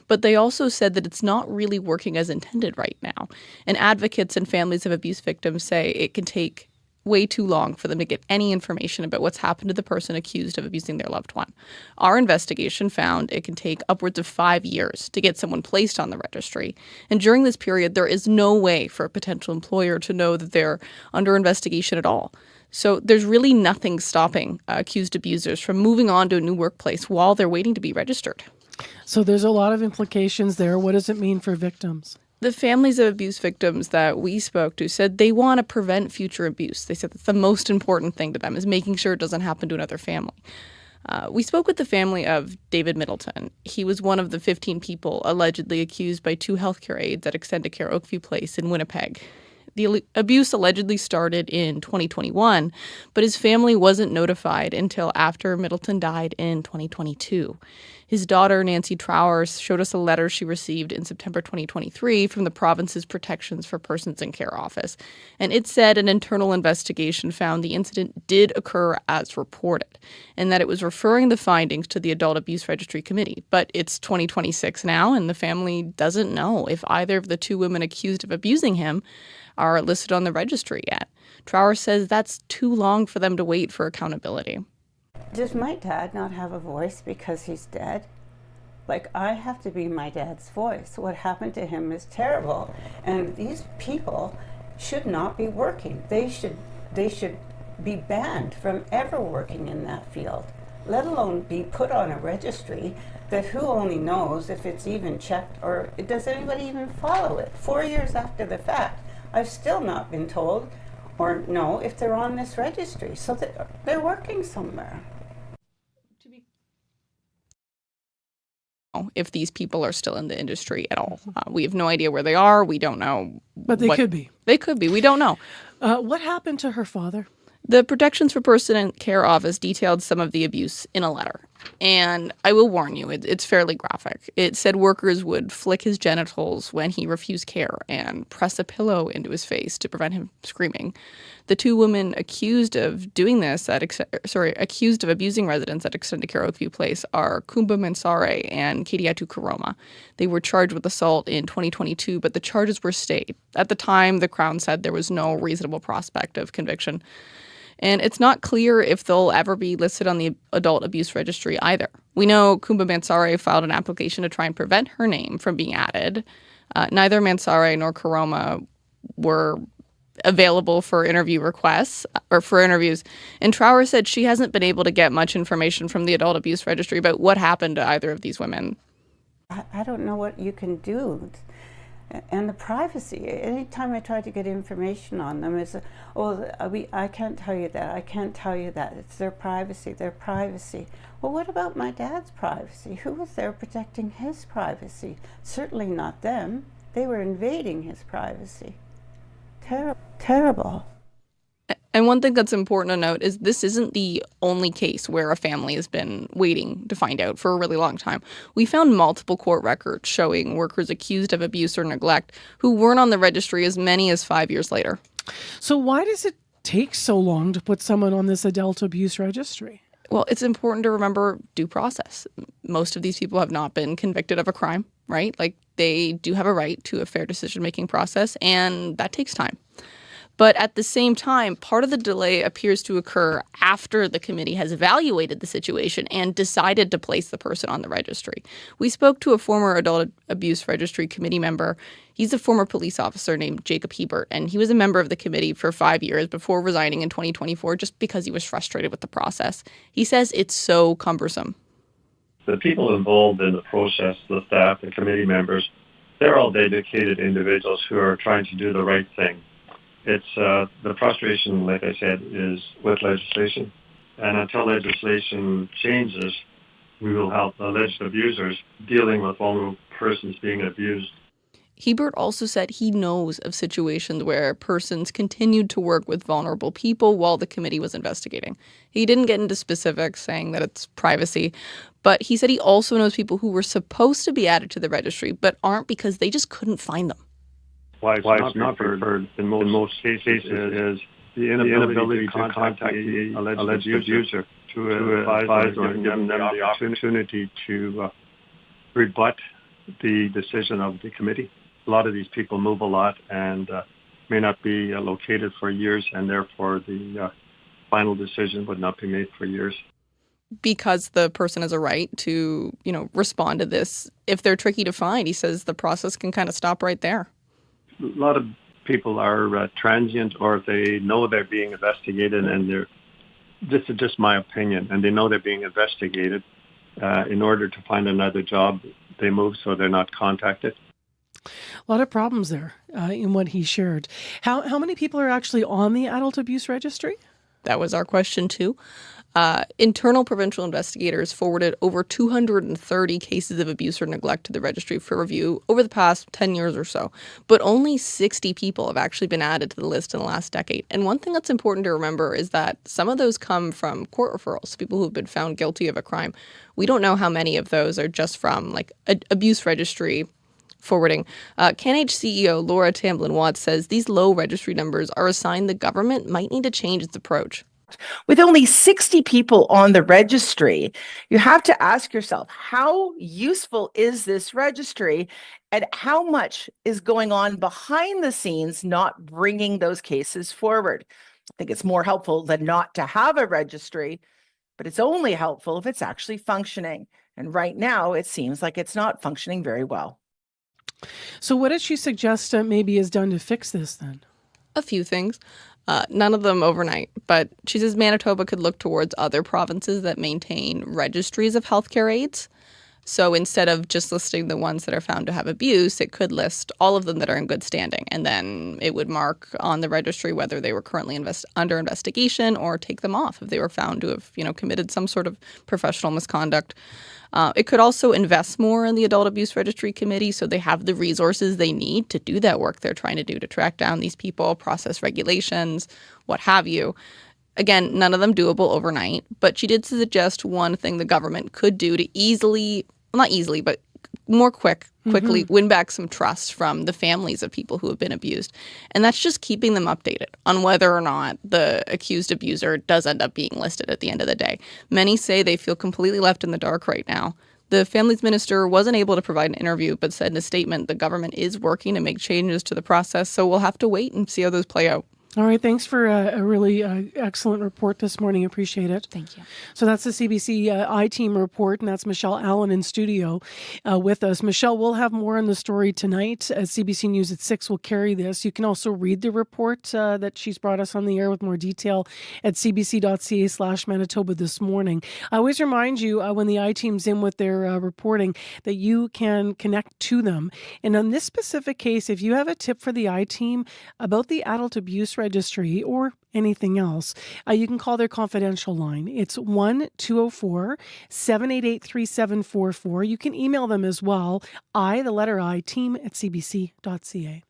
But they also said that it's not really working as intended right now. And advocates and families of abuse victims say it can take way too long for them to get any information about what's happened to the person accused of abusing their loved one. Our investigation found it can take upwards of 5 years to get someone placed on the registry. And during this period, there is no way for a potential employer to know that they're under investigation at all. So there's really nothing stopping accused abusers from moving on to a new workplace while they're waiting to be registered. So there's a lot of implications there. What does it mean for victims? The families of abuse victims that we spoke to said they want to prevent future abuse. They said that's the most important thing to them is making sure it doesn't happen to another family. We spoke with the family of David Middleton. He was one of the 15 people allegedly accused by 2 healthcare aides at Extendicare Oakview Place in Winnipeg. The abuse allegedly started in 2021, but his family wasn't notified until after Middleton died in 2022. His daughter, Nancy Trower, showed us a letter she received in September 2023 from the province's Protections for Persons in Care office. And it said an internal investigation found the incident did occur as reported, and that it was referring the findings to the Adult Abuse Registry Committee. But it's 2026 now, and the family doesn't know if either of the two women accused of abusing him are listed on the registry yet. Trower says that's too long for them to wait for accountability. Does my dad not have a voice because he's dead? Like, I have to be my dad's voice. What happened to him is terrible. And these people should not be working. They should be banned from ever working in that field, let alone be put on a registry that who only knows if it's even checked or does anybody even follow it. 4 years after the fact, I've still not been told or know if they're on this registry. So they're working somewhere. If these people are still in the industry at all. We have no idea where they are. We don't know. But they could be. They could be. We don't know. What happened to her father? The Protections for Person in Care office detailed some of the abuse in a letter. And I will warn you, it's fairly graphic. It said workers would flick his genitals when he refused care and press a pillow into his face to prevent him screaming. The two women accused of doing this, accused of abusing residents at Extended Care Oakview Place are Kumba Mensare and Kadiatu Karoma. They were charged with assault in 2022, but the charges were stayed. At the time, the Crown said there was no reasonable prospect of conviction. And it's not clear if they'll ever be listed on the Adult Abuse Registry either. We know Kumba Mansare filed an application to try and prevent her name from being added. Neither Mansare nor Karoma were available for interview requests or for interviews. And Trower said she hasn't been able to get much information from the Adult Abuse Registry about what happened to either of these women. I don't know what you can do. And the privacy. Anytime I try to get information on them, I can't tell you that. I can't tell you that. It's their privacy. Their privacy. Well, what about my dad's privacy? Who was there protecting his privacy? Certainly not them. They were invading his privacy. Terrible. And one thing that's important to note is this isn't the only case where a family has been waiting to find out for a really long time. We found multiple court records showing workers accused of abuse or neglect who weren't on the registry as many as 5 years later. So why does it take so long to put someone on this adult abuse registry? Well, it's important to remember due process. Most of these people have not been convicted of a crime, right? Like, they do have a right to a fair decision-making process, and that takes time. But at the same time, part of the delay appears to occur after the committee has evaluated the situation and decided to place the person on the registry. We spoke to a former Adult Abuse Registry committee member. He's a former police officer named Jacob Hebert, and he was a member of the committee for 5 years before resigning in 2024 just because he was frustrated with the process. He says it's so cumbersome. The people involved in the process, the staff, the committee members, they're all dedicated individuals who are trying to do the right thing. It's the frustration, like I said, is with legislation. And until legislation changes, we will help alleged abusers dealing with vulnerable persons being abused. Hebert also said he knows of situations where persons continued to work with vulnerable people while the committee was investigating. He didn't get into specifics, saying that it's privacy, but he said he also knows people who were supposed to be added to the registry but aren't because they just couldn't find them. Why it's not preferred in most cases is the inability to contact the alleged abuser to advise or give them the opportunity to rebut the decision of the committee. A lot of these people move a lot and may not be located for years, and therefore the final decision would not be made for years. Because the person has a right to, respond to this. If they're tricky to find, he says the process can kind of stop right there. A lot of people are transient, or they know they're being investigated, and this is just my opinion, and they know they're being investigated. In order to find another job, they move so they're not contacted. A lot of problems there in what he shared. How many people are actually on the adult abuse registry? That was our question too. Internal provincial investigators forwarded over 230 cases of abuse or neglect to the registry for review over the past 10 years or so, but only 60 people have actually been added to the list in the last decade. And one thing that's important to remember is that some of those come from court referrals, people who've been found guilty of a crime. We don't know how many of those are just from like abuse registry forwarding. CanAge CEO Laura Tamblin-Watts says these low registry numbers are a sign the government might need to change its approach. With only 60 people on the registry, you have to ask yourself, how useful is this registry and how much is going on behind the scenes not bringing those cases forward? I think it's more helpful than not to have a registry, but it's only helpful if it's actually functioning. And right now, it seems like it's not functioning very well. So what did she suggest maybe is done to fix this then? A few things. None of them overnight, but she says Manitoba could look towards other provinces that maintain registries of healthcare aides. So instead of just listing the ones that are found to have abuse, it could list all of them that are in good standing. And then it would mark on the registry whether they were currently under investigation or take them off if they were found to have, committed some sort of professional misconduct. It could also invest more in the Adult Abuse Registry Committee so they have the resources they need to do that work they're trying to do to track down these people, process regulations, what have you. Again, none of them doable overnight, but she did suggest one thing the government could do to more quickly win back some trust from the families of people who have been abused. And that's just keeping them updated on whether or not the accused abuser does end up being listed at the end of the day. Many say they feel completely left in the dark right now. The Families Minister wasn't able to provide an interview, but said in a statement the government is working to make changes to the process, so we'll have to wait and see how those play out. All right. Thanks for a really excellent report this morning. Appreciate it. Thank you. So that's the CBC I-Team report, and that's Michelle Allen in studio with us. Michelle, we'll have more on the story tonight. CBC News at 6 will carry this. You can also read the report that she's brought us on the air with more detail at cbc.ca/Manitoba this morning. I always remind you when the I-Team's in with their reporting that you can connect to them. And on this specific case, if you have a tip for the I-Team about the adult abuse registry or anything else, you can call their confidential line. It's 1-204-788-3744. You can email them as well. team@cbc.ca.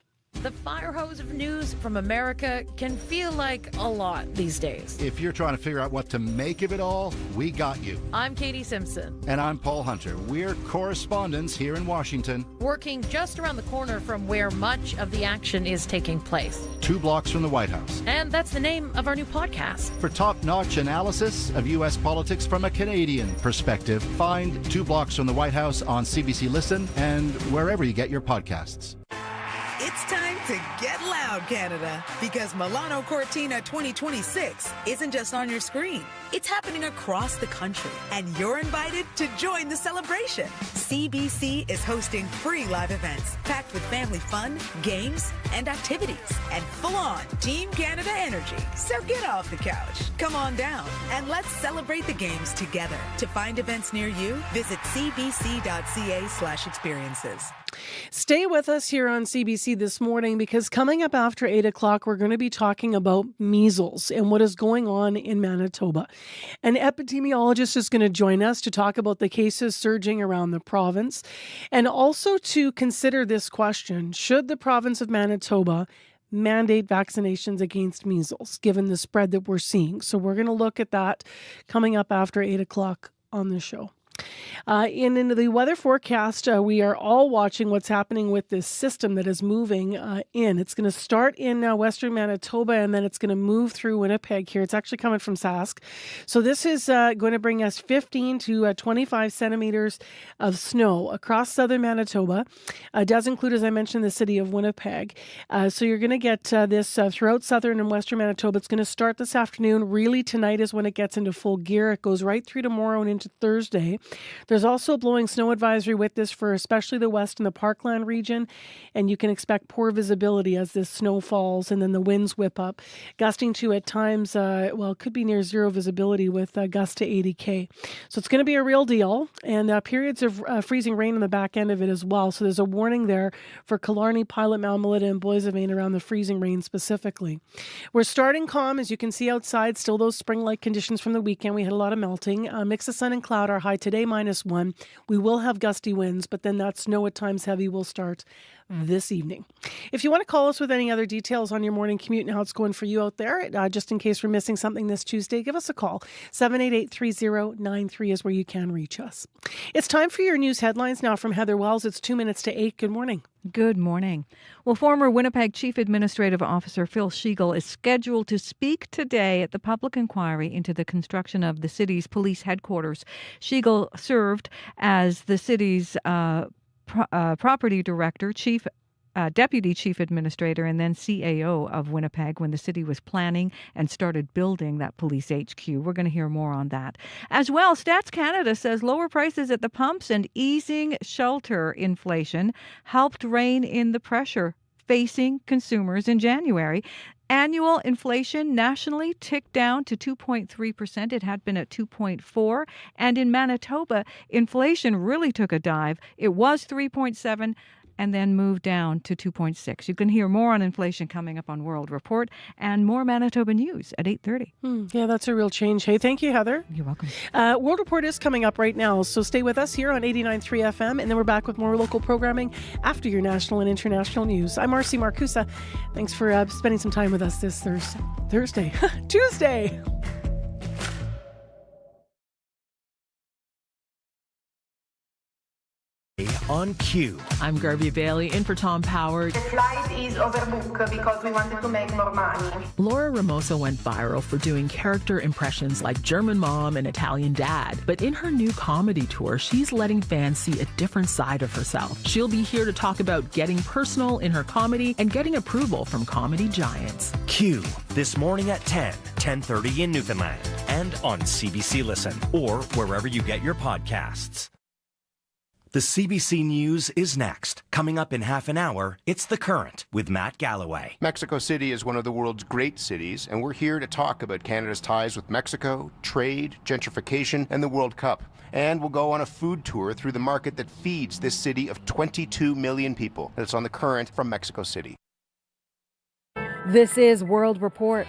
The fire hose of news from America can feel like a lot these days. If you're trying to figure out what to make of it all, we got you. I'm Katie Simpson. And I'm Paul Hunter. We're correspondents here in Washington, working just around the corner from where much of the action is taking place. 2 blocks from the White House. And that's the name of our new podcast. For top-notch analysis of U.S. politics from a Canadian perspective, find 2 blocks from the White House on CBC Listen and wherever you get your podcasts. It's time to get loud, Canada, because Milano Cortina 2026 isn't just on your screen. It's happening across the country, and you're invited to join the celebration. CBC is hosting free live events packed with family fun, games, and activities, and full-on Team Canada energy. So get off the couch, come on down, and let's celebrate the games together. To find events near you, visit cbc.ca/experiences. Stay with us here on CBC this morning, because coming up after 8 o'clock, we're going to be talking about measles and what is going on in Manitoba. An epidemiologist is going to join us to talk about the cases surging around the province, and also to consider this question: should the province of Manitoba mandate vaccinations against measles, given the spread that we're seeing? So we're going to look at that coming up after 8 o'clock on the show. In the weather forecast, we are all watching what's happening with this system that is moving in. It's going to start in western Manitoba, and then it's going to move through Winnipeg here. It's actually coming from Sask. So this is going to bring us 15 to 25 centimeters of snow across southern Manitoba. It does include, as I mentioned, the city of Winnipeg. So you're going to get this throughout southern and western Manitoba. It's going to start this afternoon. Really, tonight is when it gets into full gear. It goes right through tomorrow and into Thursday. There's also a blowing snow advisory with this for especially the west and the Parkland region, and you can expect poor visibility as this snow falls and then the winds whip up, gusting to at times, it could be near zero visibility with gusts to 80 km. So it's going to be a real deal, and periods of freezing rain on the back end of it as well. So there's a warning there for Killarney, Pilot, Mount Melita, and Boissevain around the freezing rain specifically. We're starting calm, as you can see outside, still those spring-like conditions from the weekend. We had a lot of melting. Mix of sun and cloud, our high today -1. We will have gusty winds, but then that snow at times heavy will start this evening. If you want to call us with any other details on your morning commute and how it's going for you out there, just in case we're missing something this Tuesday, give us a call. 788-3093 is where you can reach us. It's time for your news headlines now from Heather Wells. It's 2 minutes to 8. Good morning. Good morning. Well, former Winnipeg Chief Administrative Officer Phil Shiegel is scheduled to speak today at the public inquiry into the construction of the city's police headquarters. Shiegel served as the city's property director, deputy chief administrator, and then CAO of Winnipeg when the city was planning and started building that police HQ. We're going to hear more on that. As well, Stats Canada says lower prices at the pumps and easing shelter inflation helped rein in the pressure facing consumers in January. Annual inflation nationally ticked down to 2.3%. It had been at 2.4%. And in Manitoba, inflation really took a dive. It was 3.7% and then moved down to 2.6%. You can hear more on inflation coming up on World Report and more Manitoba news at 8:30. Yeah, that's a real change. Hey, thank you, Heather. You're welcome. World Report is coming up right now, so stay with us here on 89.3 FM, and then we're back with more local programming after your national and international news. I'm Marcy Marcusa. Thanks for spending some time with us this Tuesday. On cue. I'm Garvey Bailey, in for Tom Power. The flight is overbooked because we wanted to make more money. Laura Ramosa went viral for doing character impressions like German mom and Italian dad. But in her new comedy tour, she's letting fans see a different side of herself. She'll be here to talk about getting personal in her comedy and getting approval from comedy giants. Q, this morning at 10:30 in Newfoundland, and on CBC Listen, or wherever you get your podcasts. The CBC News is next. Coming up in half an hour, it's The Current with Matt Galloway. Mexico City is one of the world's great cities, and we're here to talk about Canada's ties with Mexico, trade, gentrification, and the World Cup. And we'll go on a food tour through the market that feeds this city of 22 million people. It's on The Current from Mexico City. This is World Report.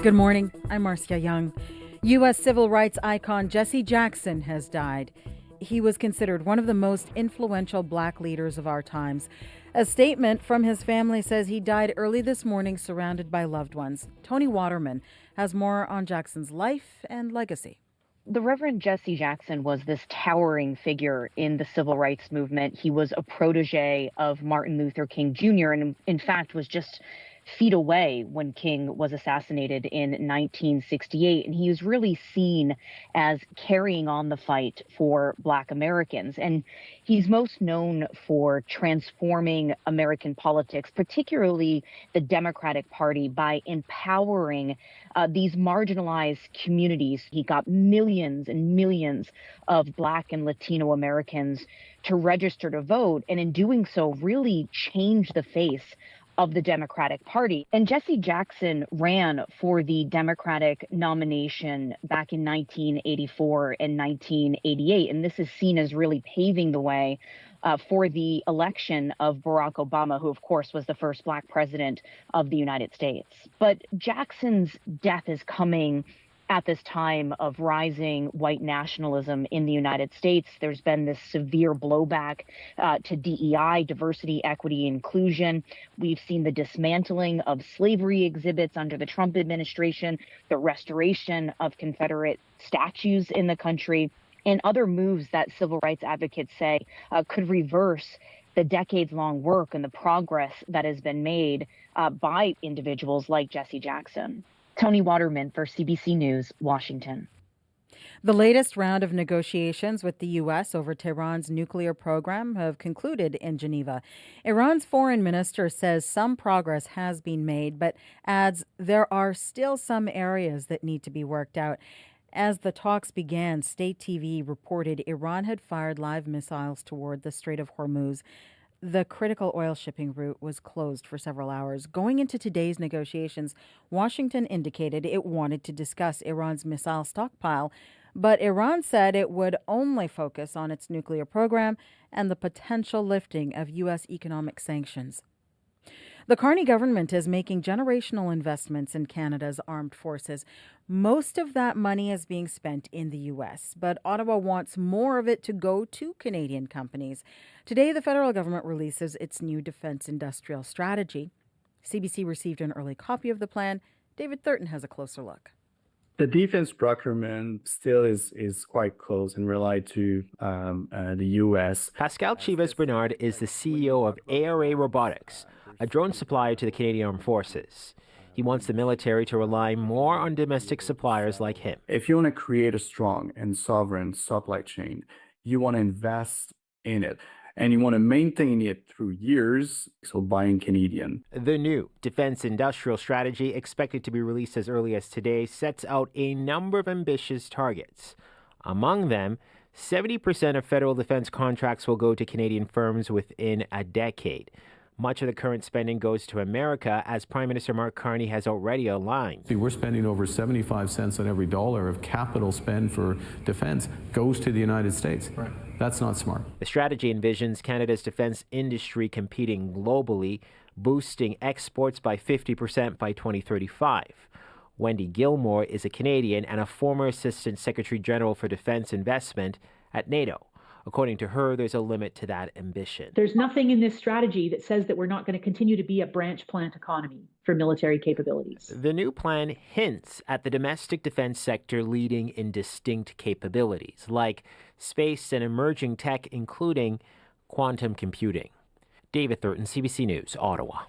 Good morning. I'm Marcia Young. U.S. civil rights icon Jesse Jackson has died. He was considered one of the most influential black leaders of our times. A statement from his family says he died early this morning surrounded by loved ones. Tony Waterman has more on Jackson's life and legacy. The Reverend Jesse Jackson was this towering figure in the civil rights movement. He was a protege of Martin Luther King Jr. and in fact was just feet away when King was assassinated in 1968. And he was really seen as carrying on the fight for Black Americans. And he's most known for transforming American politics, particularly the Democratic Party, by empowering these marginalized communities. He got millions and millions of Black and Latino Americans to register to vote, and in doing so, really changed the face of the Democratic Party. And Jesse Jackson ran for the Democratic nomination back in 1984 and 1988. And this is seen as really paving the way for the election of Barack Obama, who, of course, was the first Black president of the United States. But Jackson's death is coming at this time of rising white nationalism in the United States. There's been this severe blowback to DEI, diversity, equity, inclusion. We've seen the dismantling of slavery exhibits under the Trump administration, the restoration of Confederate statues in the country, and other moves that civil rights advocates say could reverse the decades-long work and the progress that has been made by individuals like Jesse Jackson. Tony Waterman for CBC News, Washington. The latest round of negotiations with the U.S. over Tehran's nuclear program have concluded in Geneva. Iran's foreign minister says some progress has been made, but adds there are still some areas that need to be worked out. As the talks began, state TV reported Iran had fired live missiles toward the Strait of Hormuz. The critical oil shipping route was closed for several hours. Going into today's negotiations, Washington indicated it wanted to discuss Iran's missile stockpile, but Iran said it would only focus on its nuclear program and the potential lifting of U.S. economic sanctions. The Carney government is making generational investments in Canada's armed forces. Most of that money is being spent in the U.S., but Ottawa wants more of it to go to Canadian companies. Today, the federal government releases its new defense industrial strategy. CBC received an early copy of the plan. David Thurton has a closer look. The defense procurement still is quite close and relied to the U.S. Pascal Chivas-Bernard is the CEO of ARA Robotics, a drone supplier to the Canadian Armed Forces. He wants the military to rely more on domestic suppliers like him. If you want to create a strong and sovereign supply chain, you want to invest in it. And you want to maintain it through years, so buying Canadian. The new defense industrial strategy, expected to be released as early as today, sets out a number of ambitious targets. Among them, 70% of federal defense contracts will go to Canadian firms within a decade. Much of the current spending goes to America, as Prime Minister Mark Carney has already outlined. We're spending over 75 cents on every dollar of capital spend for defense goes to the United States. Right. That's not smart. The strategy envisions Canada's defense industry competing globally, boosting exports by 50% by 2035. Wendy Gilmore is a Canadian and a former Assistant Secretary General for Defense Investment at NATO. According to her, there's a limit to that ambition. There's nothing in this strategy that says that we're not going to continue to be a branch plant economy for military capabilities. The new plan hints at the domestic defense sector leading in distinct capabilities, like space and emerging tech, including quantum computing. David Thurton, CBC News, Ottawa.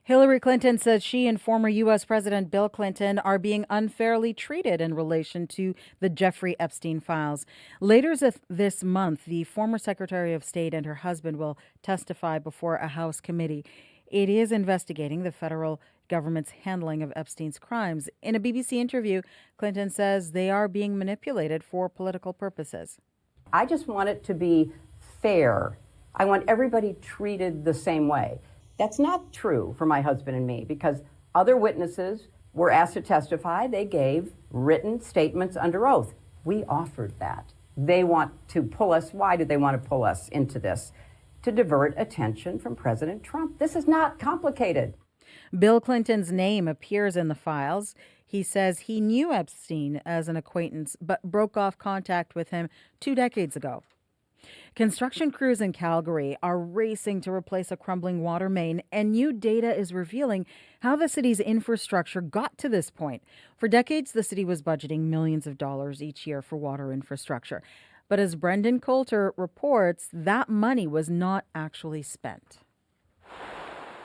Hillary Clinton says she and former U.S. President Bill Clinton are being unfairly treated in relation to the Jeffrey Epstein files. Later this month, the former Secretary of State and her husband will testify before a House committee. It is investigating the federal government's handling of Epstein's crimes. In a BBC interview, Clinton says they are being manipulated for political purposes. I just want it to be fair. I want everybody treated the same way. That's not true for my husband and me, because other witnesses were asked to testify. They gave written statements under oath. We offered that. They want to pull us. Why do they want to pull us into this? To divert attention from President Trump. This is not complicated. Bill Clinton's name appears in the files. He says he knew Epstein as an acquaintance, but broke off contact with him 2 decades ago. Construction crews in Calgary are racing to replace a crumbling water main, and new data is revealing how the city's infrastructure got to this point. For decades, the city was budgeting millions of dollars each year for water infrastructure. But as Brendan Coulter reports, that money was not actually spent.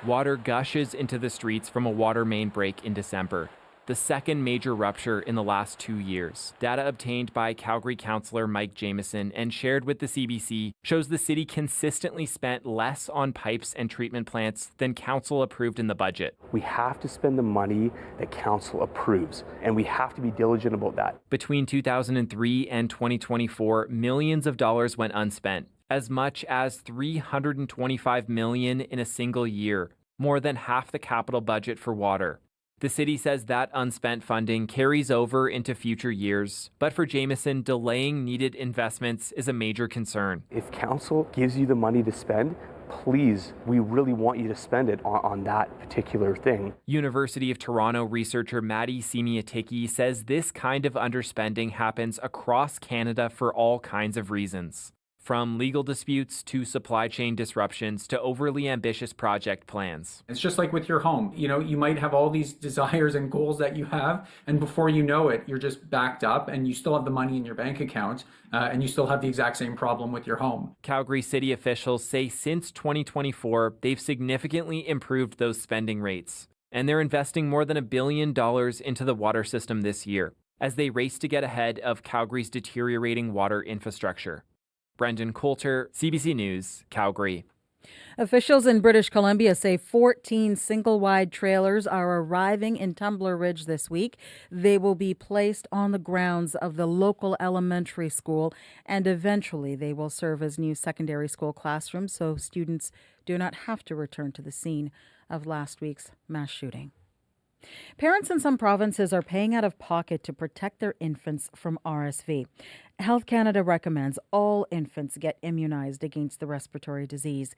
Water gushes into the streets from a water main break in December, the second major rupture in the last 2 years. Data obtained by Calgary councillor Mike Jamieson and shared with the CBC shows the city consistently spent less on pipes and treatment plants than council approved in the budget. We have to spend the money that council approves, and we have to be diligent about that. Between 2003 and 2024, millions of dollars went unspent, as much as $325 million in a single year, more than half the capital budget for water. The city says that unspent funding carries over into future years, but for Jamieson, delaying needed investments is a major concern. If council gives you the money to spend, please, we really want you to spend it on that particular thing. University of Toronto researcher Maddie Semiatiki says this kind of underspending happens across Canada for all kinds of reasons. From legal disputes to supply chain disruptions to overly ambitious project plans. It's just like with your home. You know, you might have all these desires and goals that you have, and before you know it, you're just backed up and you still have the money in your bank account, and you still have the exact same problem with your home. Calgary city officials say since 2024, they've significantly improved those spending rates, and they're investing more than $1 billion into the water system this year as they race to get ahead of Calgary's deteriorating water infrastructure. Brendan Coulter, CBC News, Calgary. Officials in British Columbia say 14 single-wide trailers are arriving in Tumbler Ridge this week. They will be placed on the grounds of the local elementary school, and eventually they will serve as new secondary school classrooms so students do not have to return to the scene of last week's mass shooting. Parents in some provinces are paying out of pocket to protect their infants from RSV. Health Canada recommends all infants get immunized against the respiratory disease.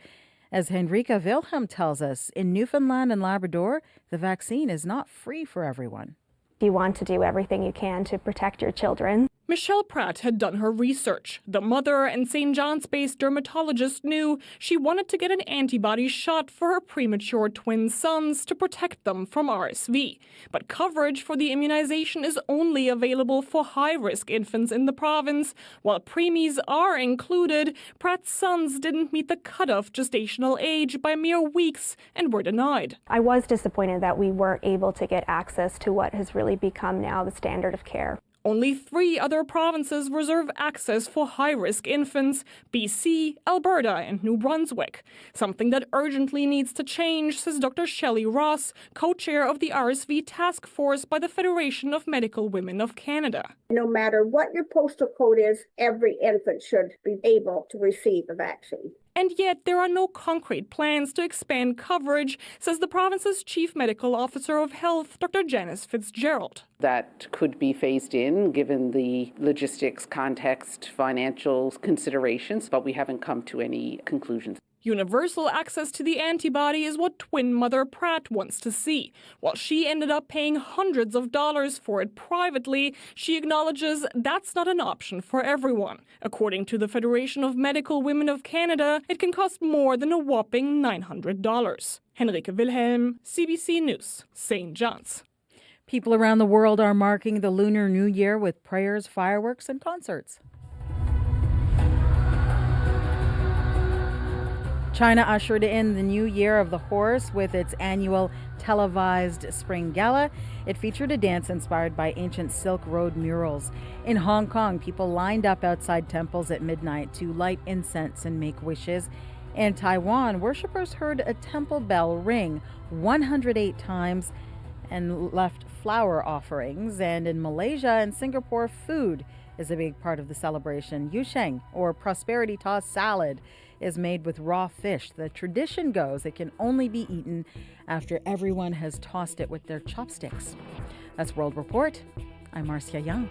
As Henrika Wilhelm tells us, in Newfoundland and Labrador, the vaccine is not free for everyone. You want to do everything you can to protect your children. Michelle Pratt had done her research. The mother and St. John's-based dermatologist knew she wanted to get an antibody shot for her premature twin sons to protect them from RSV. But coverage for the immunization is only available for high-risk infants in the province. While preemies are included, Pratt's sons didn't meet the cutoff gestational age by mere weeks and were denied. I was disappointed that we weren't able to get access to what has really become now the standard of care. Only 3 other provinces reserve access for high-risk infants: BC, Alberta, and New Brunswick. Something that urgently needs to change, says Dr. Shelley Ross, co-chair of the RSV task force by the Federation of Medical Women of Canada. No matter what your postal code is, every infant should be able to receive a vaccine. And yet there are no concrete plans to expand coverage, says the province's Chief Medical Officer of Health, Dr. Janice Fitzgerald. That could be phased in given the logistics, context, financial considerations, but we haven't come to any conclusions. Universal access to the antibody is what twin mother Pratt wants to see. While she ended up paying hundreds of dollars for it privately, she acknowledges that's not an option for everyone. According to the Federation of Medical Women of Canada, it can cost more than a whopping $900. Henrika Wilhelm, CBC News, St. John's. People around the world are marking the Lunar New Year with prayers, fireworks, and concerts. China ushered in the new year of the horse with its annual televised spring gala. It featured a dance inspired by ancient Silk Road murals. In Hong Kong, people lined up outside temples at midnight to light incense and make wishes. In Taiwan, worshippers heard a temple bell ring 108 times and left flower offerings. And in Malaysia and Singapore, food is a big part of the celebration. Yusheng, or prosperity toss salad, is made with raw fish. The tradition goes it can only be eaten after everyone has tossed it with their chopsticks. That's World Report. I'm Marcia Young.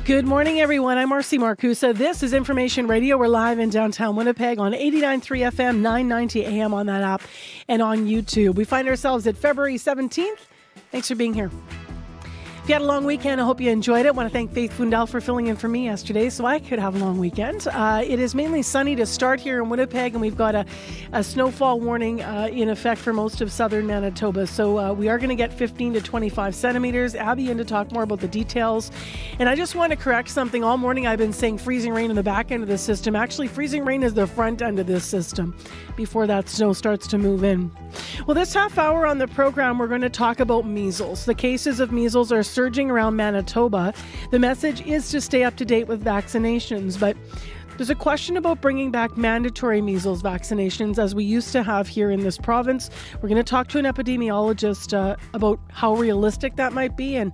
Good morning, everyone. I'm Marcy Marcusa. This is Information Radio. We're live in downtown Winnipeg on 89.3 FM, 990 AM on that app, and on YouTube. We find ourselves at February 17th. Thanks for being here. If you had a long weekend, I hope you enjoyed it. I want to thank Faith Fundal for filling in for me yesterday so I could have a long weekend. It is mainly sunny to start here in Winnipeg, and we've got a snowfall warning in effect for most of southern Manitoba. So we are going to get 15 to 25 centimeters. Abby in to talk more about the details. And I just want to correct something. All morning I've been saying freezing rain in the back end of the system. Actually, freezing rain is the front end of this system before that snow starts to move in. Well, this half hour on the program, we're going to talk about measles. The cases of measles are surging around Manitoba. The message is to stay up to date with vaccinations, but there's a question about bringing back mandatory measles vaccinations as we used to have here in this province. We're going to talk to an epidemiologist about how realistic that might be and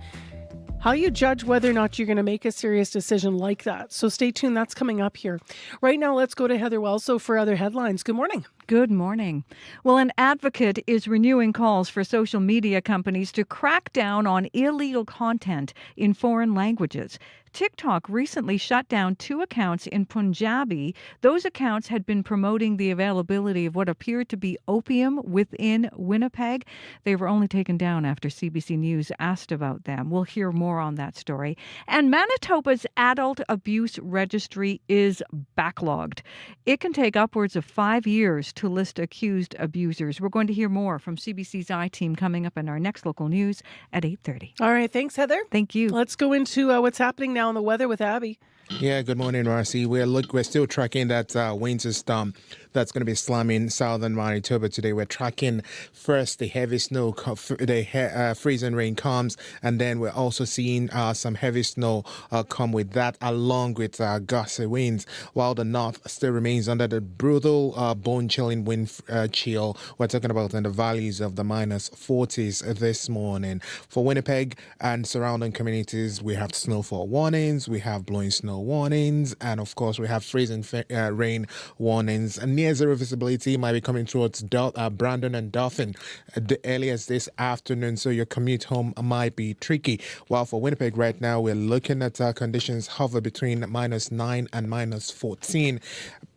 how you judge whether or not you're going to make a serious decision like that. So stay tuned. That's coming up here. Right now, let's go to Heather Welso for other headlines. Good morning. Good morning. Well, an advocate is renewing calls for social media companies to crack down on illegal content in foreign languages. TikTok recently shut down 2 accounts in Punjabi. Those accounts had been promoting the availability of what appeared to be opium within Winnipeg. They were only taken down after CBC News asked about them. We'll hear more on that story. And Manitoba's Adult Abuse Registry is backlogged. It can take upwards of 5 years to list accused abusers. We're going to hear more from CBC's I-Team coming up in our next local news at 8:30. All right. Thanks, Heather. Thank you. Let's go into what's happening now in the weather with Abby. Yeah, good morning, Marcy. We're still tracking that winter storm that's going to be slamming southern Manitoba today. We're tracking first the heavy snow, freezing rain comes, and then we're also seeing some heavy snow come with that, along with gusty winds, while the north still remains under the brutal bone-chilling wind chill. We're talking about in the valleys of the minus 40s this morning. For Winnipeg and surrounding communities, we have snowfall warnings, we have blowing snow warnings, and of course we have freezing rain warnings. And near zero visibility might be coming towards Brandon and Dauphin the earliest this afternoon, so your commute home might be tricky. While for Winnipeg right now, we're looking at conditions hover between -9 and -14.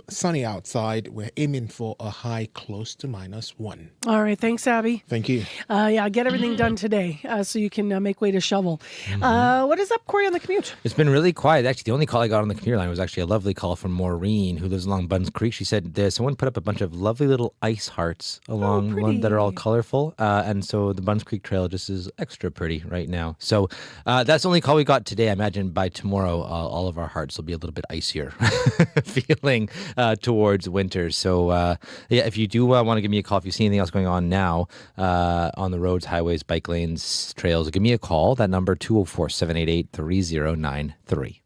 Sunny outside. We're aiming for a high close to -1. All right. Thanks, Abby. Thank you. Yeah, get everything done today so you can make way to shovel. What is up, Corey, on the commute? It's been really quiet. Actually, the only call I got on the commute line was actually a lovely call from Maureen, who lives along Buns Creek. She said someone put up a bunch of lovely little ice hearts along one that are all colorful. And so the Buns Creek Trail just is extra pretty right now. So that's the only call we got today. I imagine by tomorrow, all of our hearts will be a little bit icier feeling towards winter. So, yeah, if you do want to give me a call, if you see anything else going on now on the roads, highways, bike lanes, trails, give me a call. That number, 204-788-3093.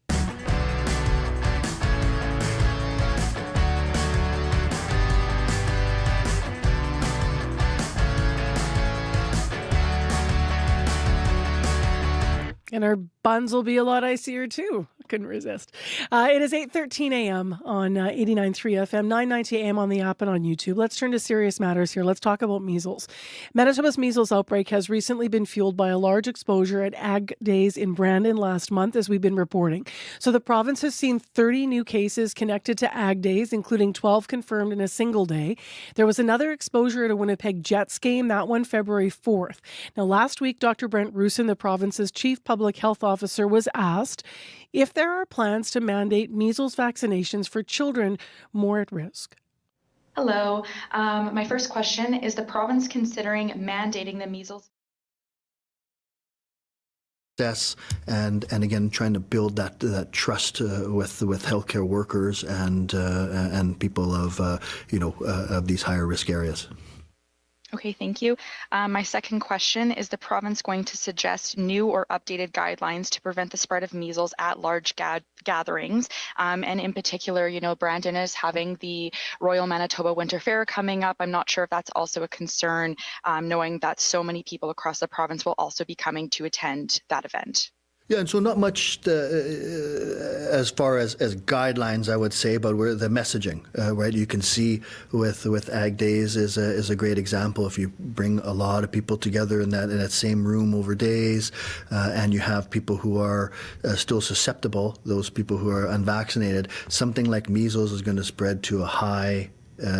And our buns will be a lot icier too. I couldn't resist. It is 8:13 a.m. on 89.3 FM, 9:90 a.m. on the app and on YouTube. Let's turn to serious matters here. Let's talk about measles. Manitoba's measles outbreak has recently been fueled by a large exposure at Ag Days in Brandon last month, as we've been reporting. So the province has seen 30 new cases connected to Ag Days, including 12 confirmed in a single day. There was another exposure at a Winnipeg Jets game, that one February 4th. Now, last week, Dr. Brent Roussin, the province's chief public health officer, was asked if there are plans to mandate measles vaccinations for children more at risk. Hello. My first question, is the province considering mandating the measles? And again, trying to build that trust with healthcare workers and people of these higher risk areas. Okay, thank you. My second question, is the province going to suggest new or updated guidelines to prevent the spread of measles at large gatherings? And in particular, Brandon is having the Royal Manitoba Winter Fair coming up. I'm not sure if that's also a concern, knowing that so many people across the province will also be coming to attend that event. Yeah, and so not much as far as guidelines, I would say, but the messaging, right? You can see with Ag Days is a great example. If you bring a lot of people together in that same room over days, and you have people who are still susceptible, those people who are unvaccinated, something like measles is going to spread to a high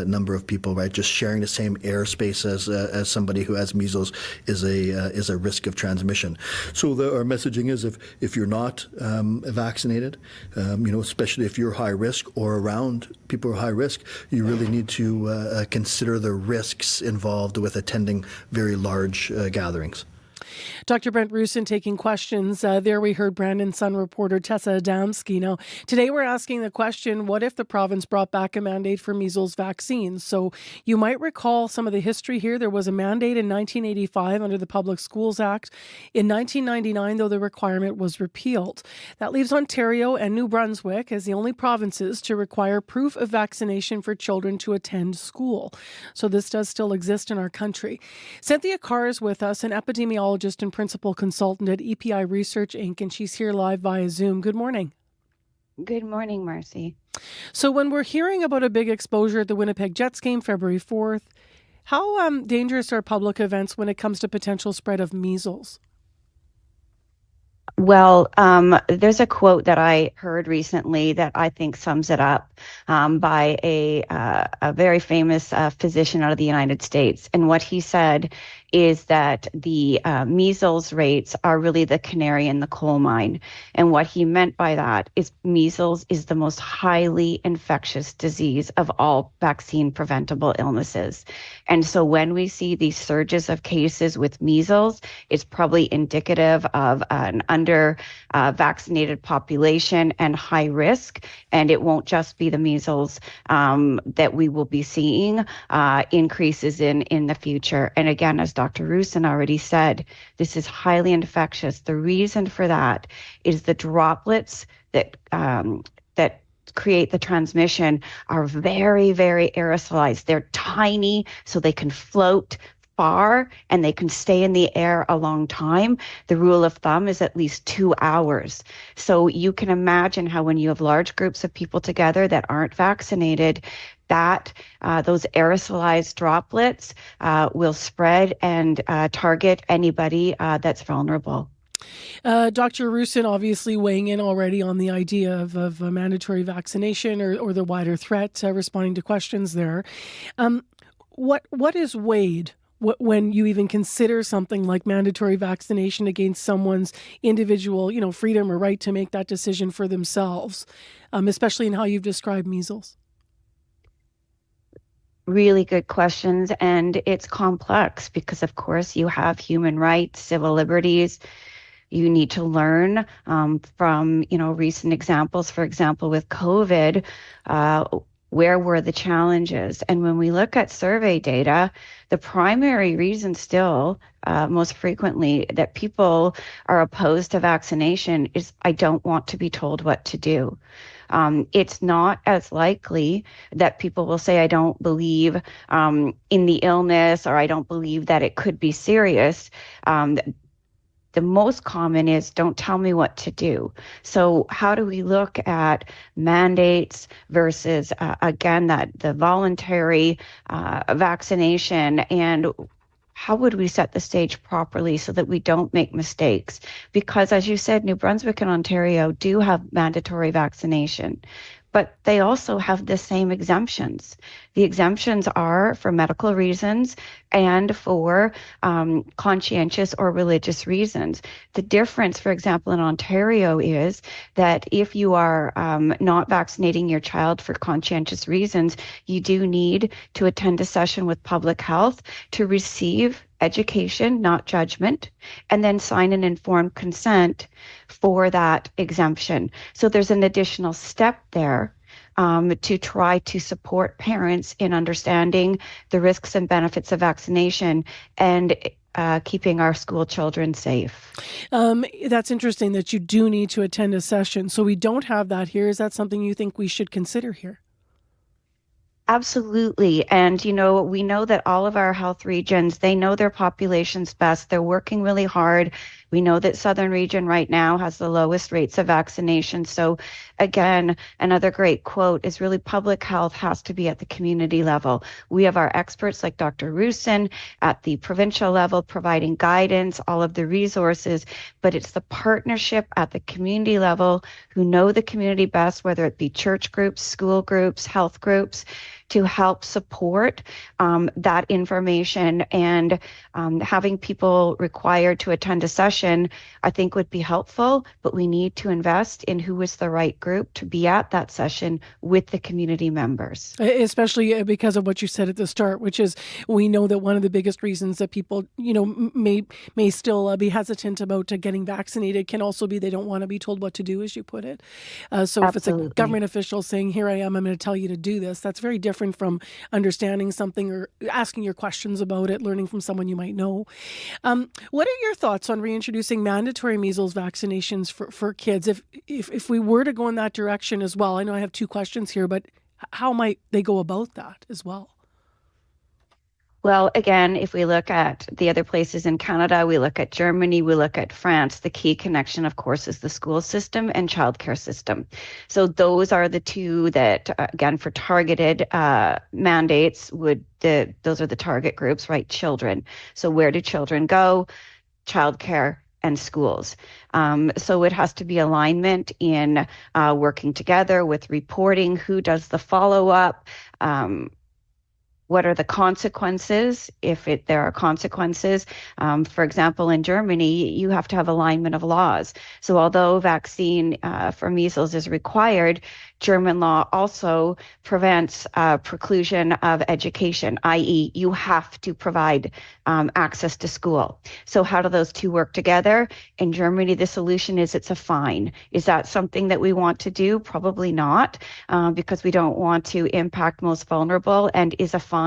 number of people, right? Just sharing the same airspace as somebody who has measles is a risk of transmission. So our messaging is if you're not vaccinated, especially if you're high risk or around people who are high risk, you really need to consider the risks involved with attending very large gatherings. Dr. Brent Roussin taking questions. There we heard Brandon Sun reporter Tessa Adamski. Now, today we're asking the question, what if the province brought back a mandate for measles vaccines? So you might recall some of the history here. There was a mandate in 1985 under the Public Schools Act. In 1999, though, the requirement was repealed. That leaves Ontario and New Brunswick as the only provinces to require proof of vaccination for children to attend school. So this does still exist in our country. Cynthia Carr is with us, an epidemiologist and principal consultant at EPI Research Inc., and she's here live via Zoom. Good morning. Good morning, Marcy. So when we're hearing about a big exposure at the Winnipeg Jets game February 4th, how dangerous are public events when it comes to potential spread of measles? Well, there's a quote that I heard recently that I think sums it up by a very famous physician out of the United States. And what he said is that the measles rates are really the canary in the coal mine. And what he meant by that is measles is the most highly infectious disease of all vaccine preventable illnesses. And so when we see these surges of cases with measles, it's probably indicative of an under vaccinated population and high risk. And it won't just be the measles that we will be seeing increases in the future. And again, as Dr. Rusin already said, this is highly infectious. The reason for that is the droplets that create the transmission are very, very aerosolized. They're tiny, so they can float far and they can stay in the air a long time. The rule of thumb is at least 2 hours. So you can imagine how when you have large groups of people together that aren't vaccinated, that those aerosolized droplets will spread and target anybody that's vulnerable. Dr. Rusin obviously weighing in already on the idea of mandatory vaccination or the wider threat, responding to questions there. What is weighed when you even consider something like mandatory vaccination against someone's individual, freedom or right to make that decision for themselves, especially in how you've described measles? Really good questions, and it's complex because, of course, you have human rights, civil liberties. You need to learn from, recent examples. For example, with COVID, where were the challenges? And when we look at survey data, the primary reason still, most frequently, that people are opposed to vaccination is, I don't want to be told what to do. It's not as likely that people will say, I don't believe in the illness, or I don't believe that it could be serious. The most common is, don't tell me what to do. So how do we look at mandates versus, again, that the voluntary vaccination, and how would we set the stage properly so that we don't make mistakes? Because as you said, New Brunswick and Ontario do have mandatory vaccination, but they also have the same exemptions. The exemptions are for medical reasons and for conscientious or religious reasons. The difference, for example, in Ontario is that if you are not vaccinating your child for conscientious reasons, you do need to attend a session with public health to receive education, not judgment, and then sign an informed consent for that exemption. So there's an additional step there to try to support parents in understanding the risks and benefits of vaccination and keeping our school children safe. That's interesting that you do need to attend a session. So we don't have that here. Is that something you think we should consider here? Absolutely. And, we know that all of our health regions, they know their populations best. They're working really hard. We know that Southern region right now has the lowest rates of vaccination. So again, another great quote is really public health has to be at the community level. We have our experts like Dr. Rusin at the provincial level providing guidance, all of the resources, but it's the partnership at the community level who know the community best, whether it be church groups, school groups, health groups, to help support that information, and having people required to attend a session, I think would be helpful, but we need to invest in who is the right group to be at that session with the community members. Especially because of what you said at the start, which is we know that one of the biggest reasons that people, may still be hesitant about getting vaccinated can also be they don't want to be told what to do, as you put it. So if it's a government official saying, here I am, I'm going to tell you to do this, that's very different from understanding something or asking your questions about it, learning from someone you might know. What are your thoughts on reintroducing mandatory measles vaccinations for kids? If we were to go in that direction as well, I know I have two questions here, but how might they go about that as well? Well, again, if we look at the other places in Canada, we look at Germany, we look at France, the key connection, of course, is the school system and childcare system. So those are the two that, again, for targeted mandates, those are the target groups, right? Children. So where do children go? Childcare and schools. So it has to be alignment in What are the consequences, if there are consequences? For example, in Germany, you have to have alignment of laws. So although vaccine for measles is required, German law also prevents preclusion of education, i.e. you have to provide access to school. So how do those two work together? In Germany, the solution is it's a fine. Is that something that we want to do? Probably not, because we don't want to impact most vulnerable. And is a fine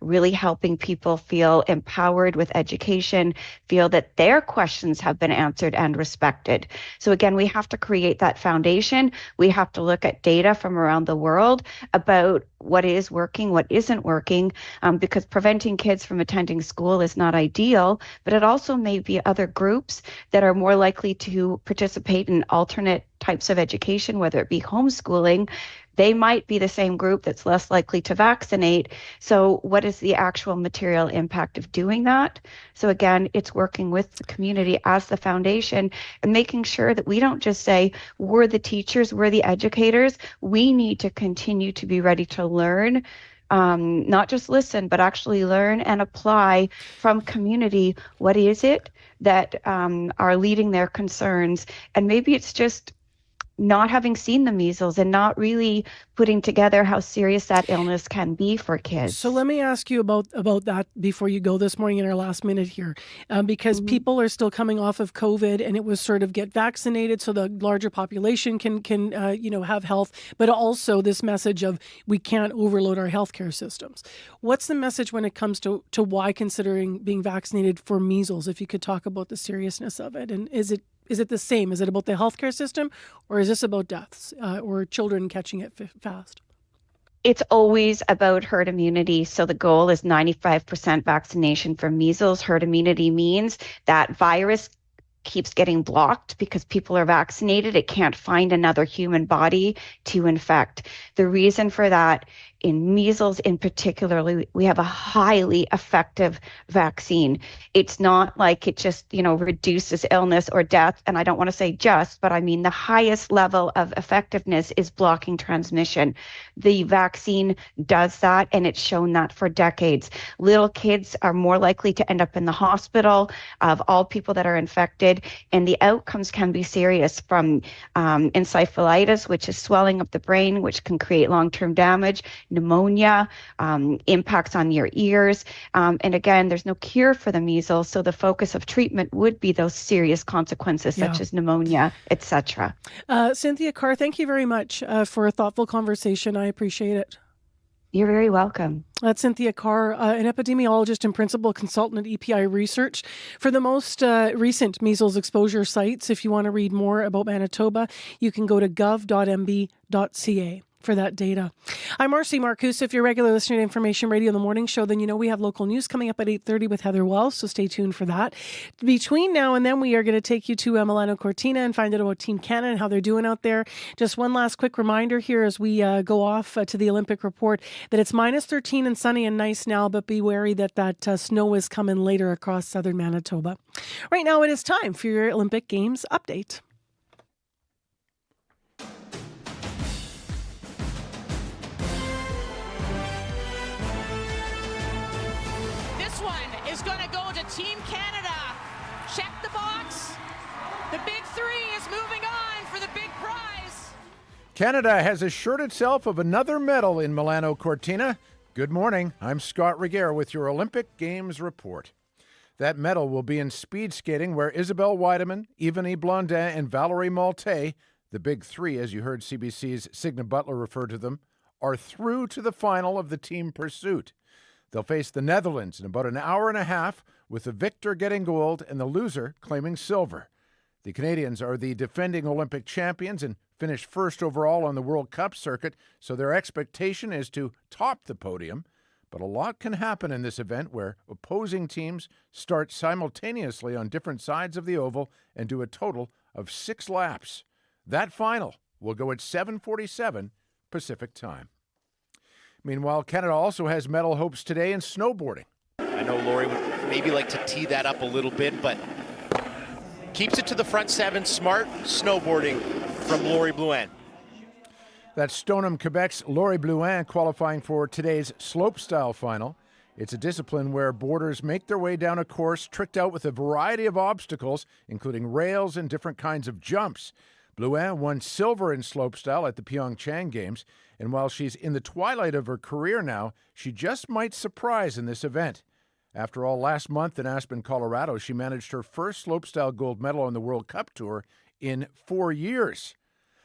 really helping people feel empowered with education, feel that their questions have been answered and respected? So again, we have to create that foundation. We have to look at data from around the world about what is working, what isn't working, because preventing kids from attending school is not ideal, but it also may be other groups that are more likely to participate in alternate types of education, whether it be homeschooling. They might be the same group that's less likely to vaccinate. So what is the actual material impact of doing that? So again, it's working with the community as the foundation and making sure that we don't just say, we're the teachers, we're the educators. We need to continue to be ready to learn, not just listen, but actually learn and apply from community. What is it that are leading their concerns? And maybe it's just not having seen the measles and not really putting together how serious that illness can be for kids. So let me ask you about that before you go this morning in our last minute here, because people are still coming off of COVID, and it was sort of get vaccinated so the larger population can have health, but also this message of we can't overload our healthcare systems. What's the message when it comes to why considering being vaccinated for measles? If you could talk about the seriousness of it, and is it the same? Is it about the healthcare system, or is this about deaths or children catching it fast? It's always about herd immunity. So the goal is 95% vaccination for measles. Herd immunity means that virus keeps getting blocked because people are vaccinated. It can't find another human body to infect. The reason for that, in measles in particular, we have a highly effective vaccine. It's not like it just, reduces illness or death. And I don't want to say just, but I mean the highest level of effectiveness is blocking transmission. The vaccine does that, and it's shown that for decades. Little kids are more likely to end up in the hospital of all people that are infected, and the outcomes can be serious, from encephalitis, which is swelling of the brain, which can create long-term damage, pneumonia, impacts on your ears. And again, there's no cure for the measles, so the focus of treatment would be those serious consequences such as pneumonia, etc. Cynthia Carr, thank you very much for a thoughtful conversation. I appreciate it. You're very welcome. That's Cynthia Carr, an epidemiologist and principal consultant at EPI Research. For the most recent measles exposure sites, if you want to read more about Manitoba, you can go to gov.mb.ca. for that data. I'm Marcy Marcus. If you're a regular listener to Information Radio in the Morning Show, then you know we have local news coming up at 8:30 with Heather Wells, so stay tuned for that. Between now and then, we are going to take you to Milano Cortina and find out about Team Canada and how they're doing out there. Just one last quick reminder here as we go off to the Olympic report that it's -13 and sunny and nice now, but be wary that snow is coming later across southern Manitoba. Right now, it is time for your Olympic Games update. Is going to go to Team Canada. Check the box. The big three is moving on for the big prize. Canada has assured itself of another medal in Milano Cortina. Good morning. I'm Scott Reguer with your Olympic Games report. That medal will be in speed skating, where Isabelle Weideman, Evanie Blondin, and Valerie Malte, the big three, as you heard CBC's Signa Butler refer to them, are through to the final of the team pursuit. They'll face the Netherlands in about an hour and a half, with the victor getting gold and the loser claiming silver. The Canadians are the defending Olympic champions and finished first overall on the World Cup circuit, so their expectation is to top the podium. But a lot can happen in this event, where opposing teams start simultaneously on different sides of the oval and do a total of 6 laps. That final will go at 7:47 Pacific time. Meanwhile, Canada also has medal hopes today in snowboarding. I know Lori would maybe like to tee that up a little bit, but keeps it to the front 7. Smart snowboarding from Lori Bluen. That's Stoneham, Quebec's Laurie Blouin qualifying for today's slopestyle final. It's a discipline where boarders make their way down a course tricked out with a variety of obstacles, including rails and different kinds of jumps. Blouin won silver in slopestyle at the Pyeongchang Games, and while she's in the twilight of her career now, she just might surprise in this event. After all, last month in Aspen, Colorado, she managed her first slopestyle gold medal on the World Cup Tour in 4 years.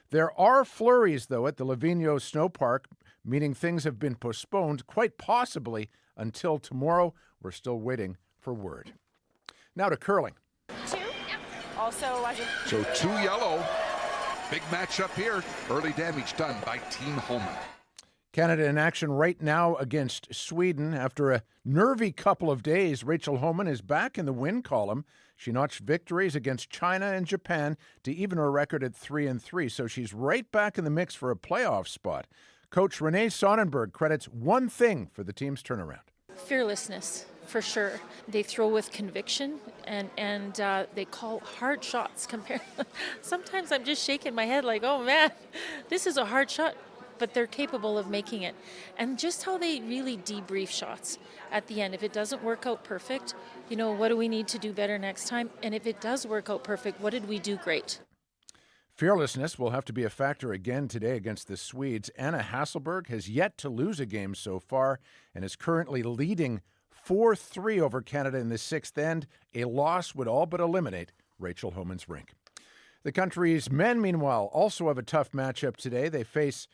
There are flurries, though, at the Lavigno Snow Park, meaning things have been postponed, quite possibly until tomorrow. We're still waiting for word. Now to curling. So 2 yellow. Big matchup here. Early damage done by Team Homan. Canada in action right now against Sweden. After a nervy couple of days, Rachel Homan is back in the win column. She notched victories against China and Japan to even her record at 3-3, so she's right back in the mix for a playoff spot. Coach Renee Sonnenberg credits one thing for the team's turnaround. Fearlessness, for sure. They throw with conviction and they call hard shots. Sometimes I'm just shaking my head like, oh man, this is a hard shot. But they're capable of making it. And just how they really debrief shots at the end. If it doesn't work out perfect, what do we need to do better next time? And if it does work out perfect, what did we do great? Fearlessness will have to be a factor again today against the Swedes. Anna Hasselberg has yet to lose a game so far and is currently leading 4-3 over Canada in the sixth end. A loss would all but eliminate Rachel Homan's rink. The country's men, meanwhile, also have a tough matchup today. They face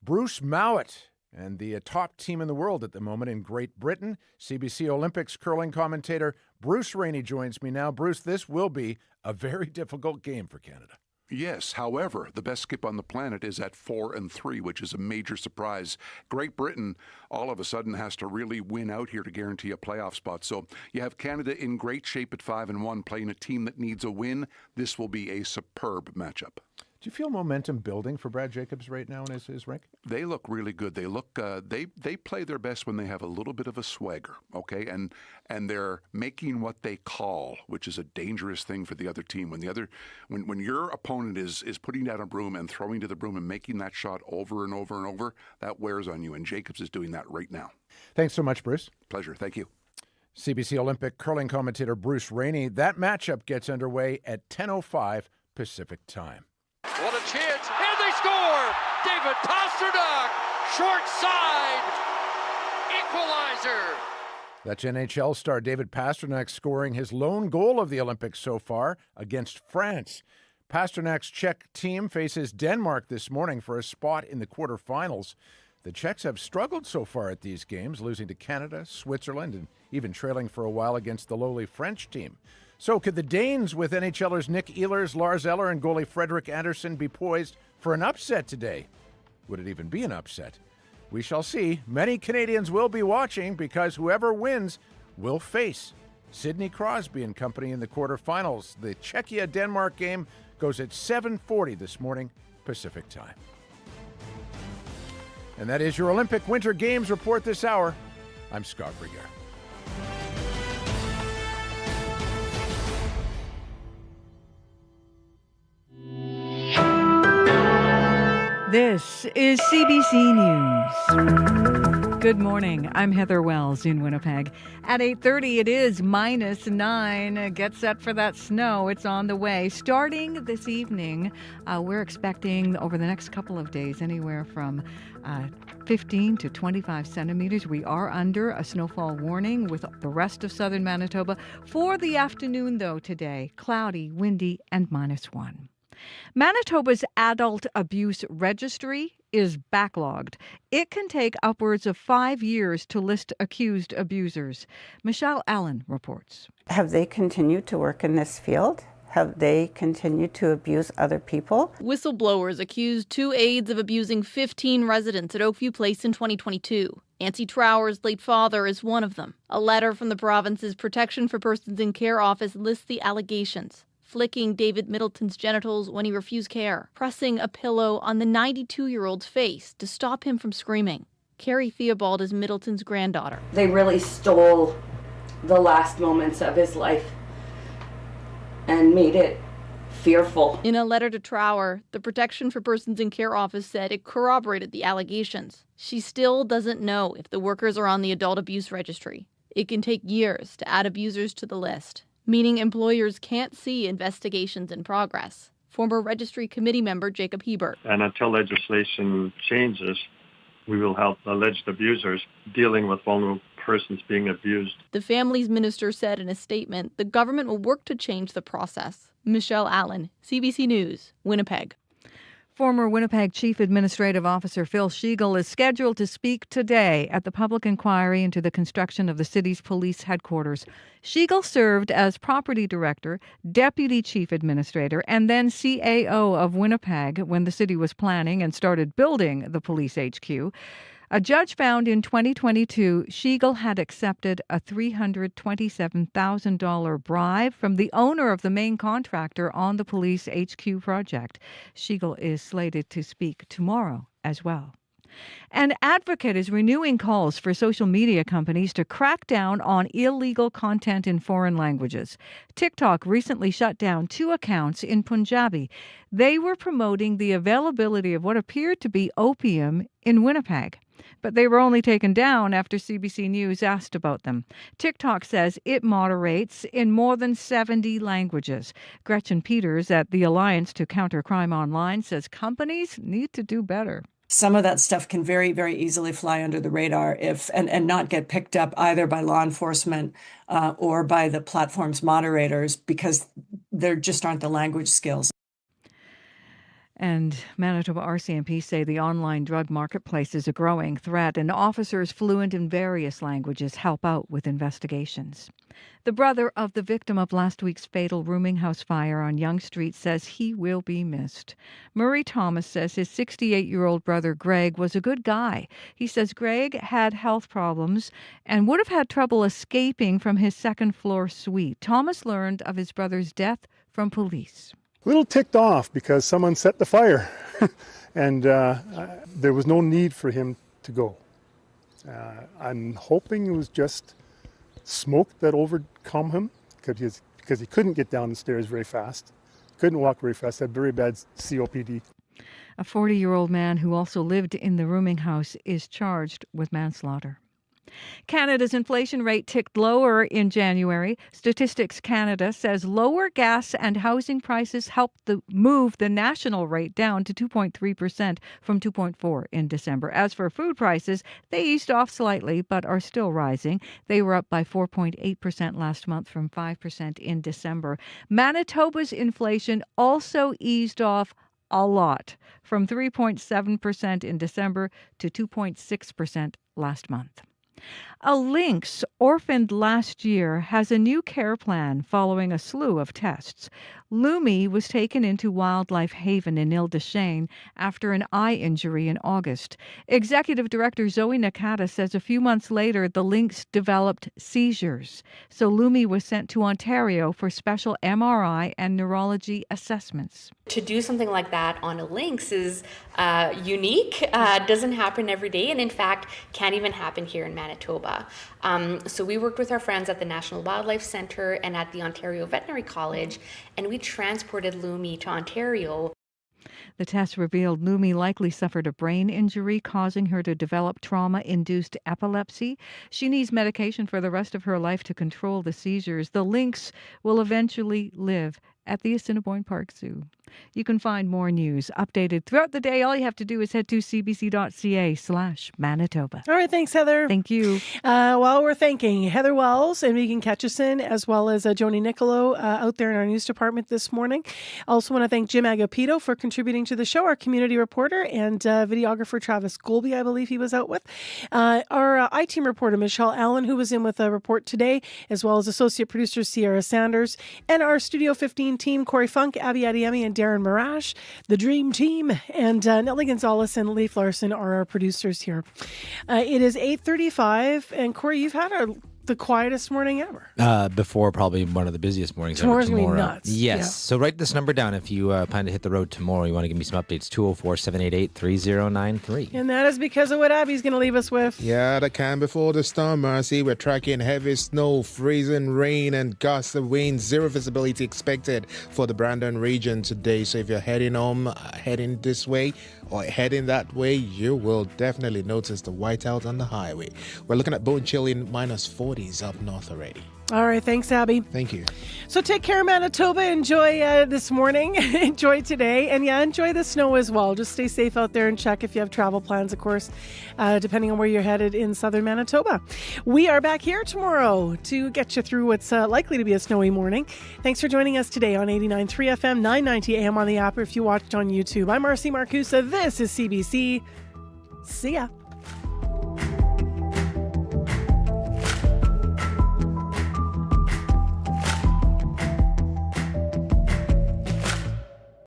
Bruce Mowat and the top team in the world at the moment in Great Britain. CBC Olympics curling commentator Bruce Rainey joins me now. Bruce, this will be a very difficult game for Canada. Yes, however, the best skip on the planet is at 4-3, which is a major surprise. Great Britain all of a sudden has to really win out here to guarantee a playoff spot. So you have Canada in great shape at 5-1, playing a team that needs a win. This will be a superb matchup. Do you feel momentum building for Brad Jacobs right now in his rink? They look really good. They look they play their best when they have a little bit of a swagger, okay? And they're making what they call, which is a dangerous thing for the other team. When your opponent is putting down a broom and throwing to the broom and making that shot over and over and over, that wears on you. And Jacobs is doing that right now. Thanks so much, Bruce. Pleasure. Thank you. CBC Olympic curling commentator Bruce Rainey. That matchup gets underway at 10:05 Pacific time. What a chance, and they score! David Pastrnak, short side, equalizer. That's NHL star David Pastrnak scoring his lone goal of the Olympics so far against France. Pasternak's Czech team faces Denmark this morning for a spot in the quarterfinals. The Czechs have struggled so far at these games, losing to Canada, Switzerland, and even trailing for a while against the lowly French team. So could the Danes with NHLers Nick Ehlers, Lars Eller, and goalie Frederik Andersen be poised for an upset today? Would it even be an upset? We shall see. Many Canadians will be watching because whoever wins will face Sidney Crosby and company in the quarterfinals. The Czechia-Denmark game goes at 7:40 this morning Pacific time. And that is your Olympic Winter Games report this hour. I'm Scott Regier. This is CBC News. Good morning. I'm Heather Wells in Winnipeg. At 8:30, it is -9. Get set for that snow. It's on the way. Starting this evening, we're expecting over the next couple of days anywhere from 15 to 25 centimeters. We are under a snowfall warning with the rest of southern Manitoba. For the afternoon, though, today, cloudy, windy, and -1. Manitoba's Adult Abuse Registry is backlogged. It can take upwards of 5 years to list accused abusers. Michelle Allen reports. Have they continued to work in this field? Have they continued to abuse other people? Whistleblowers accused 2 aides of abusing 15 residents at Oakview Place in 2022. Nancy Trower's late father is one of them. A letter from the province's Protection for Persons in Care office lists the allegations. Flicking David Middleton's genitals when he refused care, pressing a pillow on the 92-year-old's face to stop him from screaming. Carrie Theobald is Middleton's granddaughter. They really stole the last moments of his life and made it fearful. In a letter to Trower, the Protection for Persons in Care office said it corroborated the allegations. She still doesn't know if the workers are on the adult abuse registry. It can take years to add abusers to the list, meaning employers can't see investigations in progress. Former registry committee member Jacob Hebert. And until legislation changes, we will help alleged abusers dealing with vulnerable persons being abused. The family's minister said in a statement the government will work to change the process. Michelle Allen, CBC News, Winnipeg. Former Winnipeg Chief Administrative Officer Phil Sheagle is scheduled to speak today at the public inquiry into the construction of the city's police headquarters. Sheagle served as Property Director, Deputy Chief Administrator, and then CAO of Winnipeg when the city was planning and started building the police HQ. A judge found in 2022 Sheagle had accepted a $327,000 bribe from the owner of the main contractor on the police HQ project. Sheagle is slated to speak tomorrow as well. An advocate is renewing calls for social media companies to crack down on illegal content in foreign languages. TikTok recently shut down 2 accounts in Punjabi. They were promoting the availability of what appeared to be opium in Winnipeg. But they were only taken down after CBC News asked about them. TikTok says it moderates in more than 70 languages. Gretchen Peters at the Alliance to Counter Crime Online says companies need to do better. Some of that stuff can very, very easily fly under the radar and not get picked up either by law enforcement or by the platform's moderators because there just aren't the language skills. And Manitoba RCMP say the online drug marketplace is a growing threat, and officers fluent in various languages help out with investigations. The brother of the victim of last week's fatal rooming house fire on Yonge Street says he will be missed. Murray Thomas says his 68-year-old brother Greg was a good guy. He says Greg had health problems and would have had trouble escaping from his second-floor suite. Thomas learned of his brother's death from police. A little ticked off because someone set the fire and there was no need for him to go. I'm hoping it was just smoke that overcome him because he couldn't get down the stairs very fast, couldn't walk very fast, had very bad COPD. A 40-year-old man who also lived in the rooming house is charged with manslaughter. Canada's inflation rate ticked lower in January. Statistics Canada says lower gas and housing prices helped move the national rate down to 2.3% from 2.4% in December. As for food prices, they eased off slightly but are still rising. They were up by 4.8% last month from 5% in December. Manitoba's inflation also eased off a lot, from 3.7% in December to 2.6% last month. A lynx orphaned last year has a new care plan following a slew of tests. Lumi was taken into Wildlife Haven in Ile-des-Chênes after an eye injury in August. Executive Director Zoe Nakata says a few months later the lynx developed seizures. So Lumi was sent to Ontario for special MRI and neurology assessments. To do something like that on a lynx is unique, doesn't happen every day, and in fact can't even happen here in Manitoba. So we worked with our friends at the National Wildlife Centre and at the Ontario Veterinary College, and we transported Lumi to Ontario. The test revealed Lumi likely suffered a brain injury, causing her to develop trauma-induced epilepsy. She needs medication for the rest of her life to control the seizures. The lynx will eventually live at the Assiniboine Park Zoo. You can find more news updated throughout the day. All you have to do is head to cbc.ca/Manitoba. All right, thanks, Heather. Thank you. Well, we're thanking Heather Wells and Megan Ketchison, as well as Joni Nicolo out there in our news department this morning. Also want to thank Jim Agapito for contributing to the show, our community reporter, and videographer Travis Golby, I believe he was out with. Our I-Team reporter, Michelle Allen, who was in with a report today, as well as associate producer Sierra Sanders, and our Studio 15 team, Corey Funk, Abby Adiemi, and Darren Marash, the Dream Team, and Nellie Gonzalez and Leif Larson are our producers here. It is 8:35, and Corey, you've had a the quietest morning ever. Before probably one of the busiest mornings Tomorrow's ever gonna be tomorrow. nuts. Yes. Yeah. So write this number down if you plan to hit the road tomorrow. You want to give me some updates. 204-788-3093. And that is because of what Abby's going to leave us with. Yeah, the calm before the storm, Marcy. We're tracking heavy snow, freezing rain, and gusts of wind. Zero visibility expected for the Brandon region today. So if you're heading home, heading this way, or heading that way, you will definitely notice the whiteout on the highway. We're looking at bone-chilling -40s up north already. All right. Thanks, Abby. Thank you. So take care, Manitoba. Enjoy this morning. Enjoy today. And yeah, enjoy the snow as well. Just stay safe out there and check if you have travel plans, of course, depending on where you're headed in southern Manitoba. We are back here tomorrow to get you through what's likely to be a snowy morning. Thanks for joining us today on 89.3 FM, 990 AM on the app, or if you watched on YouTube. I'm Marcy Marcusa. This is CBC. See ya.